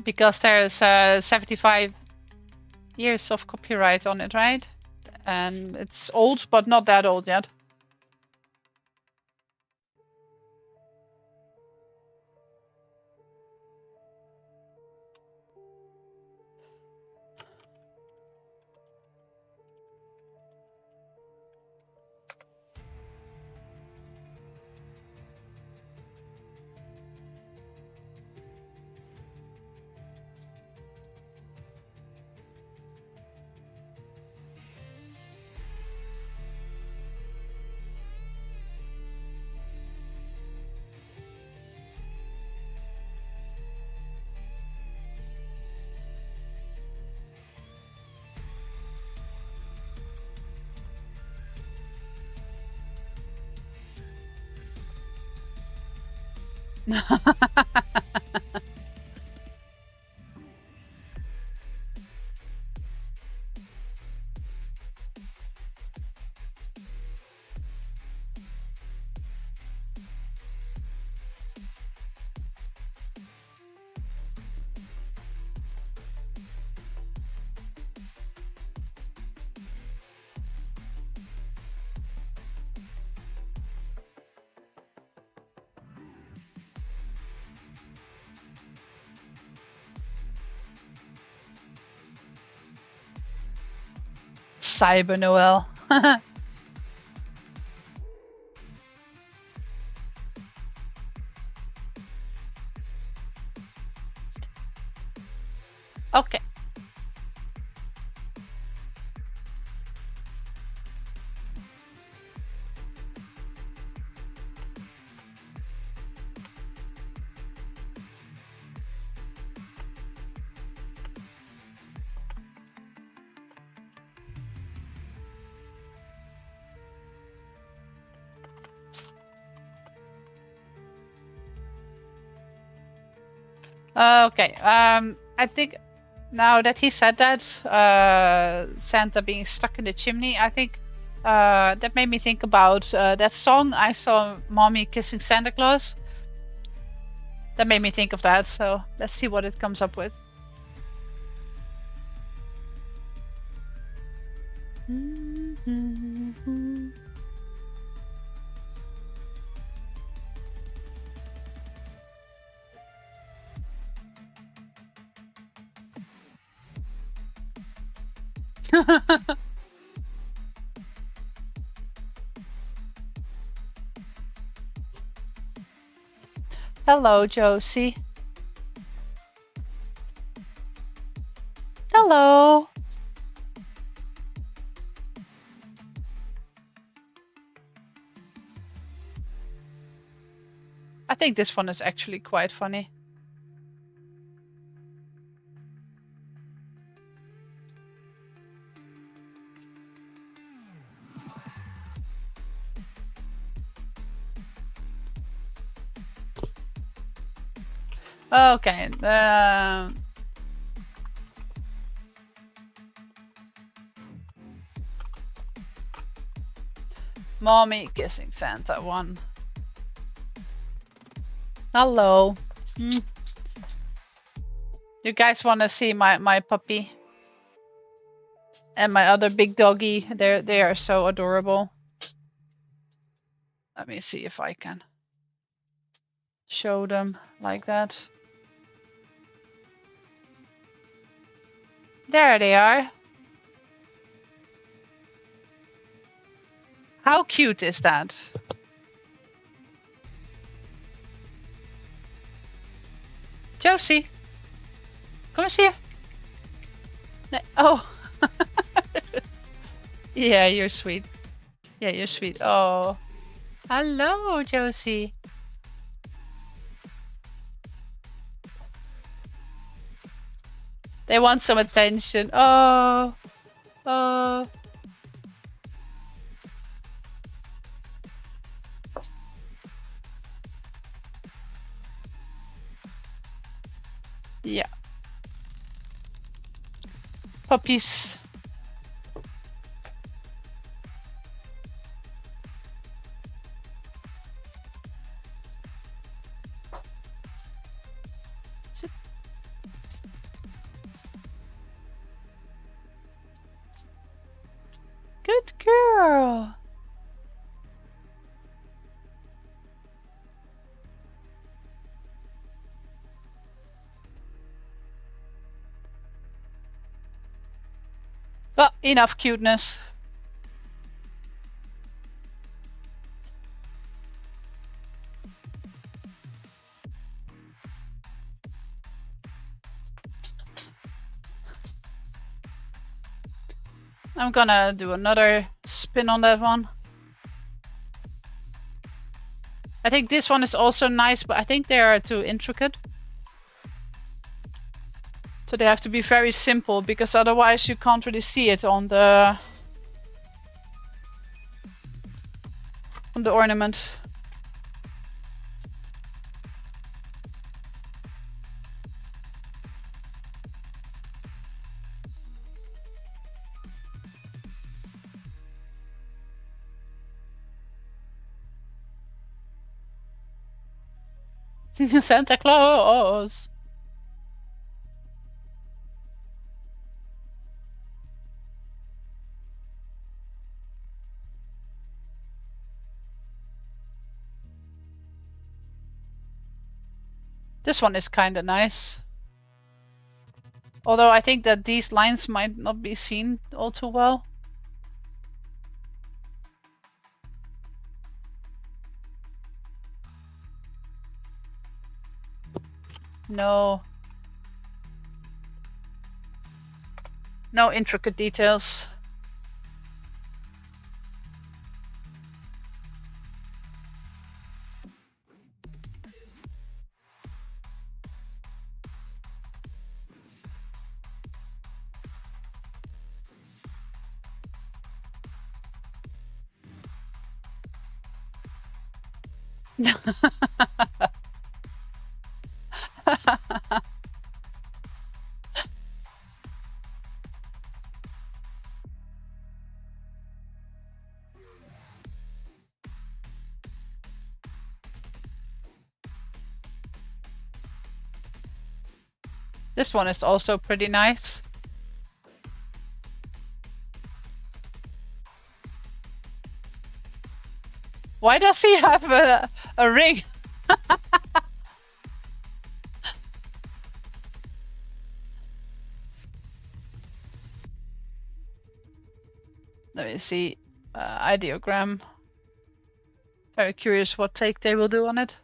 [SPEAKER 2] because there's 75 years of copyright on it, right? And it's old, but not that old yet. Cyber Noel. Okay. Okay. I think now that he said that, Santa being stuck in the chimney, I think that made me think about that song I saw Mommy Kissing Santa Claus. That made me think of that, so let's see what it comes up with. Hello, Josie. Hello. I think this one is actually quite funny. Okay. Mommy kissing Santa one. Hello. You guys want to see my puppy and my other big doggy? They are so adorable. Let me see if I can show them like that. There they are. How cute is that? Josie, come eens hier. Nee. Oh. Yeah, you're sweet. Yeah, you're sweet. Oh. Hello, Josie. They want some attention. Oh. Oh. Yeah. Puppies. Sit. Good girl. Well, enough cuteness. I'm gonna do another spin on that one. I think this one is also nice, but I think they are too intricate. So they have to be very simple, because otherwise you can't really see it on the ornament. Santa Claus. This one is kind of nice. Although I think that these lines might not be seen all too well. No. No intricate details. This one is also pretty nice. Why does he have a ring? Let me see. Ideogram. Very curious what take they will do on it.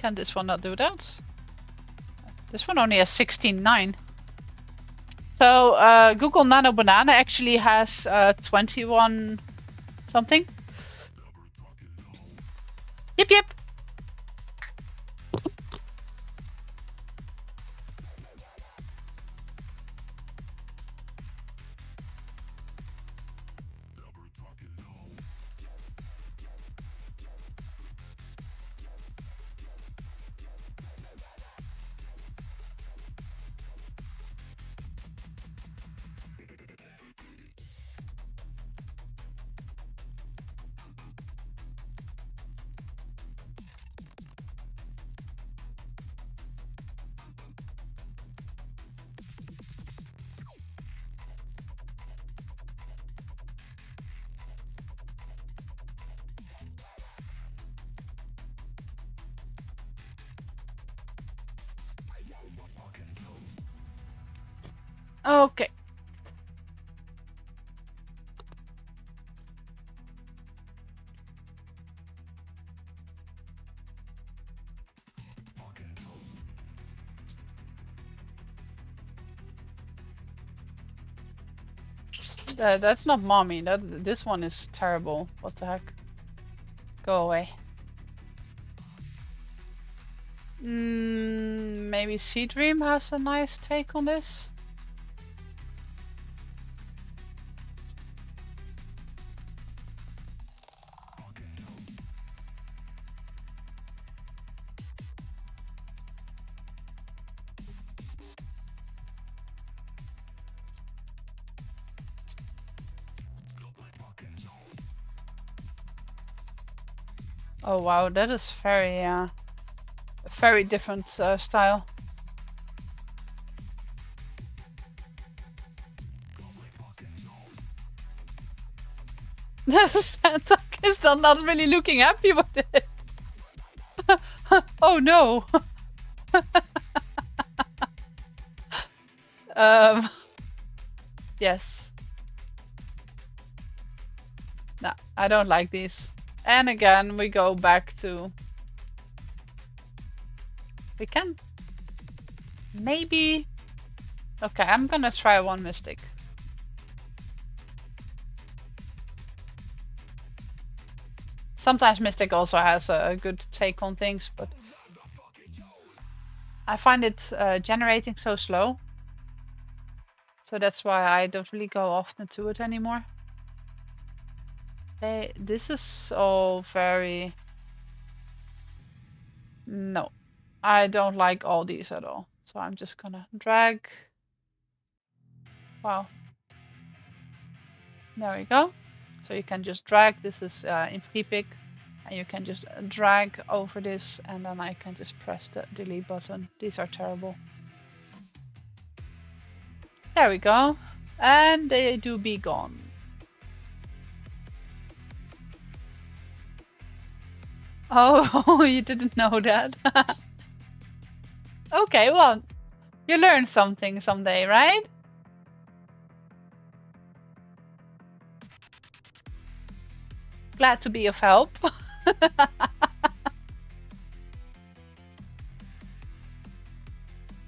[SPEAKER 3] can this one not do that? This one only has 16.9. So Google Nano Banana actually has 21 something. Yep, yep. Okay. That's not mommy. This one is terrible. What the heck? Go away. Maybe Sea Dream has a nice take on this. Oh wow, that is very different style. Santa is still not really looking happy with it. Oh no. Yes. No, I don't like these. And again, we go back to... We can... Maybe... Okay, I'm gonna try one Mystic. Sometimes Mystic also has a good take on things, but... I find it generating so slow. So that's why I don't really go often to it anymore. Hey, this is all very... No, I don't like all these at all. So I'm just gonna drag. Wow. There we go. So you can just drag. This is in Frikimi. And you can just drag over this, and then I can just press the delete button. These are terrible. There we go. And they do be gone. Oh, you didn't know that. Okay, well, you learn something someday, right? Glad to be of help.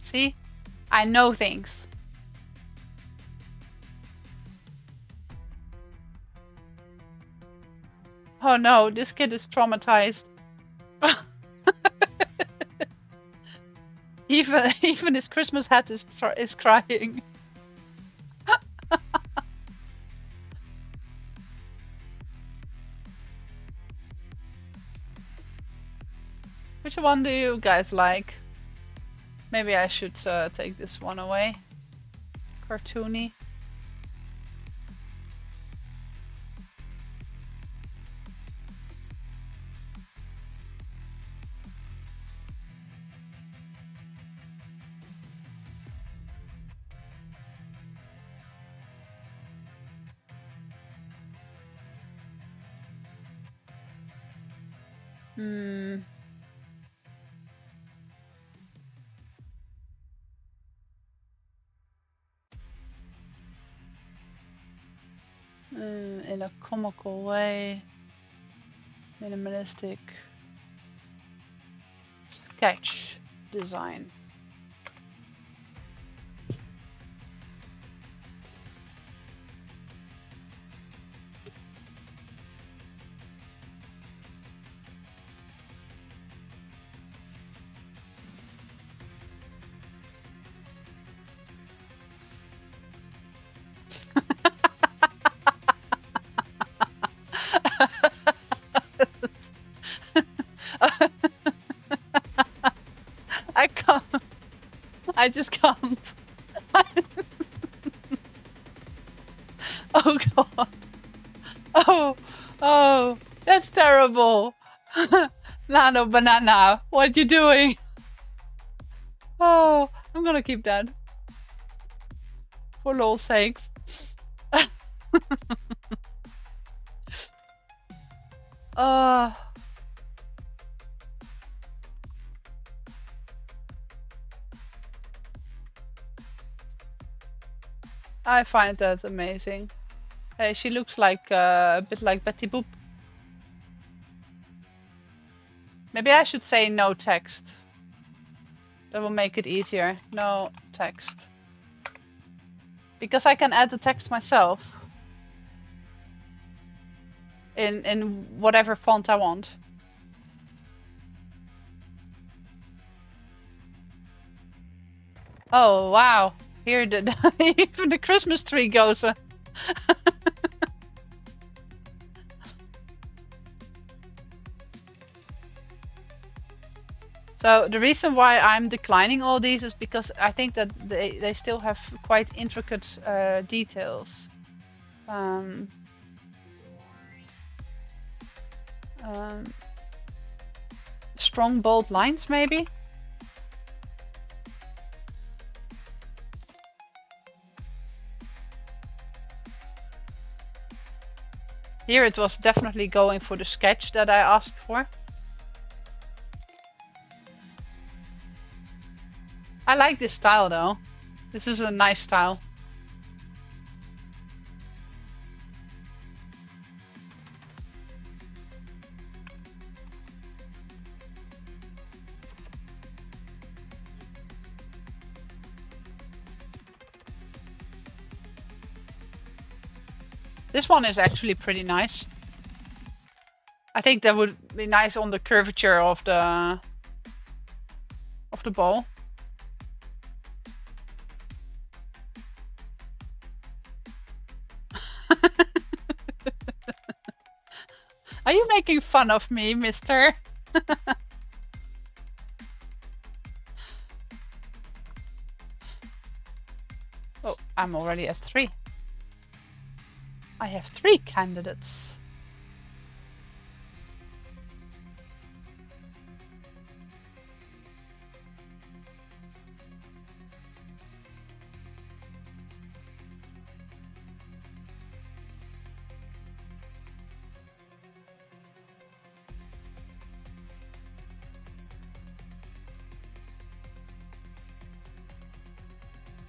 [SPEAKER 3] See? I know things. Oh no, this kid is traumatized. Even his Christmas hat is crying. Which one do you guys like? Maybe I should take this one away. Cartoony. In a comical way. Minimalistic. sketch design. I can't. I just can't. Oh god. Oh, that's terrible. Nano banana, what are you doing? Oh, I'm gonna keep that. For lol's sakes. I find that amazing. Hey, she looks like a bit like Betty Boop. Maybe I should say no text. That will make it easier. No text. Because I can add the text myself. In whatever font I want. Oh wow. Here even the Christmas tree goes. So the reason why I'm declining all these is because I think that they still have quite intricate details. Strong bold lines maybe? Here it was definitely going for the sketch that I asked for. I like this style though. This is a nice style. This one is actually pretty nice. I think that would be nice on the curvature of the ball. Are you making fun of me, mister? Oh, I'm already at 3. I have 3 candidates.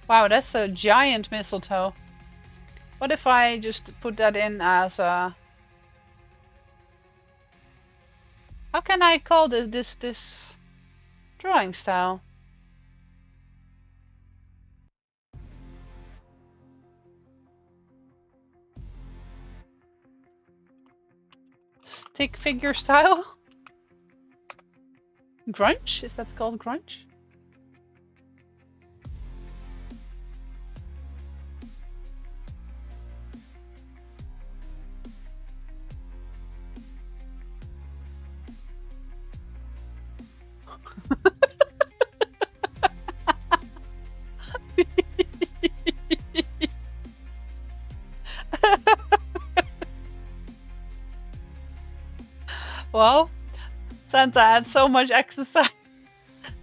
[SPEAKER 3] Wow, that's a giant mistletoe. What if I just put that in as a... How can I call this drawing style? Stick figure style? Grunge? Is that called grunge? Well, Santa had so much exercise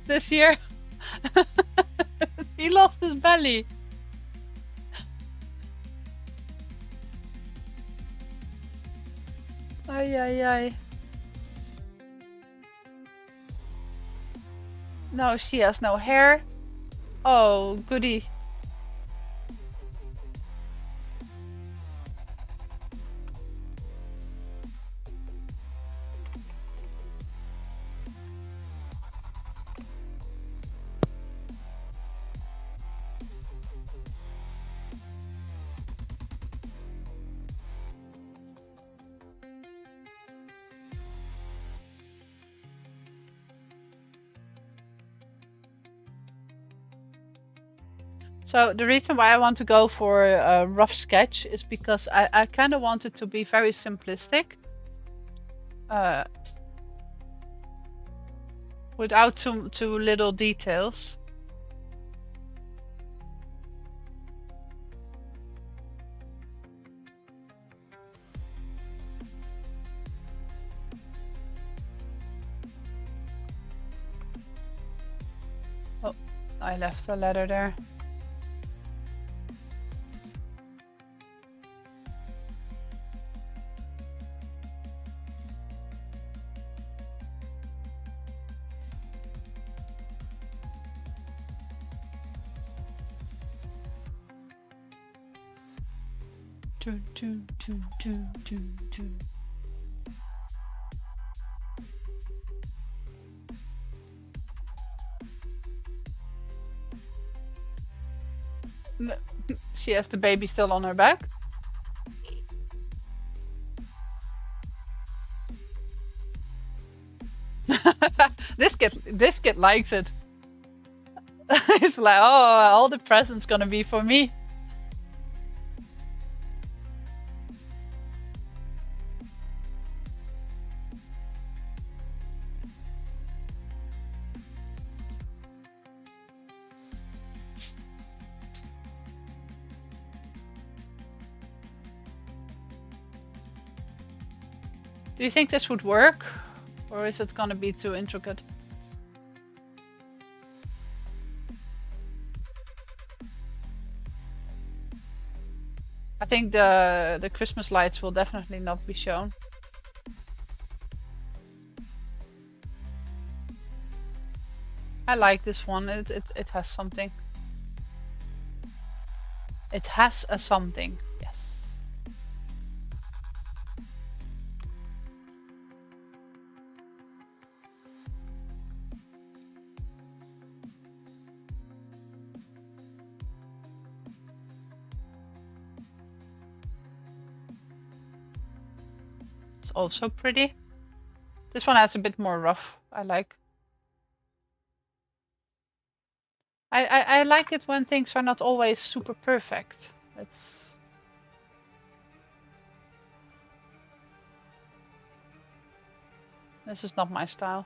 [SPEAKER 3] this year. He lost his belly. Ay, ay, ay. No, she has no hair. Oh, goody. So the reason why I want to go for a rough sketch is because I kind of want it to be very simplistic. Without too little details. Oh, I left a letter there. She has the baby still on her back. This kid likes it. It's like, oh, all the presents gonna be for me. Do you think this would work? Or is it gonna be too intricate? I think the Christmas lights will definitely not be shown. I like this one. It has something. It has a something. Yes. It's also pretty. This one has a bit more rough. I like. I like it when things are not always super perfect. This is not my style.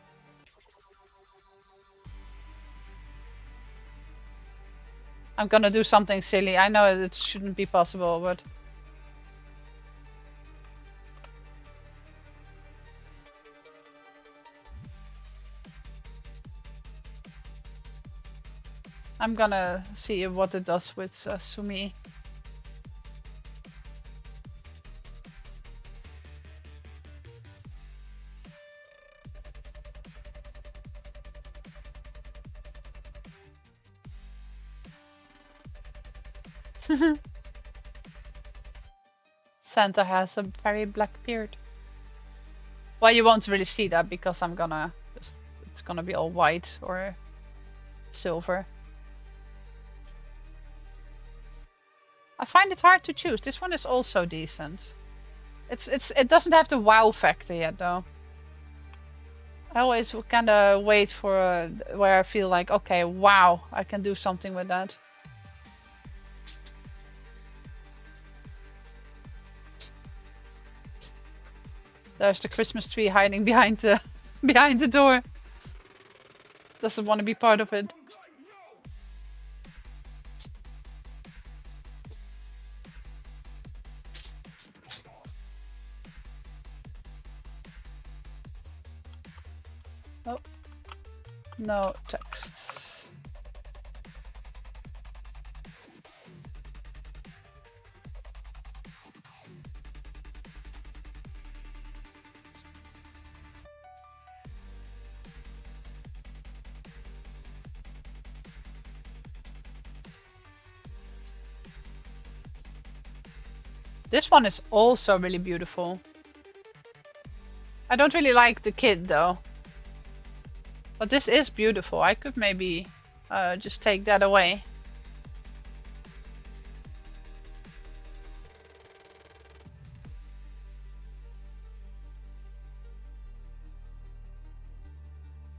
[SPEAKER 3] I'm gonna do something silly. I know it shouldn't be possible, but I'm gonna see what it does with Sumi. Santa has a very black beard. Well, you won't really see that because I'm gonna it's gonna be all white or silver. I find it hard to choose. This one is also decent. It doesn't have the wow factor yet though. I always kind of wait for where I feel like, okay, wow, I can do something with that. There's the Christmas tree hiding behind the door. Doesn't want to be part of it. Oh, no text. This one is also really beautiful. I don't really like the kid though. But this is beautiful. I could maybe just take that away.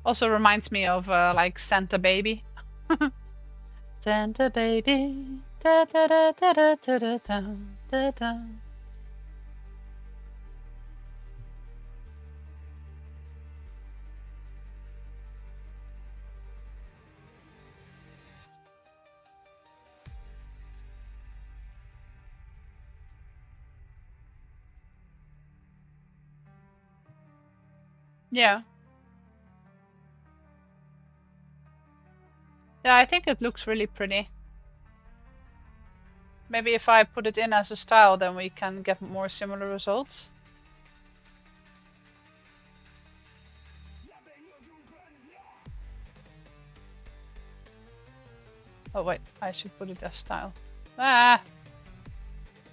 [SPEAKER 3] Also reminds me of like Santa Baby. Santa baby. Da da da da da da da da da da. Yeah. Yeah, I think it looks really pretty. Maybe if I put it in as a style, then we can get more similar results. Oh wait, I should put it as style. Ah!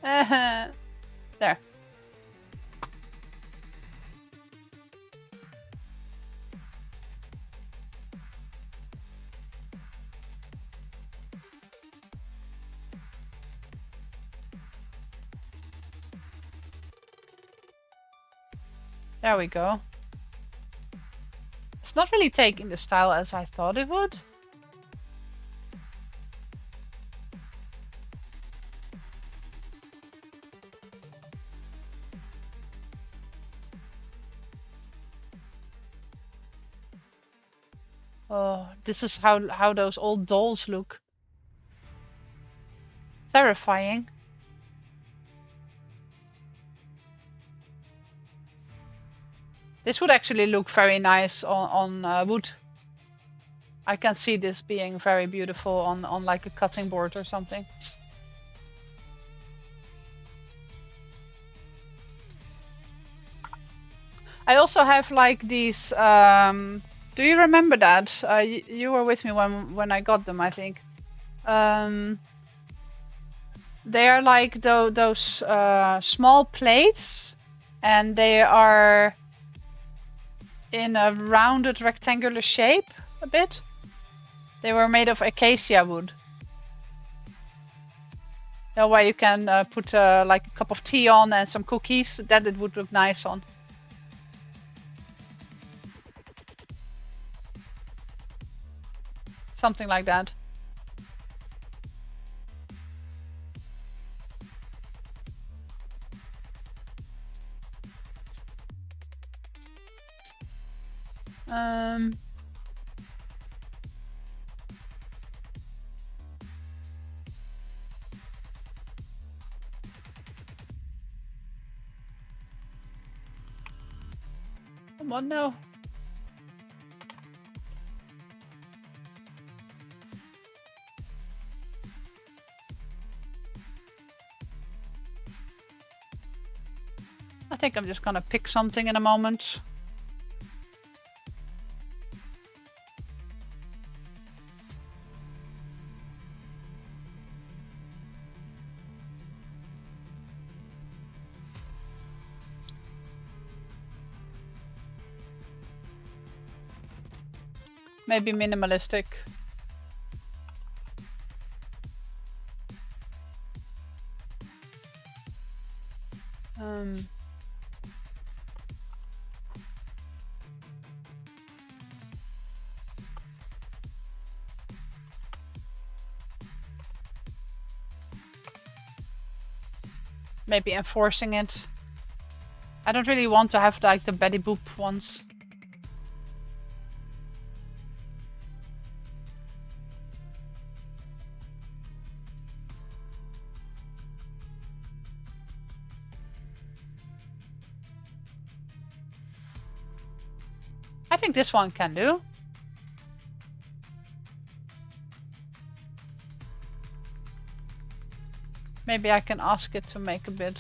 [SPEAKER 3] There. There we go. It's not really taking the style as I thought it would. Oh, this is how those old dolls look. Terrifying. This would actually look very nice on wood. I can see this being very beautiful on like a cutting board or something. I also have like these. Do you remember that? You were with me when I got them, I think. They are like those small plates, and they are in a rounded rectangular shape a bit. They were made of acacia wood. Where you can put like a cup of tea on and some cookies. That it would look nice on. Something like that. Come on now. I think I'm just gonna pick something in a moment. Maybe minimalistic. Maybe enforcing it. I don't really want to have like the Betty Boop ones. I think this one can do. Maybe I can ask it to make a bit,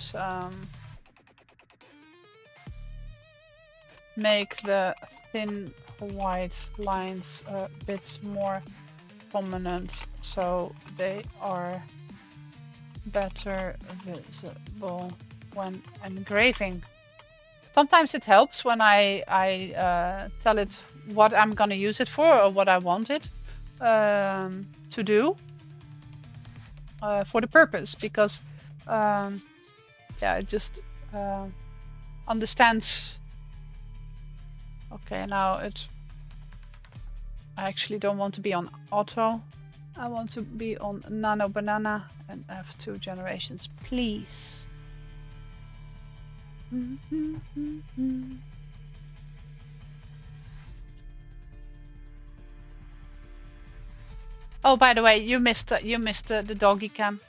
[SPEAKER 3] make the thin white lines a bit more prominent so they are better visible when engraving. Sometimes it helps when I tell it what I'm gonna use it for or what I want it to do for the purpose, because yeah, it just understands. Okay, now I actually don't want to be on auto. I want to be on Nano Banana and have 2 generations, please. Oh, by the way, you missed the doggy cam.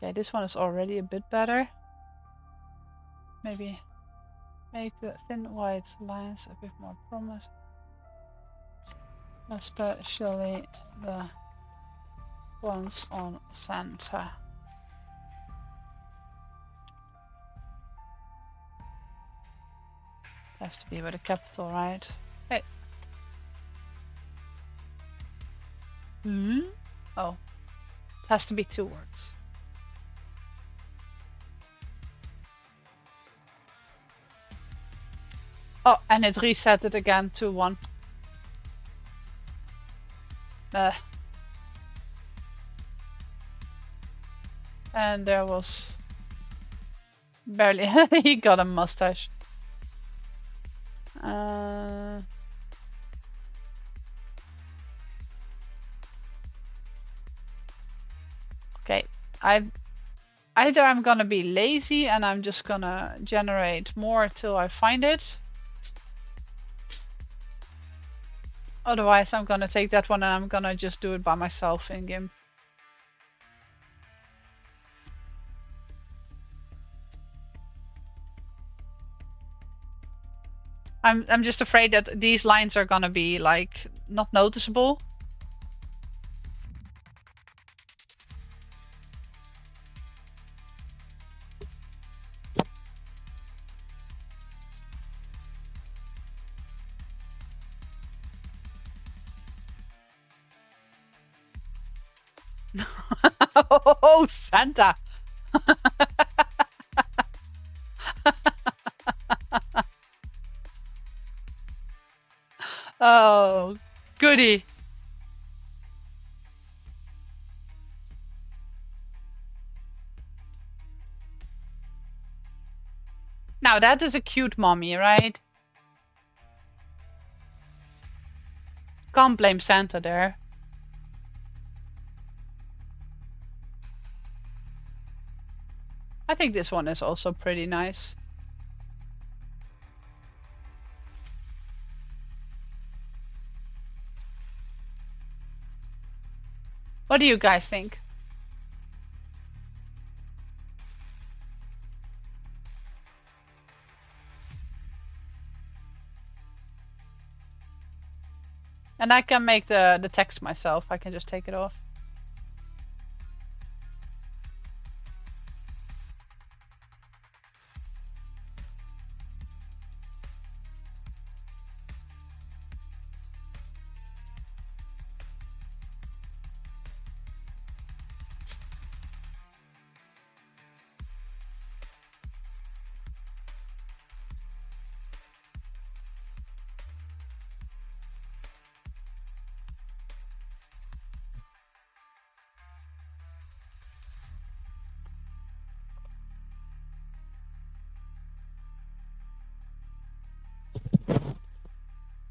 [SPEAKER 3] Okay, this one is already a bit better. Maybe make the thin white lines a bit more promising, especially the ones on center. Has to be with a capital, right? Hey. Oh, it has to be 2 words. Oh, and it reset it again to 1. And there was barely he got a mustache. Okay, either I'm gonna be lazy and I'm just gonna generate more till I find it. Otherwise, I'm gonna take that one and I'm gonna just do it by myself in GIMP. I'm just afraid that these lines are gonna be like not noticeable. Oh, Santa. Oh, goody. Now that is a cute mommy, right? Can't blame Santa there. I think this one is also pretty nice. What do you guys think? And I can make the text myself. I can just take it off.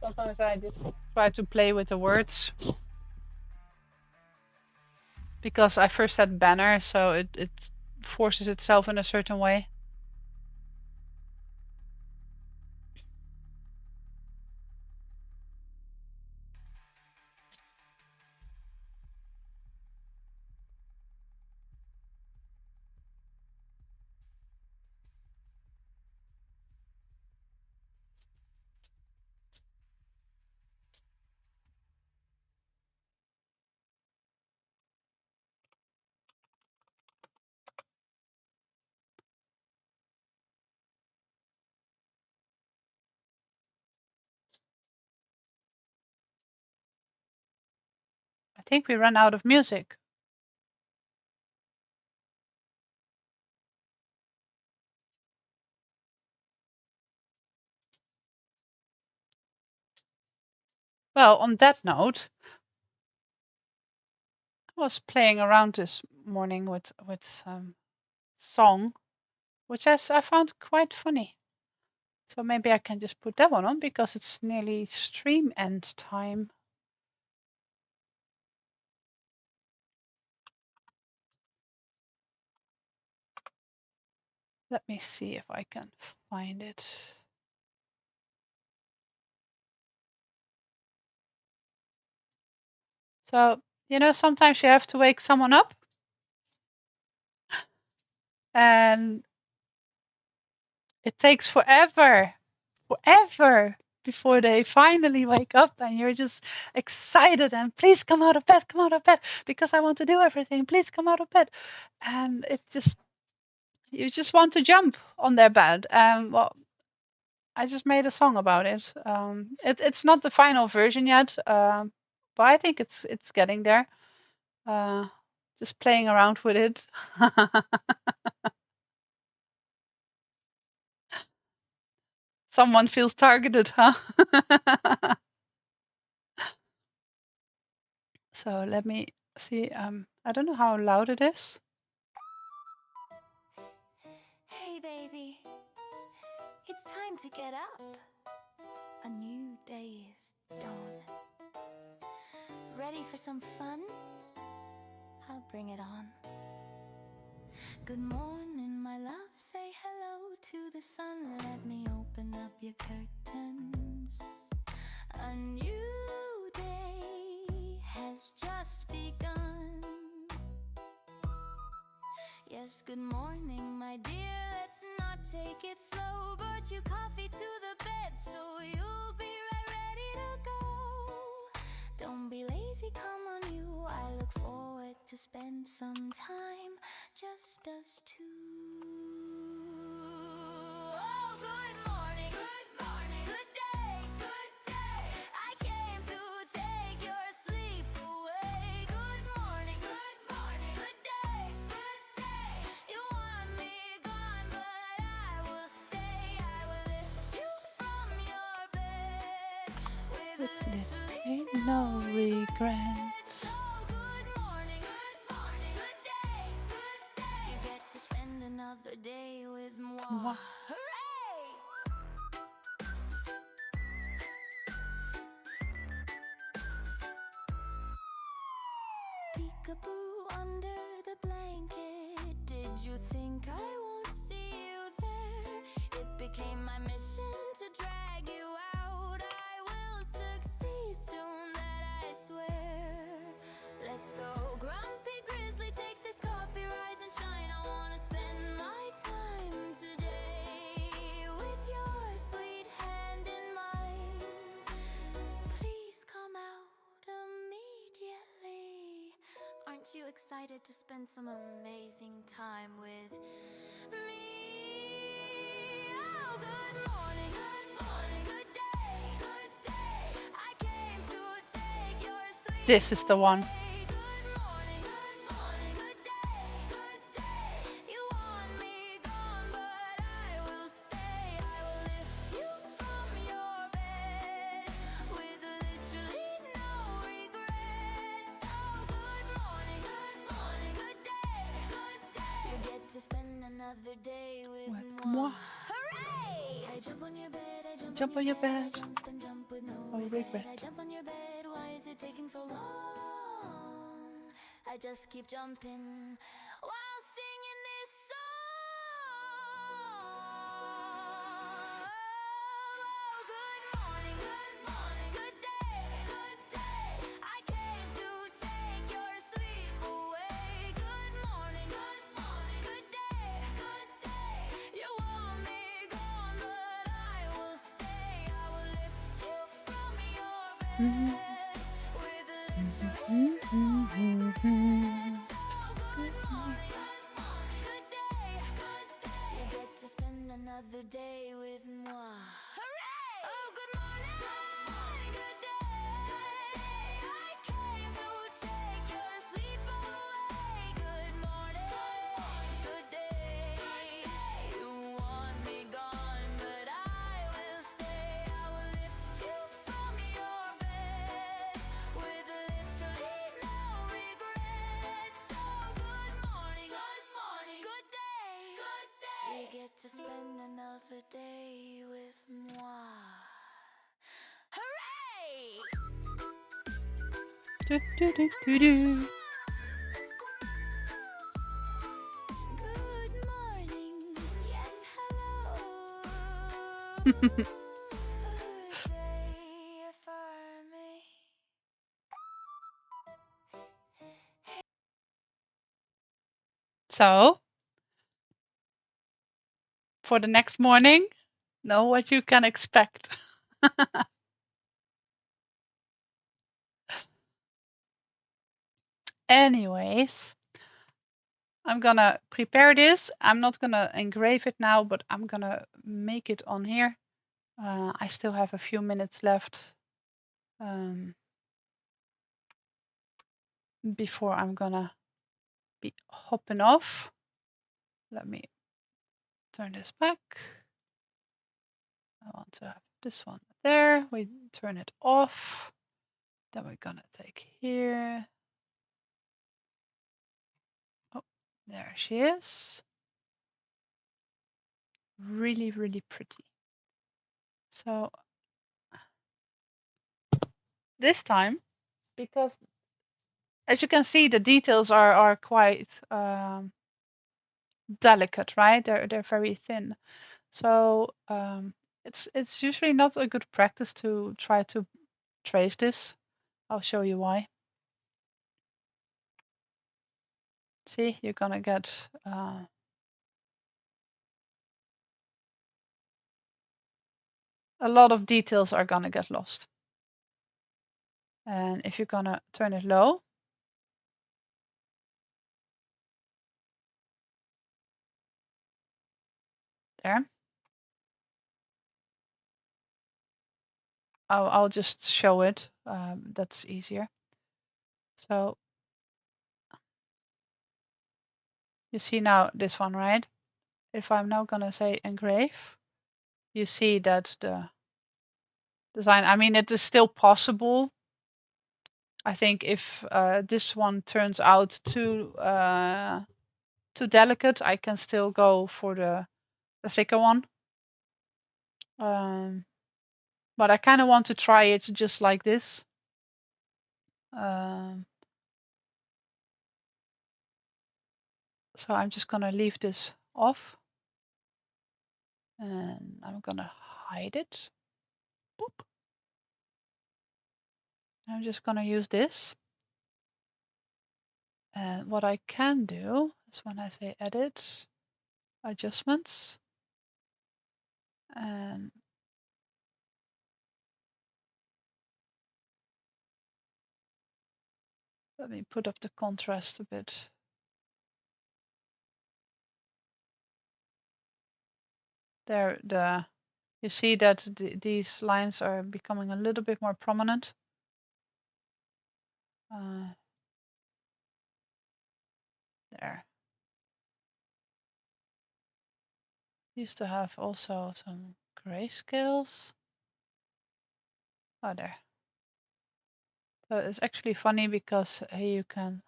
[SPEAKER 3] Sometimes I just try to play with the words. Because I first said banner, so it forces itself in a certain way. I think we ran out of music. Well, on that note, I was playing around this morning with song, which I found quite funny. So maybe I can just put that one on because it's nearly stream end time. Let me see if I can find it. So, you know, sometimes you have to wake someone up. And it takes forever before they finally wake up and you're just excited and please come out of bed because I want to do everything. Please come out of bed. And you just want to jump on their bed. Well, I just made a song about it. It's not the final version yet, but I think it's getting there. Just playing around with it. Someone feels targeted, huh? So let me see. I don't know how loud it is.
[SPEAKER 4] Hey, baby, it's time to get up. A new day is dawn. Ready for some fun? I'll bring it on. Good morning, my love. Say hello to the sun. Let me open up your curtains. A new day has just begun. Yes, good morning, my dear. Let's not take it slow. Brought you coffee to the bed, so you'll be right ready to go. Don't be lazy, come on you. I look forward to spend some time, just us two. Oh, good morning, good day, good day. I came to take your sleep away. Good morning, good day, good day. You want me gone, but I will stay. I will lift you from your bed with a little
[SPEAKER 3] No regrets.
[SPEAKER 4] oh, good morning, good day, good day. You get to spend another day with moi.
[SPEAKER 3] Moi.
[SPEAKER 4] Hooray! Peekaboo under the blanket. Did you think I won't see you there? It became my mission to drag you out. I will succeed soon, that I swear. Let's go, grumpy grizzly, take this coffee, rise and shine. I wanna spend my time today with your sweet hand in mine. Please come out immediately. Aren't you excited to spend some amazing time with me? Oh, good morning, good day, good day. I came to take your sleep.
[SPEAKER 3] This is the one.
[SPEAKER 4] Good morning, good day, good day. You want me gone, but I will stay. I will lift you from your bed with literally no regrets. Oh, good morning, good day, good day. You get to spend another day with moi. Hooray! I jump on your bed, I jump on your bed, I jump and jump with no regret. I jump on your bed, why is it taking so long? I just keep jumping while singing this song. Oh, good morning, good day, good day. I came to take your sleep away. Good morning, good day, good day. You want me gone, but I will stay. I will lift you from your bed with literally no regrets. Oh, good morning, good day, good day. You get to spend another day with moi. Hooray! Oh, good morning, good day. I came to take your sleep away. Good morning, good day. You want me gone, but I will stay. I will lift you from your bed with literally no regrets. Oh, good morning, good day,
[SPEAKER 3] Do, do, do, do, do.
[SPEAKER 4] Good morning. Yes, hello. Good day for me.
[SPEAKER 3] So, for the next morning, know what you can expect. Anyways, I'm gonna prepare this. I'm not gonna engrave it now, but I'm gonna make it on here. I still have a few minutes left before I'm gonna be hopping off. Let me turn this back. I want to have this one there. We turn it off. Then we're gonna take here. Oh, there she is. Really, really pretty. So this time, because as you can see, the details are quite delicate, right? They're very thin. So it's usually not a good practice to try to trace this. I'll show you why. See, you're gonna get a lot of details are gonna get lost. And if you're gonna turn it low, there. I'll just show it. That's easier. So you see now this one, right? If I'm now gonna say engrave, you see that the design, I mean, it is still possible. I think if this one turns out too delicate, I can still go for the thicker one. But I kind of want to try it just like this. So I'm just gonna leave this off and I'm gonna hide it. Boop. I'm just gonna use this. And what I can do is when I say edit, adjustments, and let me put up the contrast a bit. There, you see that these lines are becoming a little bit more prominent. There. Used to have also some grayscales. Oh, there. So it's actually funny because here you can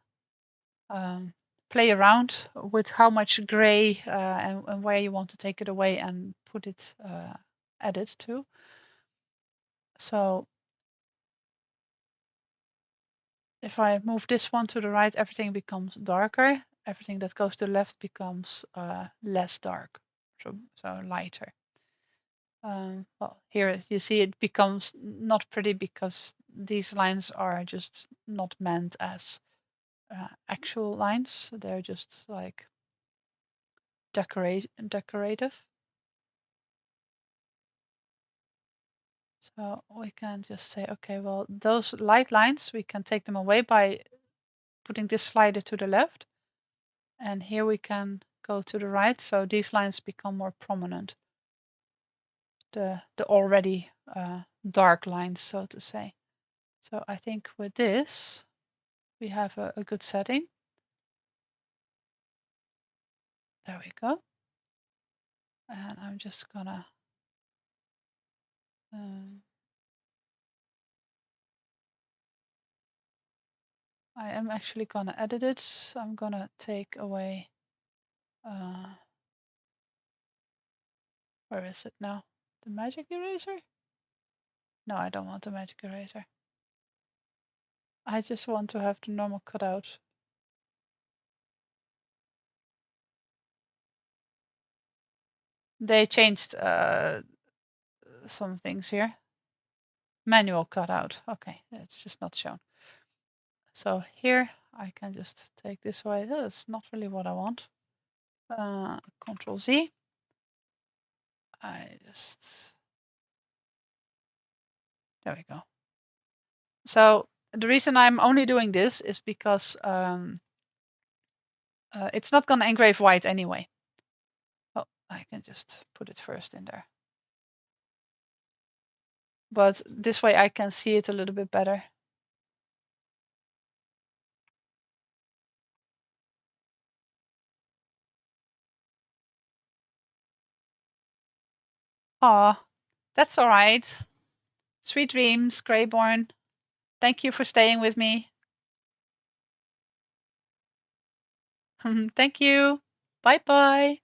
[SPEAKER 3] play around with how much gray and where you want to take it away and put it edit to. So if I move this one to the right, everything becomes darker. Everything that goes to the left becomes less dark, so lighter. Well, here you see it becomes not pretty because these lines are just not meant as actual lines. They're just like decorative. So we can just say, okay, well, those light lines, we can take them away by putting this slider to the left. And here we can go to the right. So these lines become more prominent. The already dark lines, so to say. So I think with this, we have a good setting. There we go. And I'm just gonna I am actually gonna edit it. So I'm gonna take away where is it now? The magic eraser? No, I don't want the magic eraser. I just want to have the normal cutout. They changed some things here. Manual cutout. Okay, that's just not shown. So here I can just take this away. That's not really what I want. Control Z. There we go. So the reason I'm only doing this is because it's not going to engrave white anyway. Oh, I can just put it first in there. But this way I can see it a little bit better. Ah, that's all right. Sweet dreams, Greyborn. Thank you for staying with me. Thank you. Bye bye.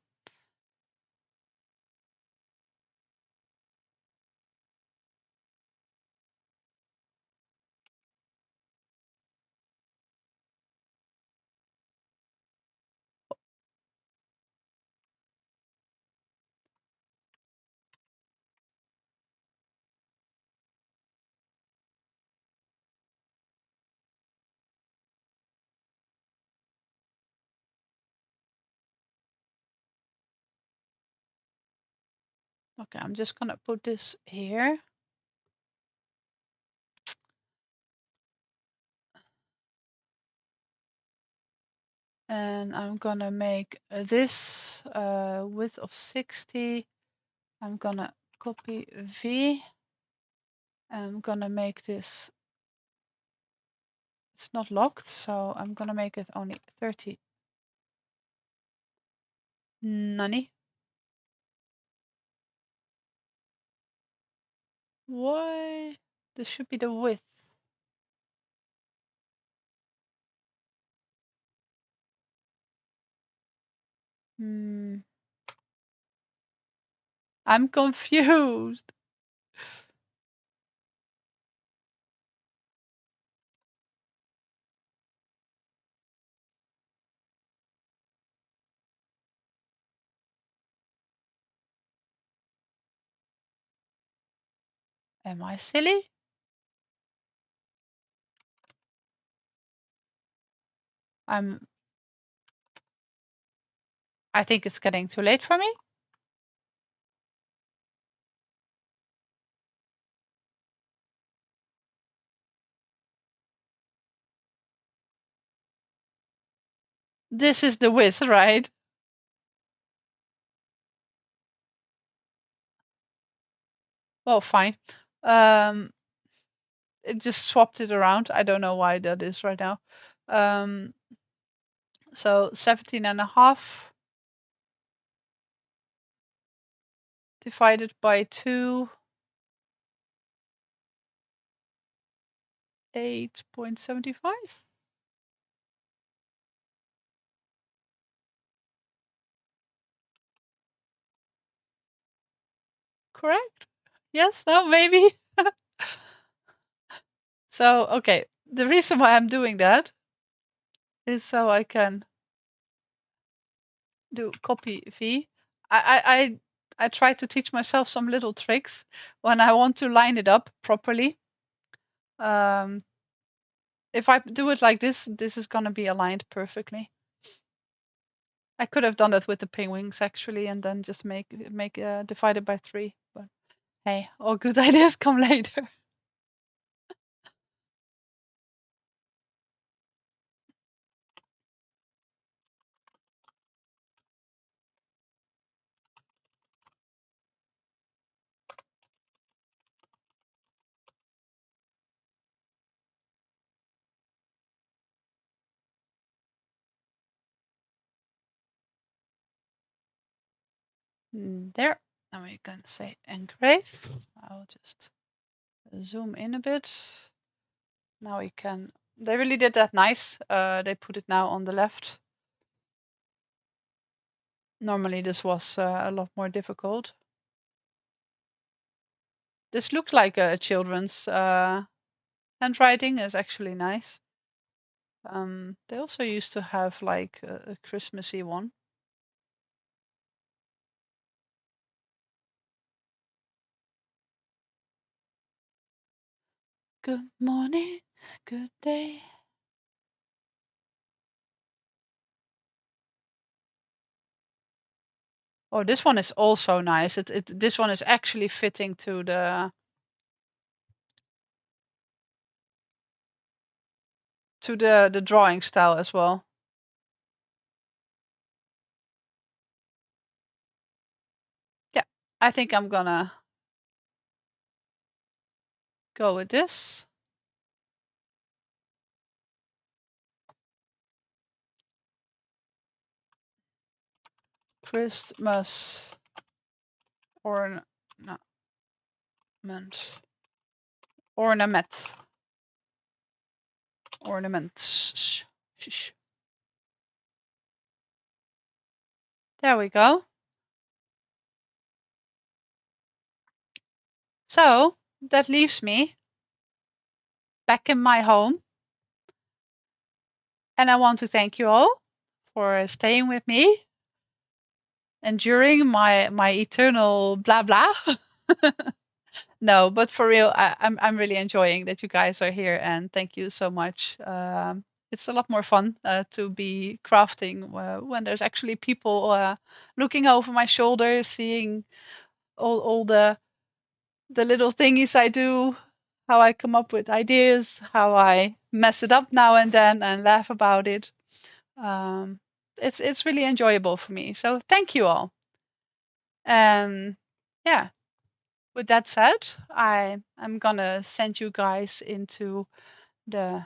[SPEAKER 3] Okay, I'm just gonna put this here. And I'm gonna make this width of 60. I'm gonna copy V. I'm gonna make this, it's not locked, so I'm gonna make it only 30. Nani? Why? This should be the width. Hmm. I'm confused. Am I silly? I think it's getting too late for me. This is the width, right? Well, fine. It just swapped it around. I don't know why that is right now. So 17.5 divided by 2, 8.75. Correct? Yes, no, maybe. So, okay, the reason why I'm doing that is so I can do copy V. I try to teach myself some little tricks when I want to line it up properly. If I do it like this is going to be aligned perfectly. I could have done it with the penguins actually, and then just make divided by 3. But hey, all good ideas come later. There. Now we can say engrave. I'll just zoom in a bit. Now we can. They really did that nice. They put it now on the left. Normally this was a lot more difficult. This looks like a children's handwriting is actually nice. They also used to have like a Christmassy one. Good morning, good day. Oh, this one is also nice. This one is actually fitting to the drawing style as well. Yeah, I think I'm gonna go with this. Christmas ornament. Ornament. Ornaments. There we go. So that leaves me back in my home. And I want to thank you all for staying with me, enduring my eternal blah blah. No, but for real, I'm really enjoying that you guys are here, and thank you so much. It's a lot more fun to be crafting when there's actually people looking over my shoulder, seeing all the little thingies I do, how I come up with ideas, how I mess it up now and then and laugh about it. It's really enjoyable for me. So thank you all. Yeah. With that said, I'm gonna send you guys into the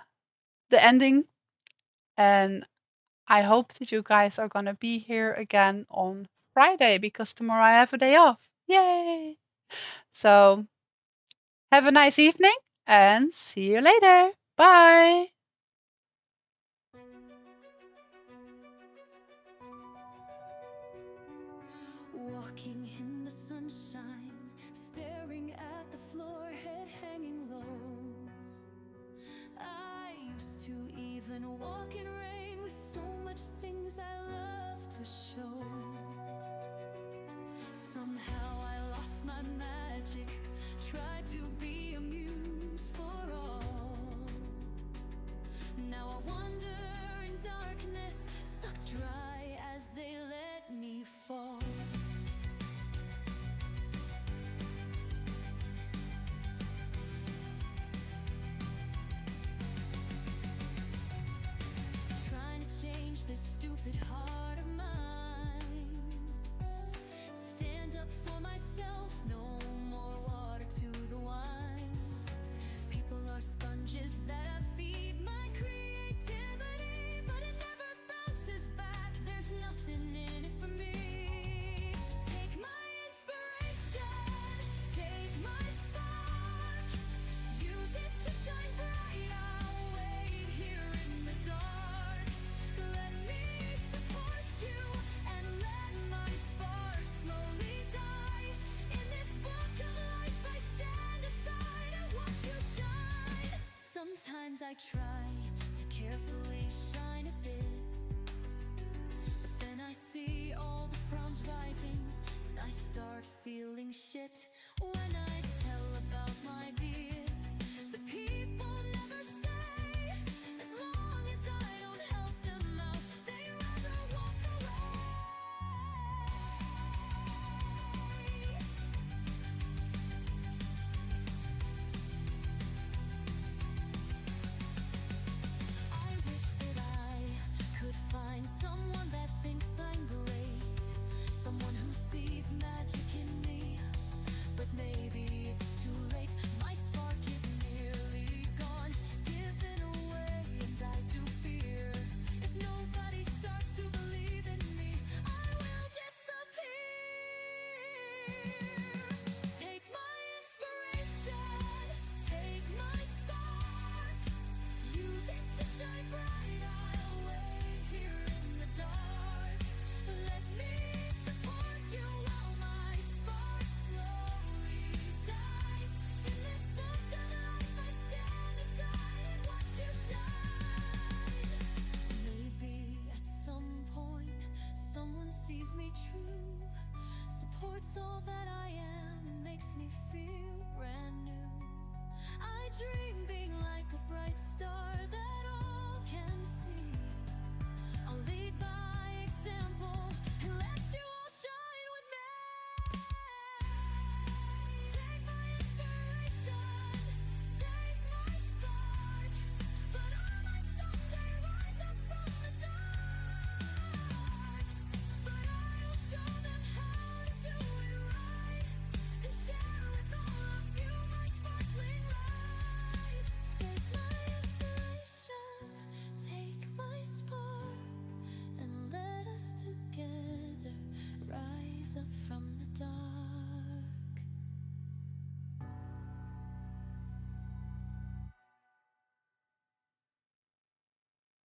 [SPEAKER 3] ending, and I hope that you guys are gonna be here again on Friday because tomorrow I have a day off. Yay! So have a nice evening and see you later. Bye.
[SPEAKER 1] Walking in the sunshine, staring at the floor, head hanging low. I used to even walk in rain with so much things I love to show. Somehow I lost my magic, tried to be a muse for all. Now I wander in darkness, sucked dry as they let me fall. Trying to change this stupid heart of mine. Stand up for myself, no more water to the wine. People are sponges that I feed my creativity, but it never bounces back, there's nothing in it for me. Take my inspiration, take my spark, use it to shine bright, I'll wait here in the dark. Let me support you and let my spark slowly die. In this book of life I stand aside and watch you shine. Sometimes I try to carefully shine a bit, but then I see all the frowns rising and I start feeling shit. When I tell about my ideas, the people never stay. As long as I don't help them out, they rather walk away. I wish that I could find someone that thinks I'm great, someone who sees magic in me, but maybe it's too late. My spark
[SPEAKER 4] all that I am. It makes me feel brand new. I dream being like